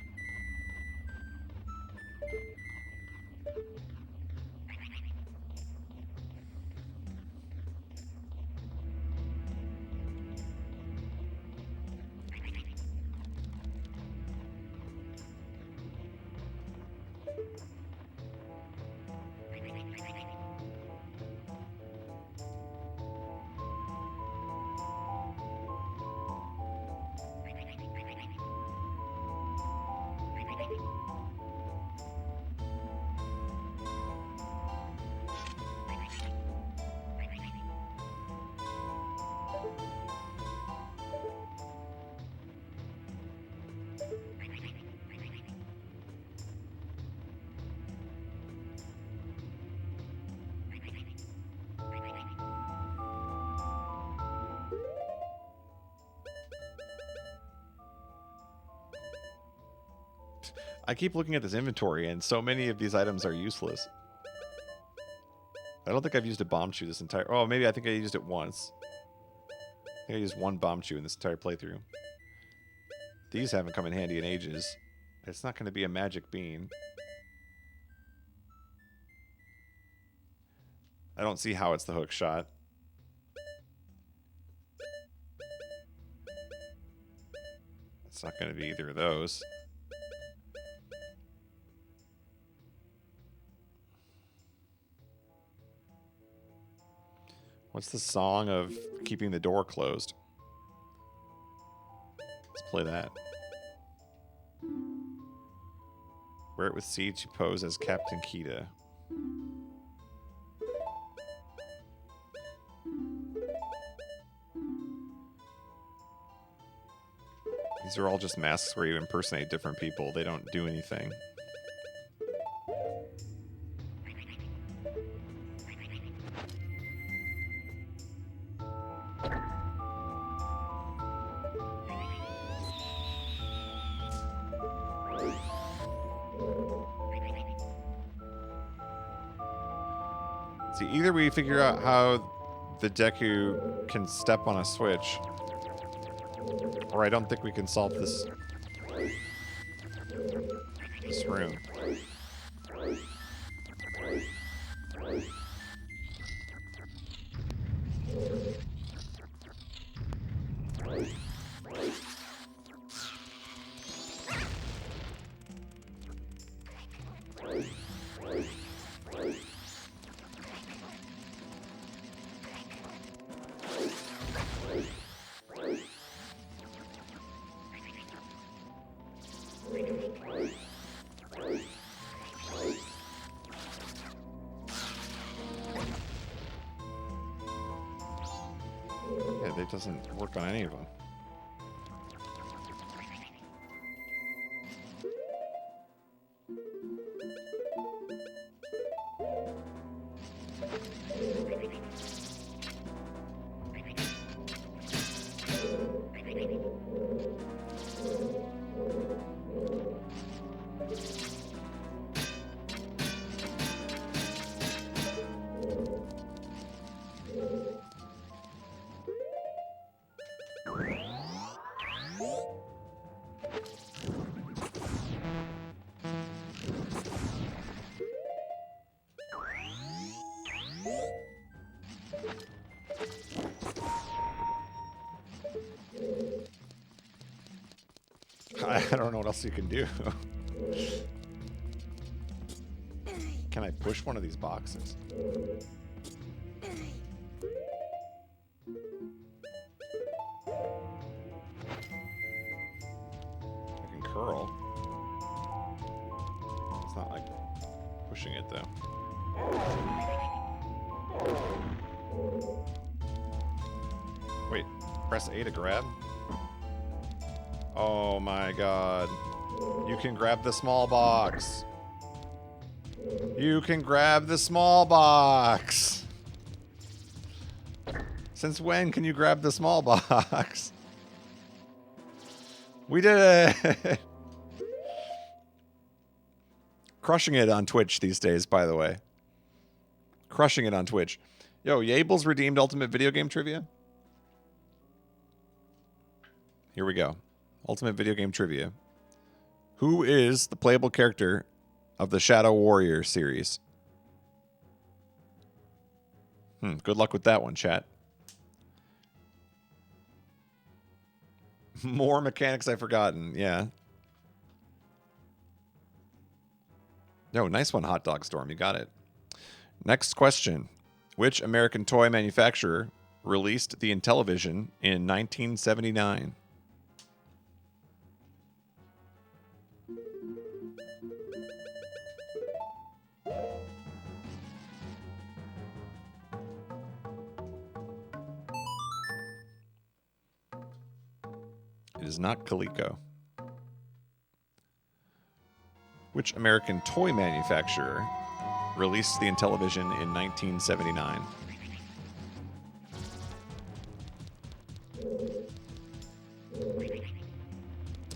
I keep looking at this inventory, and so many of these items are useless. I don't think I've used a bomb chew this entire... Oh, maybe I think I used it once. I think I used 1 bomb chew in this entire playthrough. These haven't come in handy in ages. It's not going to be a magic bean. I don't see how it's the hook shot. It's not going to be either of those. What's the song of keeping the door closed? Let's play that. Wear it with C to pose as Captain Kita. These are all just masks where you impersonate different people. They don't do anything. See, either we figure out how the Deku can step on a switch, or I don't think we can solve this room. it doesn't work on any of them. I don't know what else you can do. Can I push one of these boxes? I can curl. It's not like pushing it though. Wait, press A to grab? Oh my god. You can grab the small box. You can grab the small box. Since when can you grab the small box? We did it! Crushing it on Twitch these days, by the way. Crushing it on Twitch. Yo, Yable's redeemed Ultimate Video Game Trivia. Here we go. Ultimate Video Game Trivia. Who is the playable character of the Shadow Warrior series? Good luck with that one, chat. More mechanics I've forgotten. Yeah. No, nice one, Hot Dog Storm. You got it. Next question. Which American toy manufacturer released the Intellivision in 1979? It is not Coleco. Which American toy manufacturer released the Intellivision in 1979?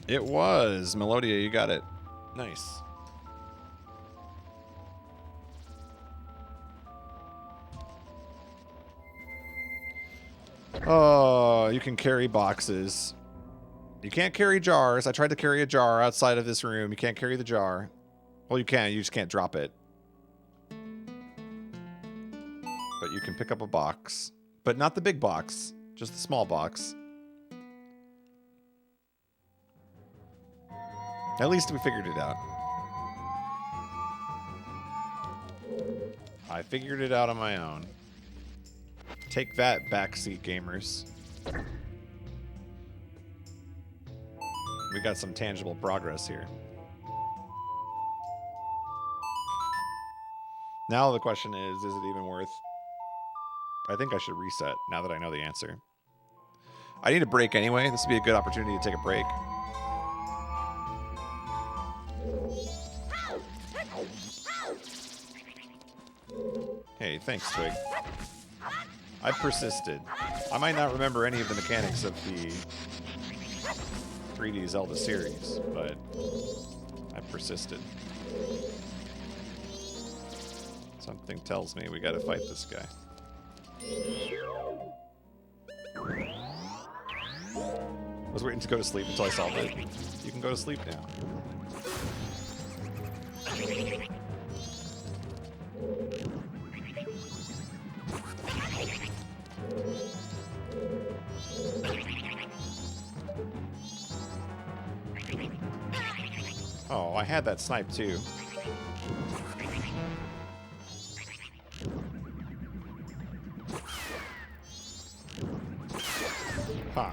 It was Melodia. You got it. Nice. Oh, you can carry boxes. You can't carry jars. I tried to carry a jar outside of this room. You can't carry the jar. Well, you can. You just can't drop it. But you can pick up a box. But not the big box. Just the small box. At least we figured it out. I figured it out on my own. Take that, backseat gamers. We got some tangible progress here. Now the question is it even worth... I think I should reset now that I know the answer. I need a break anyway. This would be a good opportunity to take a break. Hey, thanks, Twig. I persisted. I might not remember any of the mechanics of the 3D Zelda series, but I persisted. Something tells me we gotta fight this guy. I was waiting to go to sleep until I solved it. You can go to sleep now. Oh, I had that snipe too. Huh.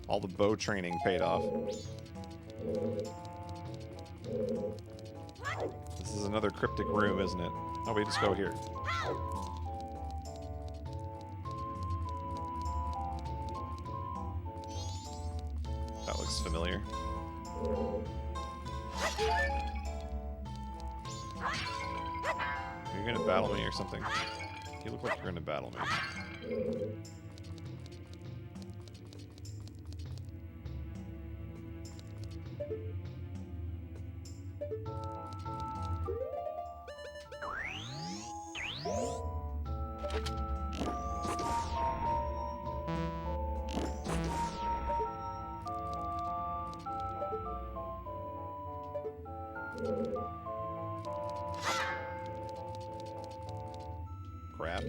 All the bow training paid off. This is another cryptic room, isn't it? Oh, we just go here. familiar. Are you gonna battle me or something? You look like you're gonna battle me. Crap.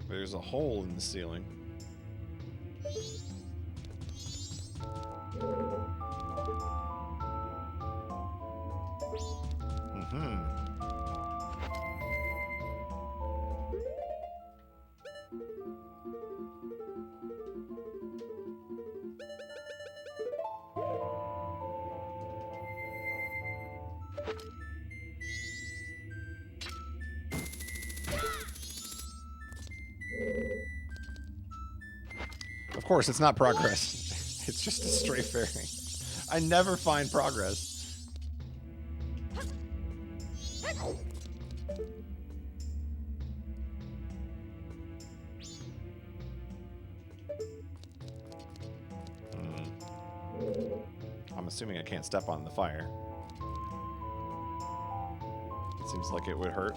There's a hole in the ceiling. Of course, it's not progress. It's just a stray fairy. I never find progress. I'm assuming I can't step on the fire. It seems like it would hurt.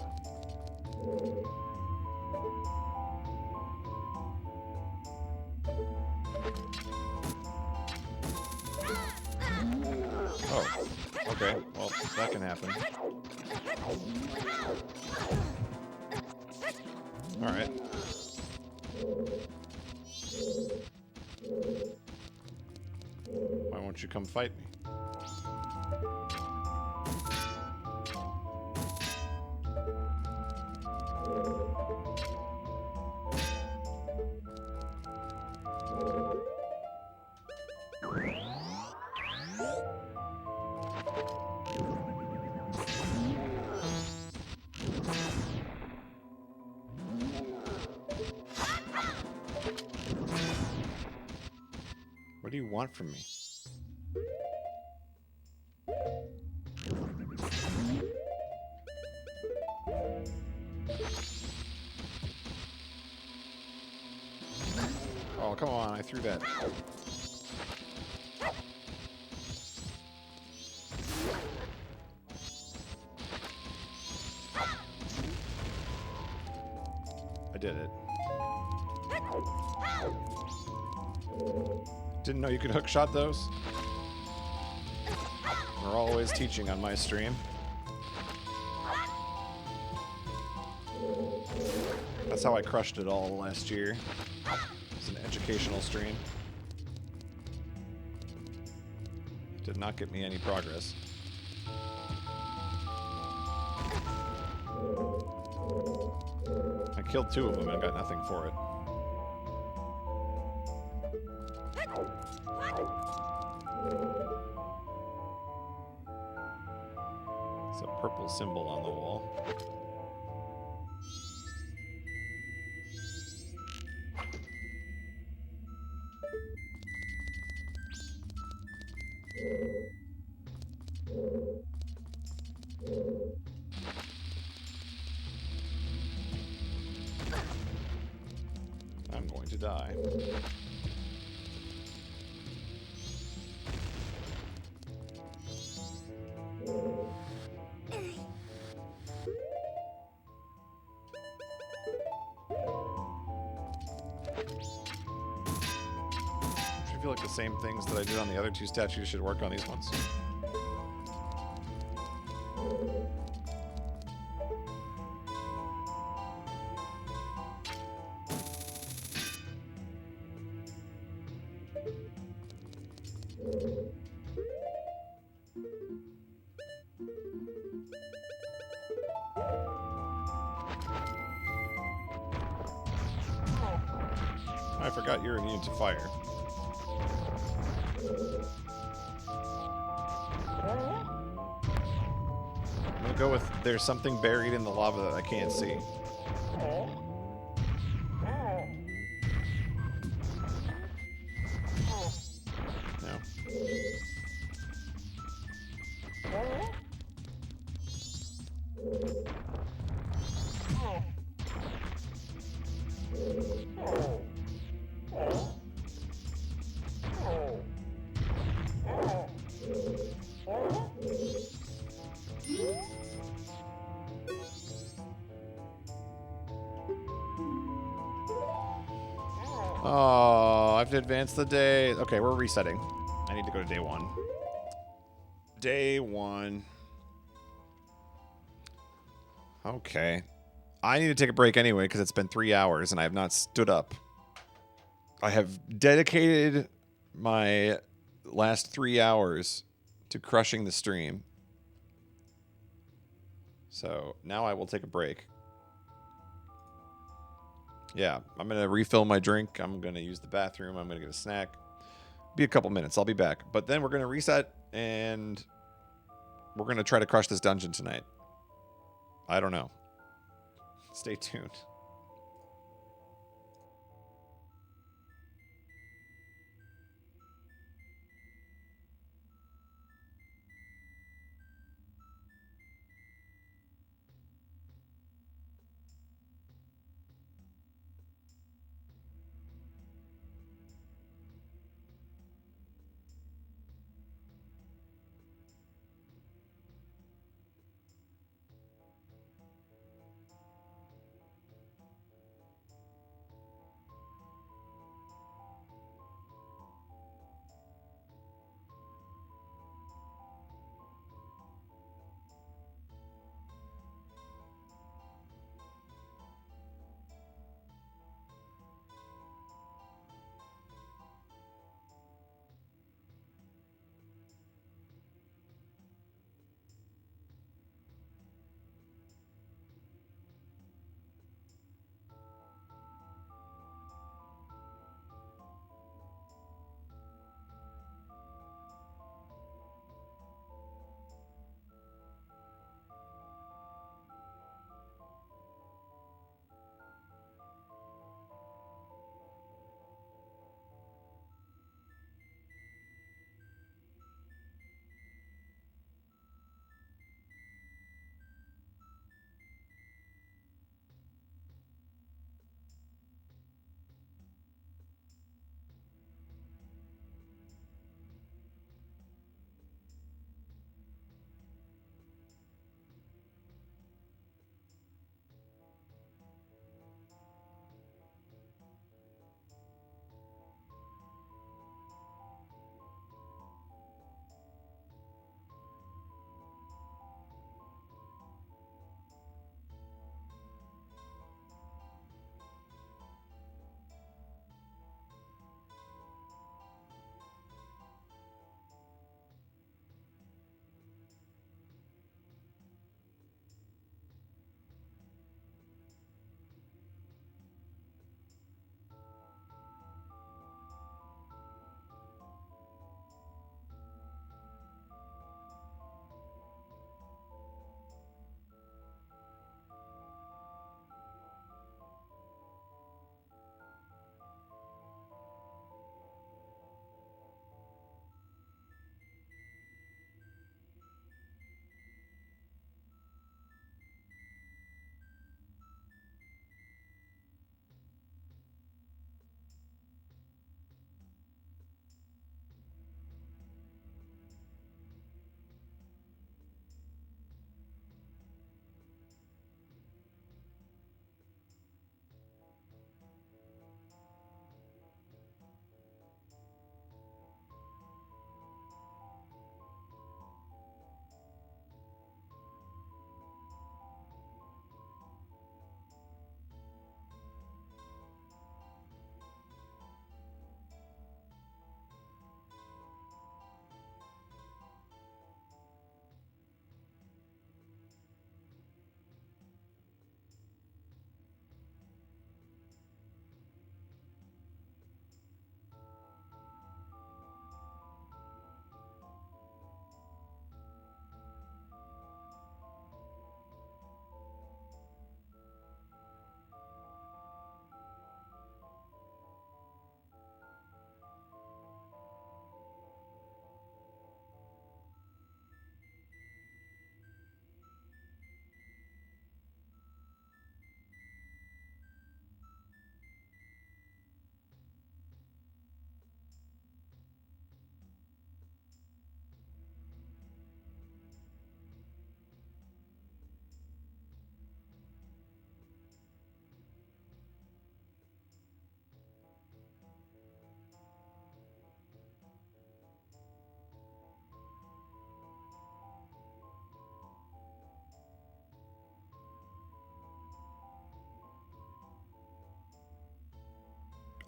Oh, okay. Well, that can happen. All right. Why won't you come fight me? What do you want from me? Oh, come on, I threw that. I did it. Didn't know you could hookshot those. We're always teaching on my stream. That's how I crushed it all last year. It's an educational stream. It did not get me any progress. I killed 2 of them and got nothing for it. It's a purple symbol on the wall. I'm going to die. I feel like the same things that I did on the other 2 statues should work on these ones. I forgot you're immune to fire. I'm gonna go with there's something buried in the lava that I can't see. No. Oh, I have to advance the day. Okay, we're resetting. I need to go to day 1. Day 1. Okay. I need to take a break anyway because it's been 3 hours and I have not stood up. I have dedicated my last 3 hours to crushing the stream. So now I will take a break. Yeah, I'm going to refill my drink. I'm going to use the bathroom. I'm going to get a snack. Be a couple minutes. I'll be back. But then we're going to reset and we're going to try to crush this dungeon tonight. I don't know. Stay tuned.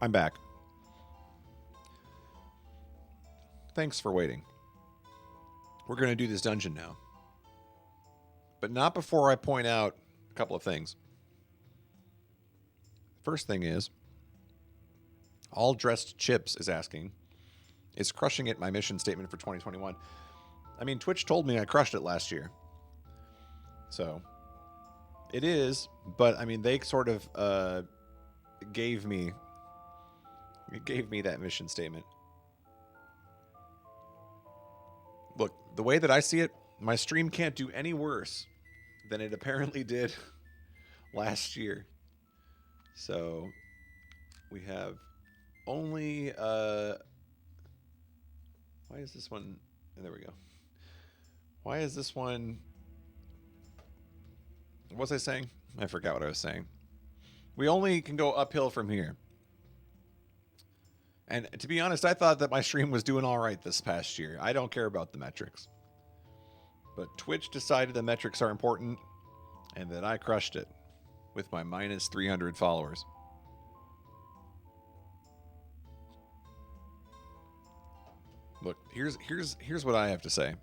I'm back. Thanks for waiting. We're going to do this dungeon now. But not before I point out a couple of things. First thing is, All Dressed Chips is asking, is crushing it my mission statement for 2021? I mean, Twitch told me I crushed it last year. So, it is, but I mean, they sort of gave me that mission statement. Look, the way that I see it, my stream can't do any worse than it apparently did last year. So, we have only, why is this one, there we go. Why is this one, what was I saying? I forgot what I was saying. We only can go uphill from here. And to be honest, I thought that my stream was doing all right this past year. I don't care about the metrics. But Twitch decided the metrics are important, and that I crushed it with my minus 300 followers. Look, here's what I have to say.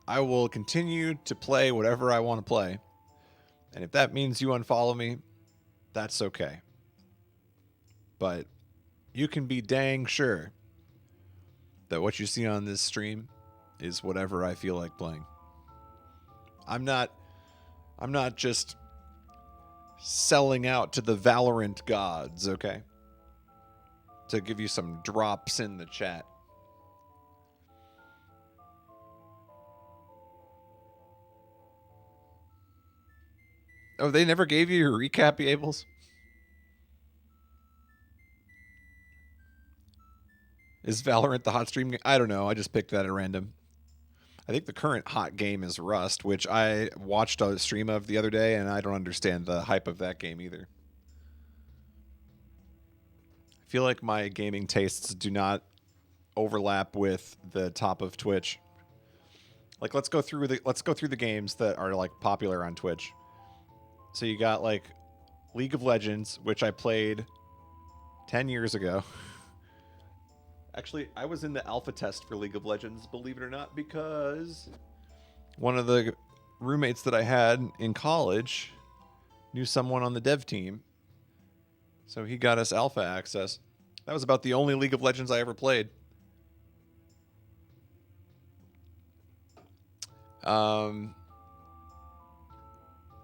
I will continue to play whatever I want to play. And if that means you unfollow me, that's okay. But you can be dang sure that what you see on this stream is whatever I feel like playing. I'm not just selling out to the Valorant gods, okay? To give you some drops in the chat. Oh, they never gave you your recap, Ables? Is Valorant the hot stream game? I don't know. I just picked that at random. I think the current hot game is Rust, which I watched a stream of the other day, and I don't understand the hype of that game either. I feel like my gaming tastes do not overlap with the top of Twitch. Like, let's go through the games that are like popular on Twitch. So you got like League of Legends, which I played 10 years ago. Actually, I was in the alpha test for League of Legends, believe it or not, because one of the roommates that I had in college knew someone on the dev team. So he got us alpha access. That was about the only League of Legends I ever played.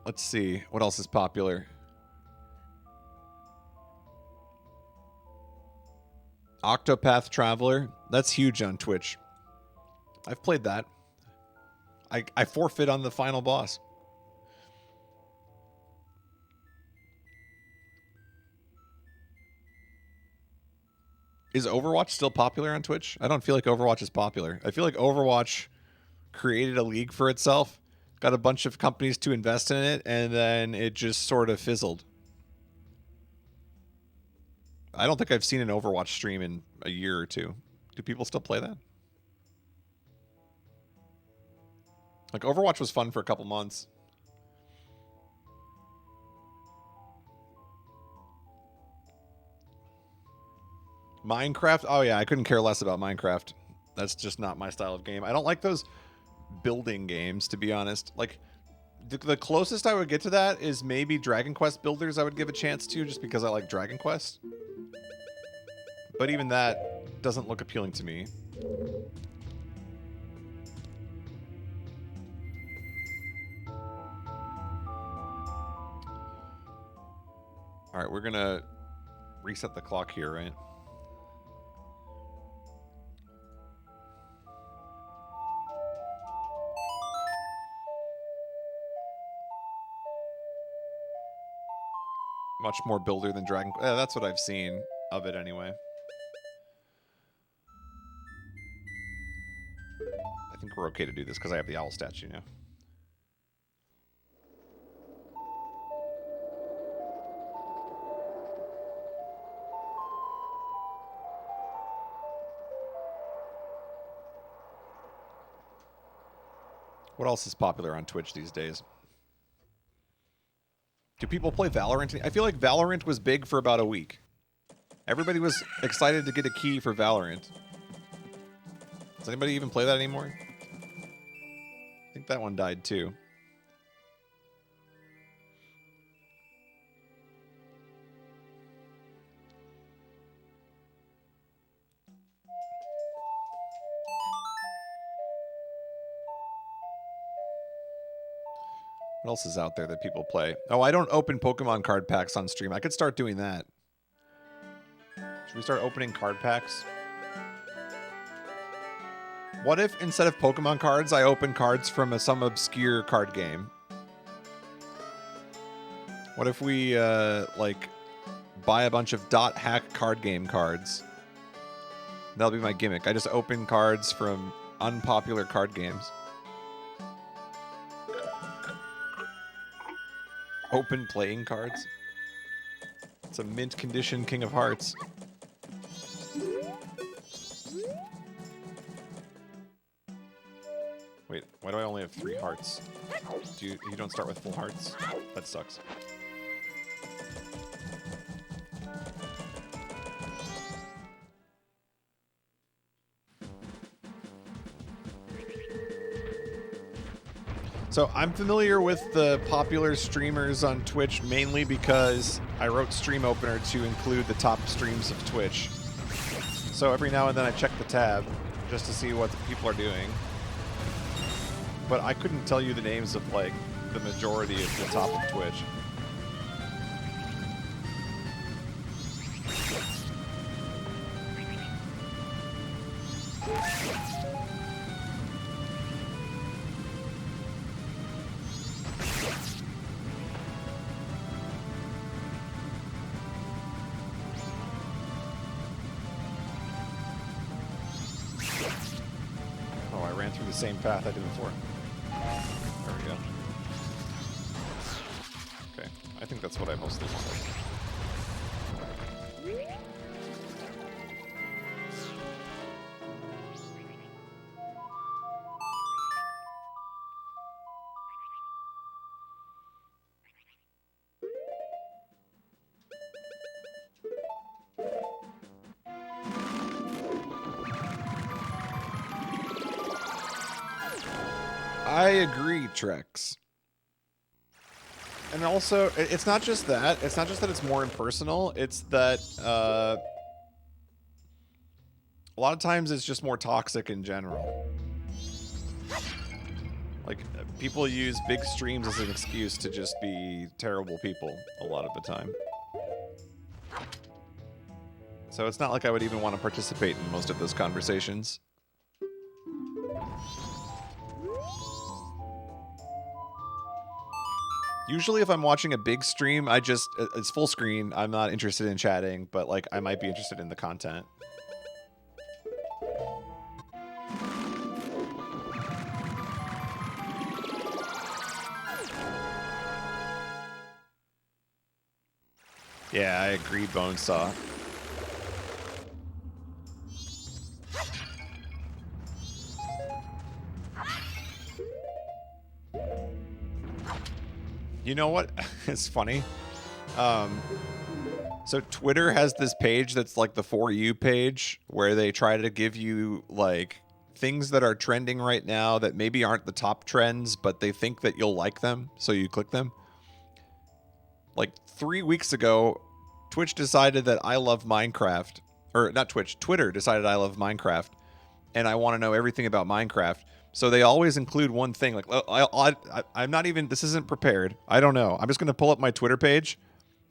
Let's see. What else is popular? Octopath Traveler. That's huge on Twitch. I've played that. I forfeit on the final boss. Is Overwatch still popular on Twitch? I don't feel like Overwatch is popular. I feel like Overwatch created a league for itself, got a bunch of companies to invest in it, and then it just sort of fizzled. I don't think I've seen an Overwatch stream in a year or two. Do people still play that? Like, Overwatch was fun for a couple months. Minecraft? Oh, yeah, I couldn't care less about Minecraft. That's just not my style of game. I don't like those building games, to be honest. Like, the closest I would get to that is maybe Dragon Quest Builders I would give a chance to, just because I like Dragon Quest. But even that doesn't look appealing to me. All right, we're going to reset the clock here, right? Much more builder than Dragon Quest. That's what I've seen of it anyway. I think we're okay to do this because I have the owl statue now. What else is popular on Twitch these days? Do people play Valorant? I feel like Valorant was big for about a week. Everybody was excited to get a key for Valorant. Does anybody even play that anymore? I think that one died too. What else is out there that people play? Oh, I don't open Pokemon card packs on stream. I could start doing that. Should we start opening card packs? What if instead of Pokemon cards, I open cards from some obscure card game? What if we, like, buy a bunch of .hack card game cards? That'll be my gimmick. I just open cards from unpopular card games. Open playing cards? It's a mint condition King of Hearts. Wait, why do I only have 3 hearts? You don't start with full hearts? That sucks. So I'm familiar with the popular streamers on Twitch mainly because I wrote Stream Opener to include the top streams of Twitch. So every now and then I check the tab just to see what the people are doing. But I couldn't tell you the names of, like, the majority of the top of Twitch. Oh, I ran through the same path I did before. There we go. Okay, I think that's what I mostly wanted. I agree, Trex. And also, it's not just that. It's not just that it's more impersonal. It's that a lot of times it's just more toxic in general. Like, people use big streams as an excuse to just be terrible people a lot of the time. So it's not like I would even want to participate in most of those conversations. Usually if I'm watching a big stream, it's full screen. I'm not interested in chatting, but like I might be interested in the content. Yeah, I agree, Bonesaw. You know what? It's funny. So Twitter has this page that's like the For You page where they try to give you like things that are trending right now that maybe aren't the top trends, but they think that you'll like them, so you click them. Like 3 weeks ago, Twitch decided that I love Minecraft. Or not Twitch, Twitter decided I love Minecraft. And I want to know everything about Minecraft. So they always include one thing. Like, I'm not even, this isn't prepared. I don't know. I'm just going to pull up my Twitter page.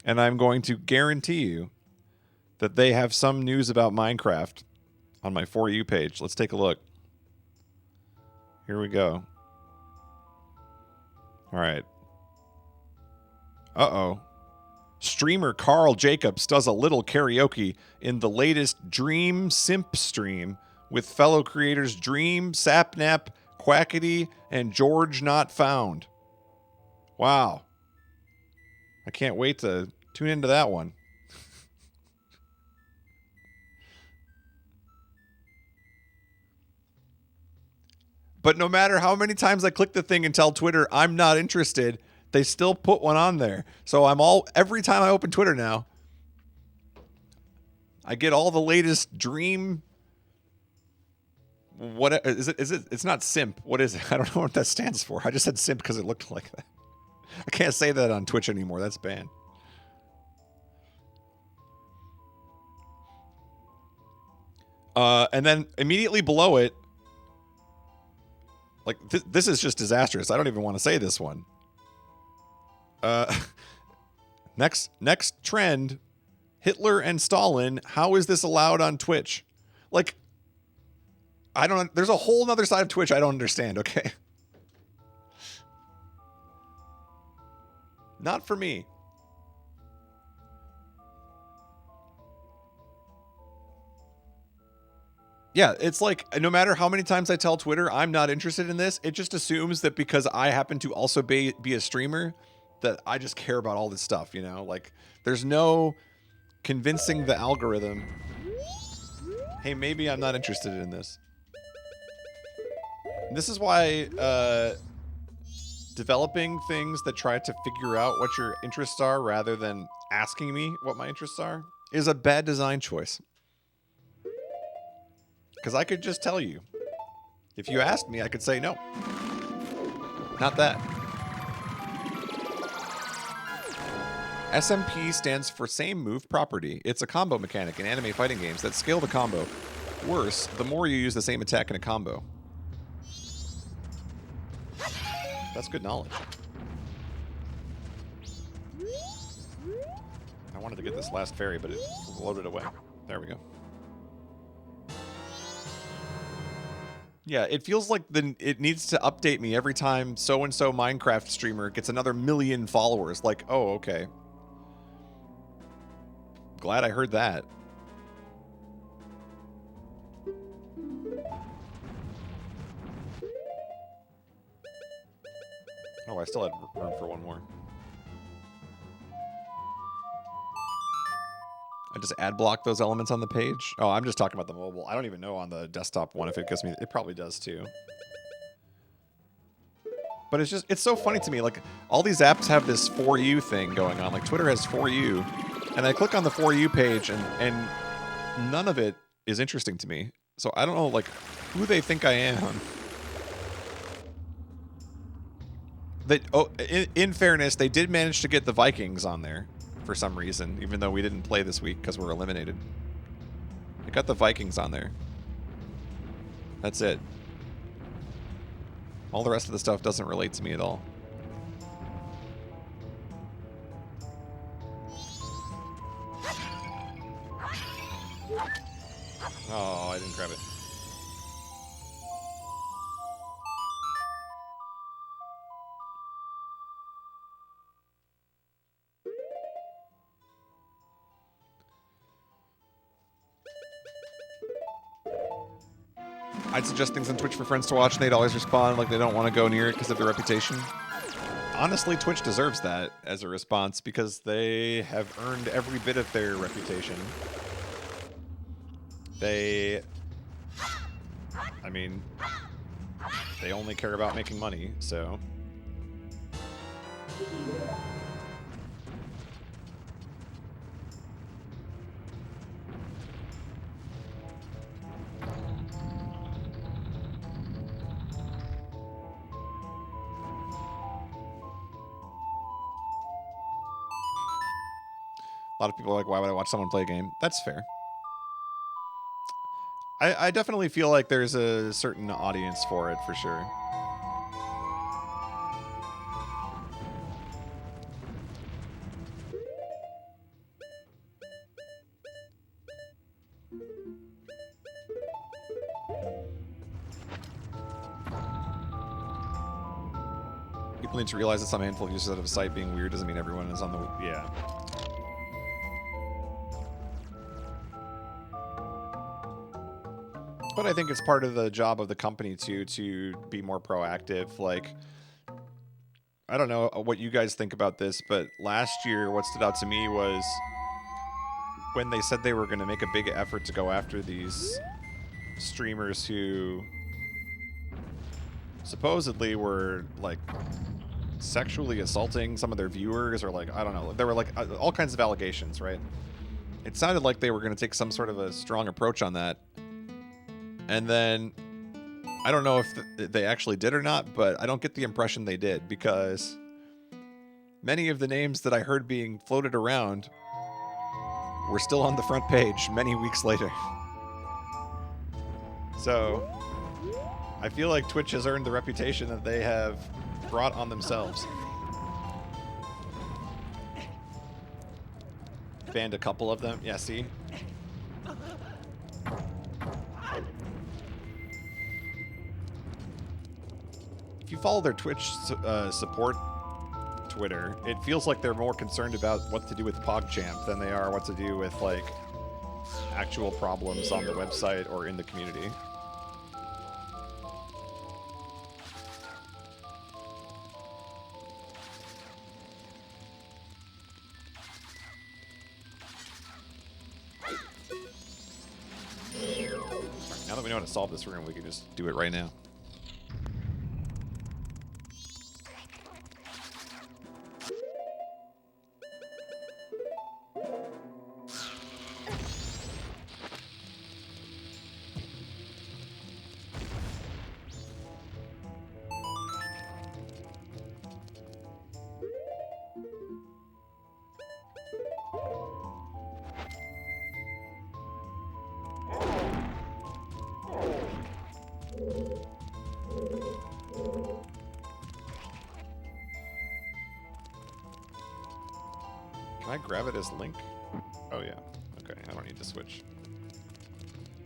And I'm going to guarantee you that they have some news about Minecraft on my For You page. Let's take a look. Here we go. All right. Uh-oh. Streamer Carl Jacobs does a little karaoke in the latest Dream Simp stream with fellow creators Dream, Sapnap, Quackity, and George Not Found. Wow. I can't wait to tune into that one. But no matter how many times I click the thing and tell Twitter I'm not interested, they still put one on there. So every time I open Twitter now, I get all the latest Dream. What is it? Is it? It's not simp. What is it? I don't know what that stands for. I just said simp because it looked like that. I can't say that on Twitch anymore. That's banned. And then immediately below it, like this is just disastrous. I don't even want to say this one. Next trend, Hitler and Stalin. How is this allowed on Twitch? Like, I don't. There's a whole other side of Twitch I don't understand. Okay, not for me. Yeah, it's like no matter how many times I tell Twitter I'm not interested in this, it just assumes that because I happen to also be a streamer, that I just care about all this stuff, you know? Like, there's no convincing the algorithm, hey, maybe I'm not interested in this. And this is why developing things that try to figure out what your interests are rather than asking me what my interests are is a bad design choice. Because I could just tell you. If you asked me, I could say no. Not that. SMP stands for Same Move Property. It's a combo mechanic in anime fighting games that scale the combo. Worse, the more you use the same attack in a combo. That's good knowledge. I wanted to get this last fairy, but it loaded away. There we go. Yeah, it feels like it needs to update me every time so-and-so Minecraft streamer gets another 1 million followers. Like, oh, okay. Glad I heard that. Oh, I still had room for one more. I just ad block those elements on the page. Oh, I'm just talking about the mobile. I don't even know on the desktop one if it gives me. It probably does too. But it's so funny to me. Like, all these apps have this For You thing going on. Like, Twitter has For You. And I click on the For You page and none of it is interesting to me. So I don't know, like, who they think I am. In fairness, they did manage to get the Vikings on there. For some reason, even though we didn't play this week because we're eliminated. I got the Vikings on there. That's it. All the rest of the stuff doesn't relate to me at all. Oh, I didn't grab it. I'd suggest things on Twitch for friends to watch, and they'd always respond like they don't want to go near it because of their reputation. Honestly, Twitch deserves that as a response because they have earned every bit of their reputation. I mean, they only care about making money, so... A lot of people are like, why would I watch someone play a game? That's fair. I definitely feel like there's a certain audience for it, for sure. People need to realize that some handful of users out of a site being weird doesn't mean everyone is on the... Yeah. But I think it's part of the job of the company to be more proactive. Like, I don't know what you guys think about this, but last year what stood out to me was when they said they were going to make a big effort to go after these streamers who supposedly were, like, sexually assaulting some of their viewers, or, like, I don't know. There were, like, all kinds of allegations, right? It sounded like they were going to take some sort of a strong approach on that. And then, I don't know if they actually did or not, but I don't get the impression they did, because many of the names that I heard being floated around were still on the front page many weeks later. So, I feel like Twitch has earned the reputation that they have brought on themselves. Banned a couple of them. Yeah, see? If you follow their Twitch support Twitter, it feels like they're more concerned about what to do with PogChamp than they are what to do with, like, actual problems on the website or in the community. Now that we know how to solve this room, we can just do it right now. Can I grab it as Link? Oh yeah. Okay, I don't need to switch.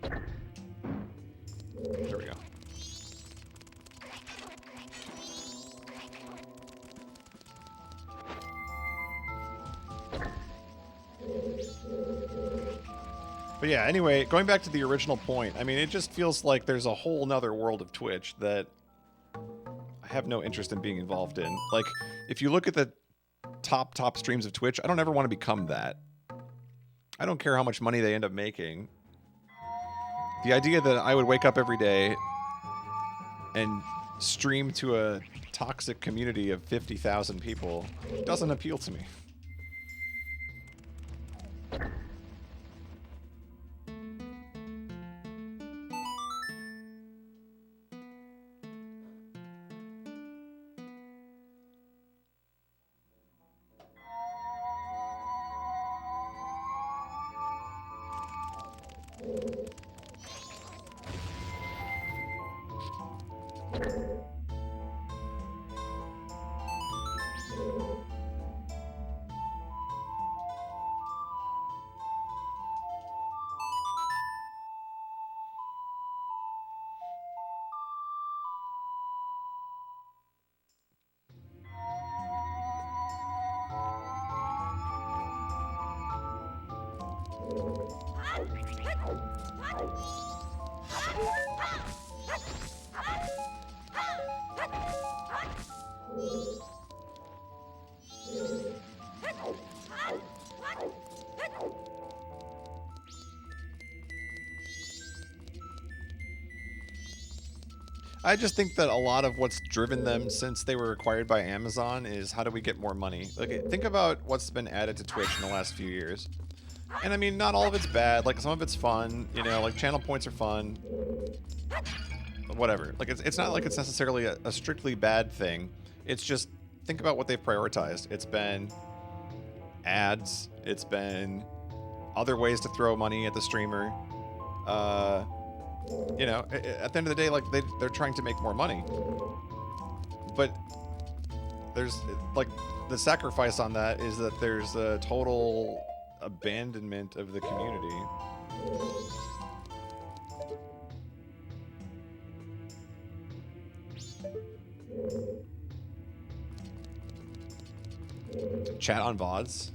There we go. But yeah, anyway, going back to the original point, I mean, it just feels like there's a whole nother world of Twitch that I have no interest in being involved in. Like, if you look at the top streams of Twitch, I don't ever want to become that. I don't care how much money they end up making. The idea that I would wake up every day and stream to a toxic community of 50,000 people doesn't appeal to me. I just think that a lot of what's driven them since they were acquired by Amazon is how do we get more money? Like, think about what's been added to Twitch in the last few years. And I mean, not all of it's bad. Like, some of it's fun. You know, like, channel points are fun. Whatever. Like, it's not like it's necessarily a strictly bad thing. It's just, think about what they've prioritized. It's been ads. It's been other ways to throw money at the streamer. You know, at the end of the day, like, they're trying to make more money. But there's, like, the sacrifice on that is that there's a total abandonment of the community. Chat on VODs?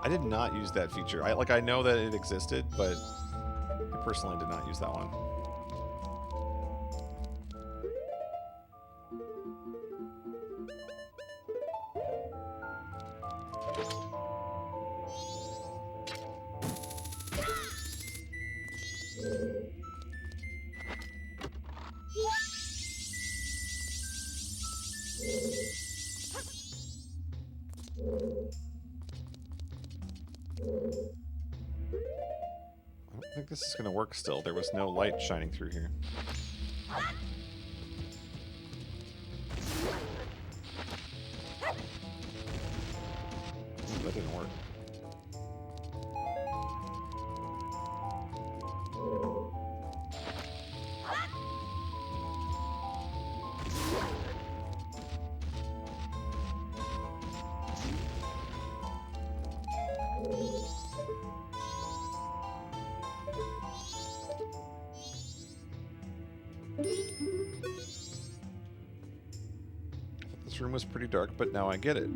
I did not use that feature. I know that it existed, but I personally did not use that one. this is gonna work still. There was no light shining through here. Ooh, that didn't work. This room was pretty dark, but now I get it.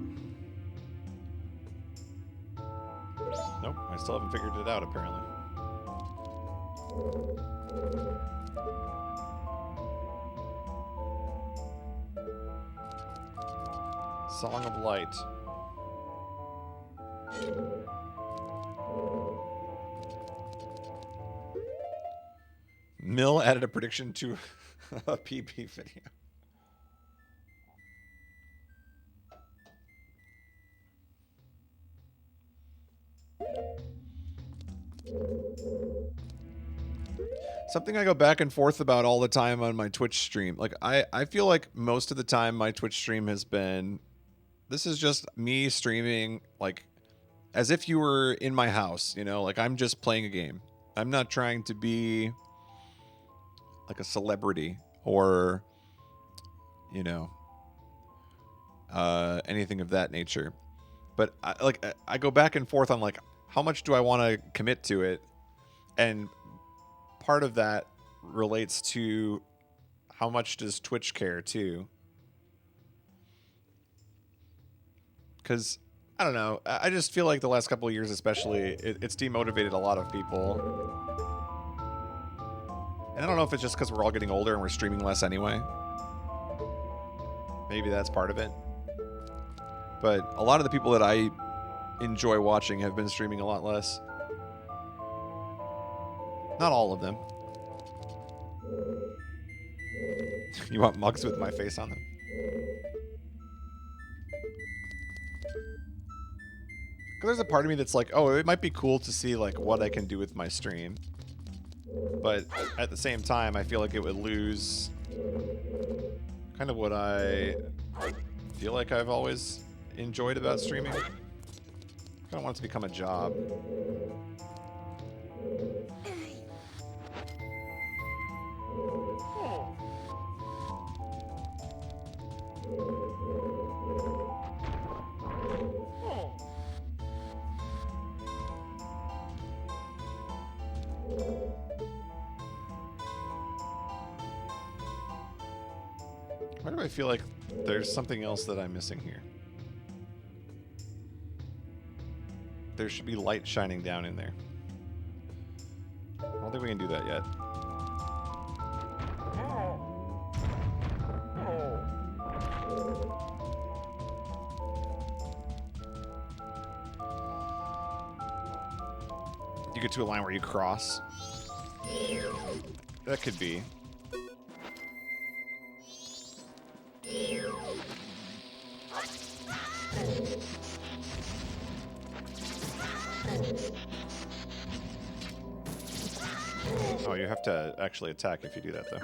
Nope, I still haven't figured it out, apparently. Song of Light. Mill added a prediction to a PP video. Something I go back and forth about all the time on my Twitch stream. Like, I feel like most of the time my Twitch stream has been... This is just me streaming, like, as if you were in my house, you know? Like, I'm just playing a game. I'm not trying to be, like, a celebrity or, you know, anything of that nature. But, I go back and forth on, like, how much do I want to commit to it? And part of that relates to how much does Twitch care too? Because I don't know, I just feel like the last couple of years especially, it's demotivated a lot of people. And I don't know if it's just because we're all getting older and we're streaming less anyway. Maybe that's part of it. But a lot of the people that I enjoy watching have been streaming a lot less. Not all of them. You want mugs with my face on them? Because there's a part of me that's like, oh, it might be cool to see like what I can do with my stream. But at the same time, I feel like it would lose kind of what I feel like I've always enjoyed about streaming. I don't want it to become a job. Why do I feel like there's something else that I'm missing here? There should be light shining down in there. I don't think we can do that yet. You get to a line where you cross. That could be. Oh, you have to actually attack if you do that, though.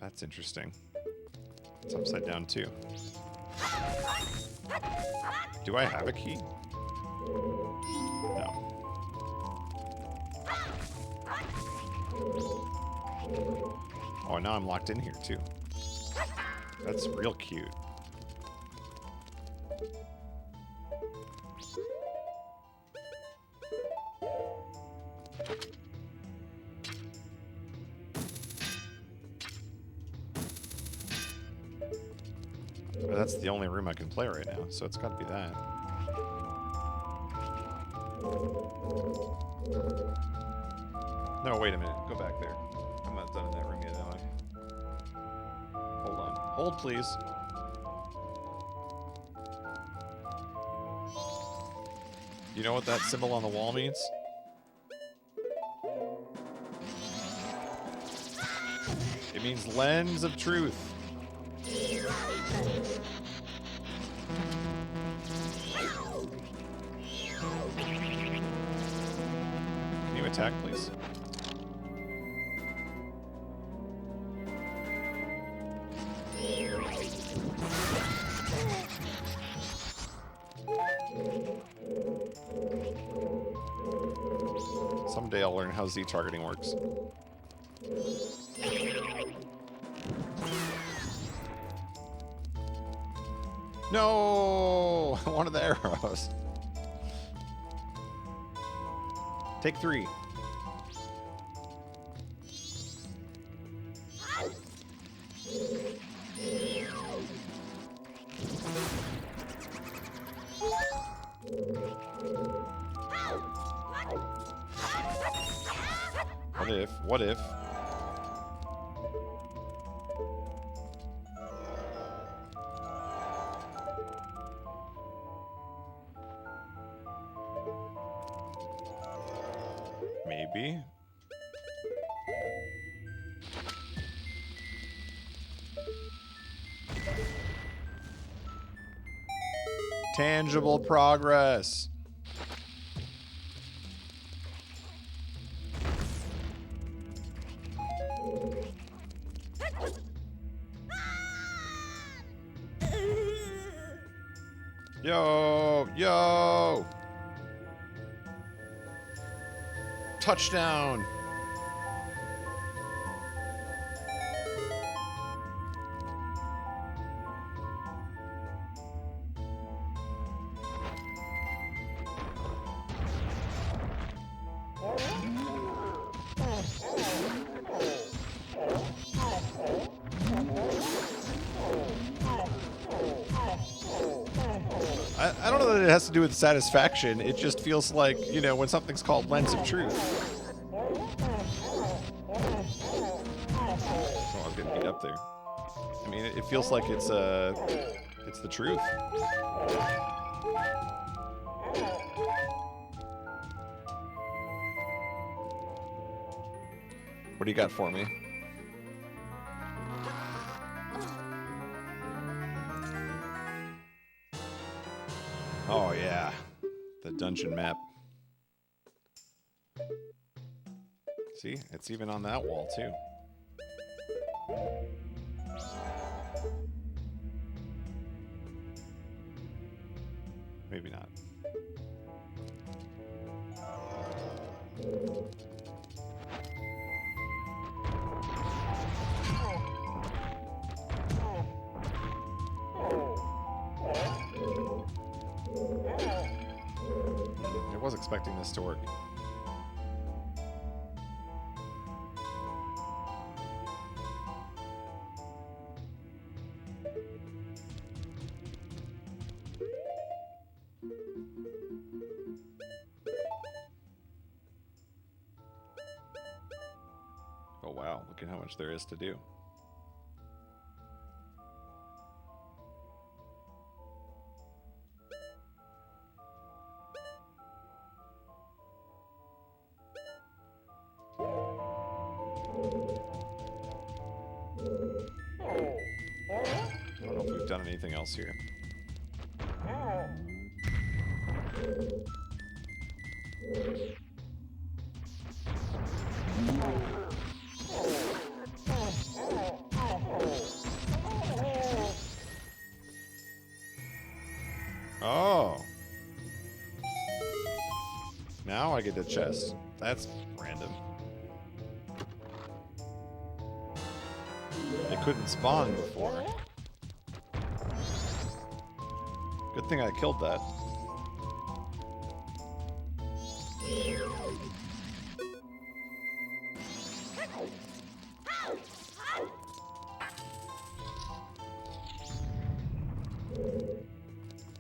That's interesting. It's upside down, too. Do I have a key? No. Oh, now I'm locked in here, too. That's real cute. But that's the only room I can play right now, so it's got to be that. No, wait a minute. Go back there. I'm not done in that room yet, am I? Hold on. Hold, please. You know what that symbol on the wall means? It means lens of truth. attack, please? Someday I'll learn how Z targeting works. No! One of the arrows. Take 3. What if? What if? Maybe. Tangible progress. Yo, yo. Touchdown. I don't know that it has to do with satisfaction. It just feels like, you know, when something's called Lens of Truth. Oh, I was getting beat up there. I mean, it feels like it's the truth. What do you got for me? Oh, yeah. The dungeon map. See? It's even on that wall, too. Maybe not. I was expecting this to work. Oh wow, look at how much there is to do. I don't know if we've done anything else here. Oh. Now I get the chest. That's random. It couldn't spawn before. Good thing I killed that.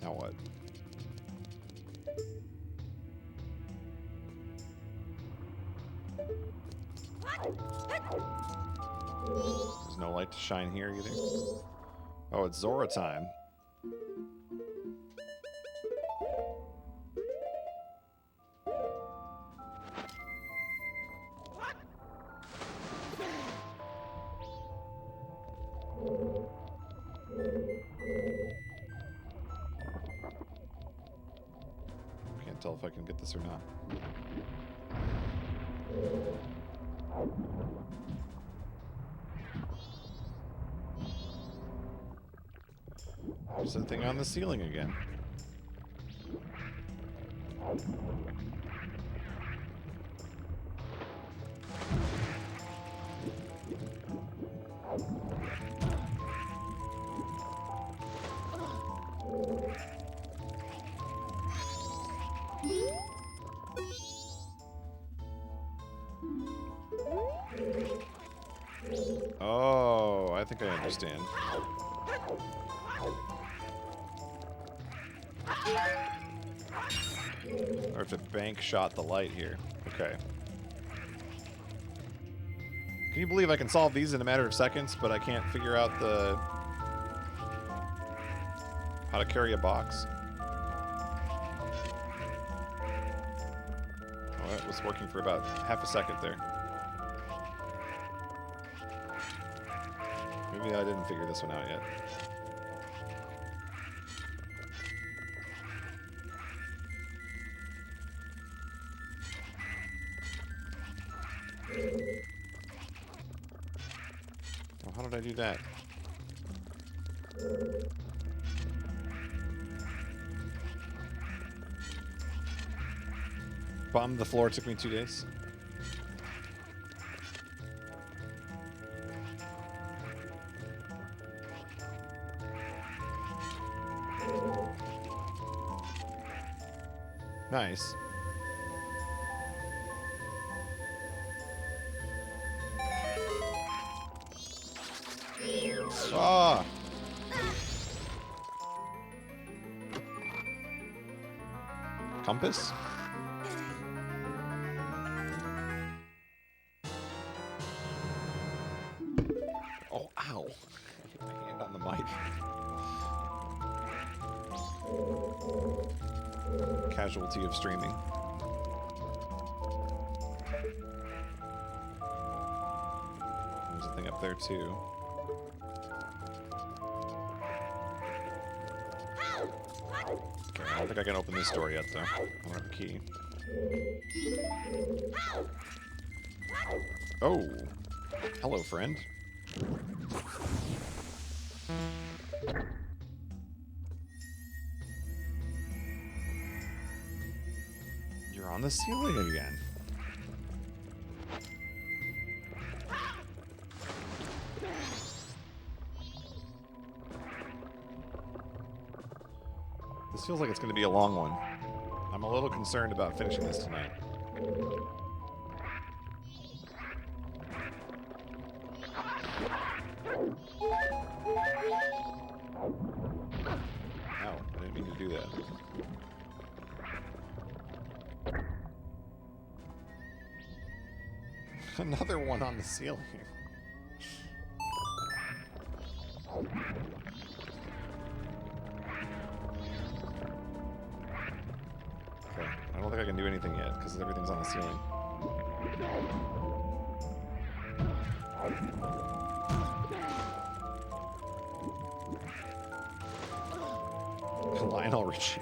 Now what? There's no light to shine here either. Oh, it's Zora time. Can't tell if I can get this or not. There's something on the ceiling again. Oh, I think I understand. Or if the bank shot the light here. Okay. Can you believe I can solve these in a matter of seconds, but I can't figure out the... how to carry a box? Oh, that was working for about half a second there. Maybe I didn't figure this one out yet. Oh, how did I do that? Bombed the floor, took me 2 days. Nice. Ah! Compass? Oh, ow. My hand on the mic. Casualty of streaming. There's a thing up there, too. Okay, I don't think I can open this door yet, though. I don't have a key. Oh! Hello, friend. You're on the ceiling again. This feels like it's going to be a long one. I'm a little concerned about finishing this tonight. Ow, I didn't mean to do that. Another one on the ceiling. Okay, I don't think I can do anything yet because everything's on the ceiling. Lionel Richie.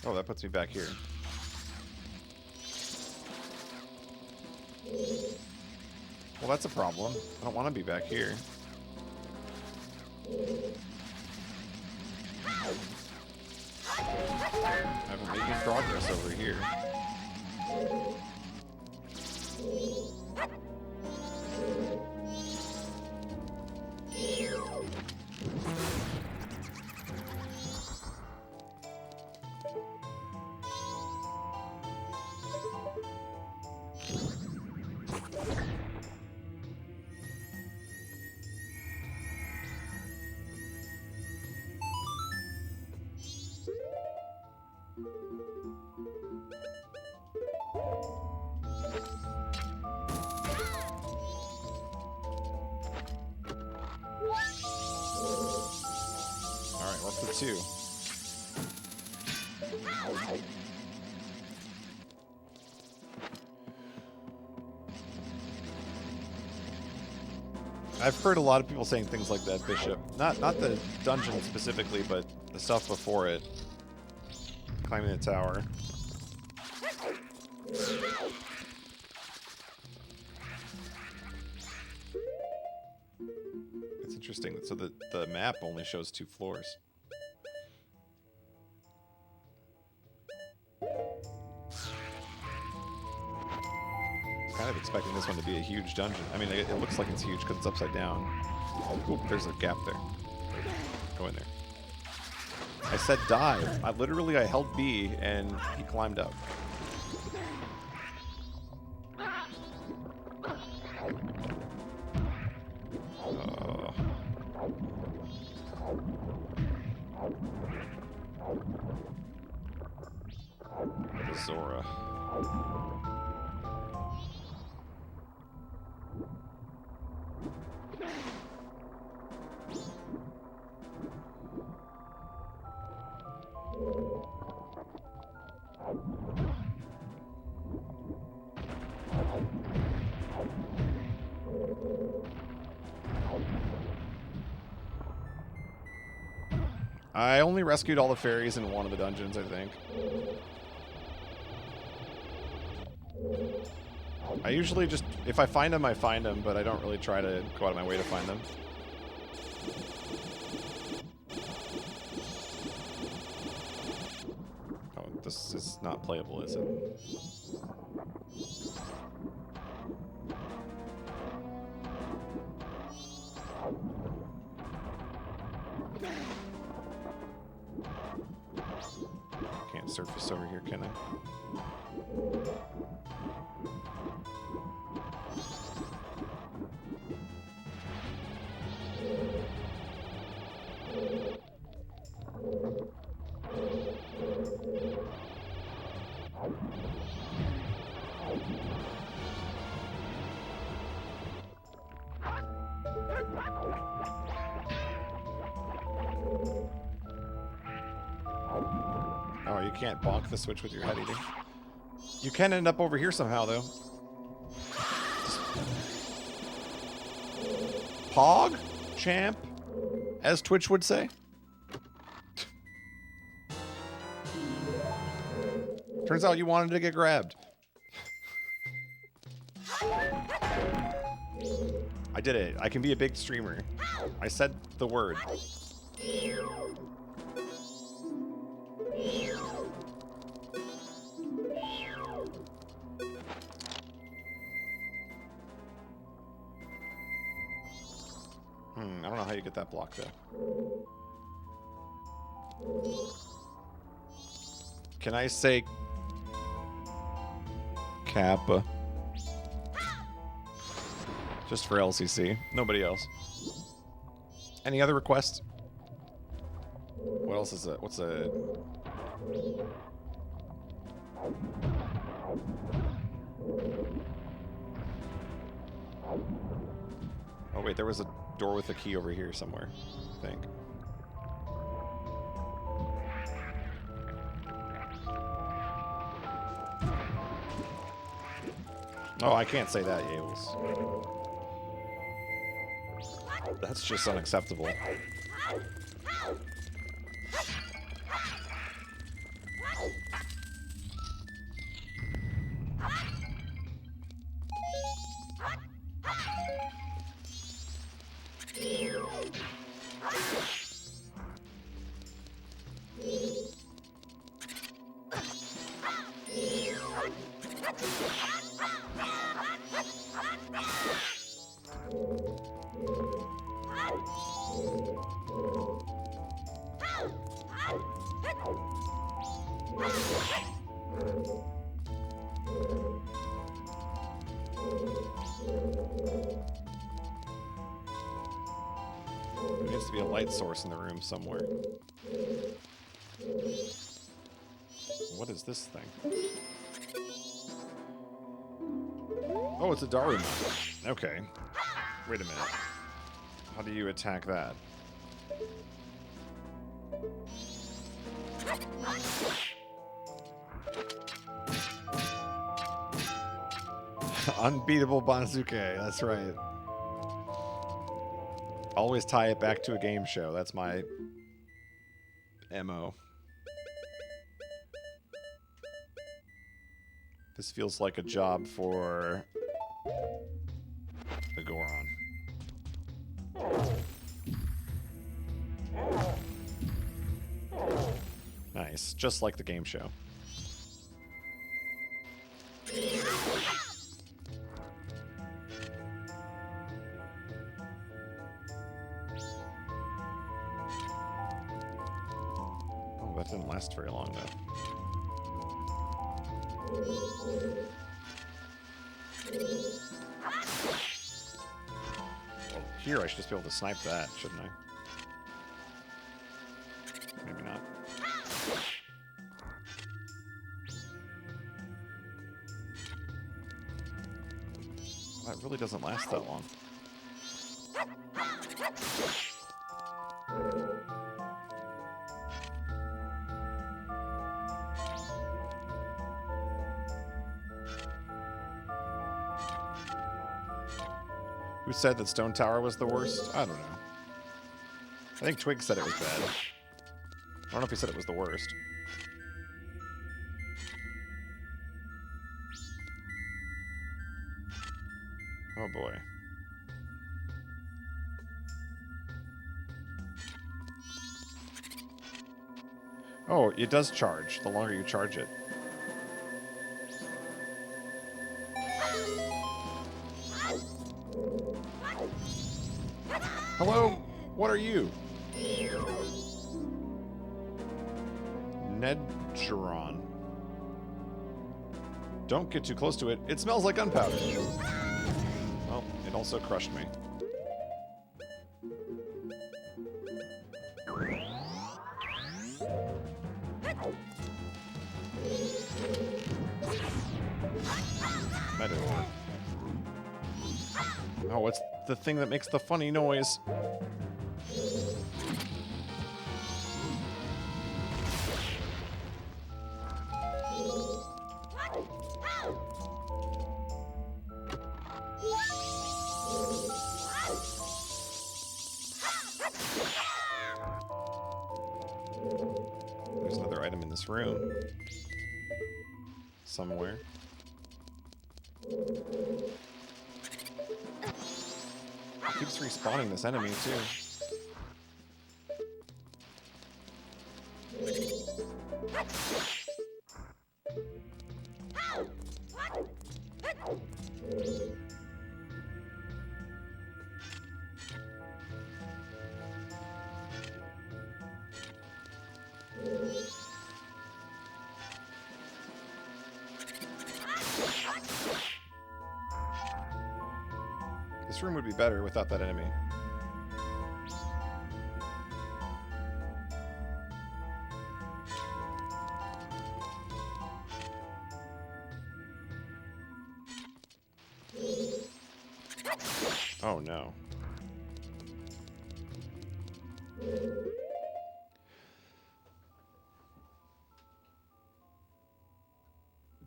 Oh, that puts me back here. Well, that's a problem. I don't want to be back here. I haven't made any progress over here. What's the 2? I've heard a lot of people saying things like that, Bishop. Not the dungeon specifically, but the stuff before it. Climbing the tower. It's interesting. So the map only shows 2 floors. Kind of expecting this one to be a huge dungeon. I mean, it looks like it's huge because it's upside down. Oop, there's a gap there. Go in there. I said dive. I held B and he climbed up. Zora. I only rescued all the fairies in one of the dungeons, I think. I usually just, if I find them, I find them, but I don't really try to go out of my way to find them. Oh, this is not playable, is it? Can't surface over here, can I? Oh, you can't bonk the switch with your head eating. You can end up over here somehow, though. Pog? Champ? As Twitch would say? Turns out you wanted to get grabbed. I did it. I can be a big streamer. I said the word. I don't know how you get that block there. Can I say Kappa? Just for LCC. Nobody else. Any other requests? What else is it? What's a... Oh wait, there was a door with a key over here somewhere, I think. Oh, I can't say that, Yables. That's just unacceptable. There needs to be a light source in the room somewhere. What is this thing? Oh, it's a Daruma. Okay. Wait a minute. How do you attack that? Unbeatable Banzuke, that's right. Always tie it back to a game show. That's my MO. This feels like a job for the Goron. Nice, just like the game show. Oh, that didn't last very long, though. Well, here I should just be able to snipe that, shouldn't I? Maybe not. That really doesn't last that long. Who said that Stone Tower was the worst? I don't know. I think Twig said it was bad. I don't know if he said it was the worst. Oh boy. Oh, it does charge the longer you charge it. Hello? What are you? Nedgeron. Don't get too close to it. It smells like gunpowder. Well, it also crushed me. Meteor. Oh, what's the thing that makes the funny noise? There's another item in this room. Somewhere. It keeps respawning this enemy, too. This room would be better without that enemy. Oh no.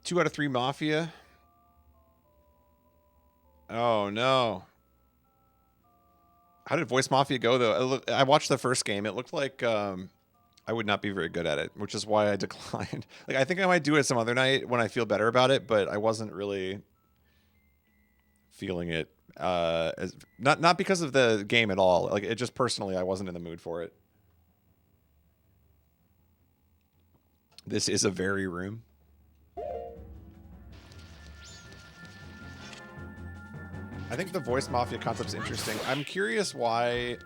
Two out of 3 Mafia. Oh no. How did Voice Mafia go though? I watched the first game. It looked like I would not be very good at it, which is why I declined. Like I think I might do it some other night when I feel better about it, but I wasn't really feeling it. As not because of the game at all. Like it just personally, I wasn't in the mood for it. This is a very room. I think the Voice Mafia concept's interesting. I'm curious why,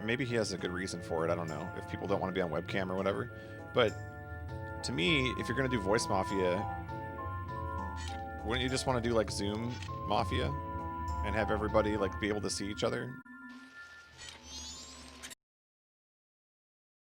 maybe he has a good reason for it, I don't know, if people don't want to be on webcam or whatever. But to me, if you're going to do Voice Mafia, wouldn't you just want to do like Zoom Mafia and have everybody like be able to see each other?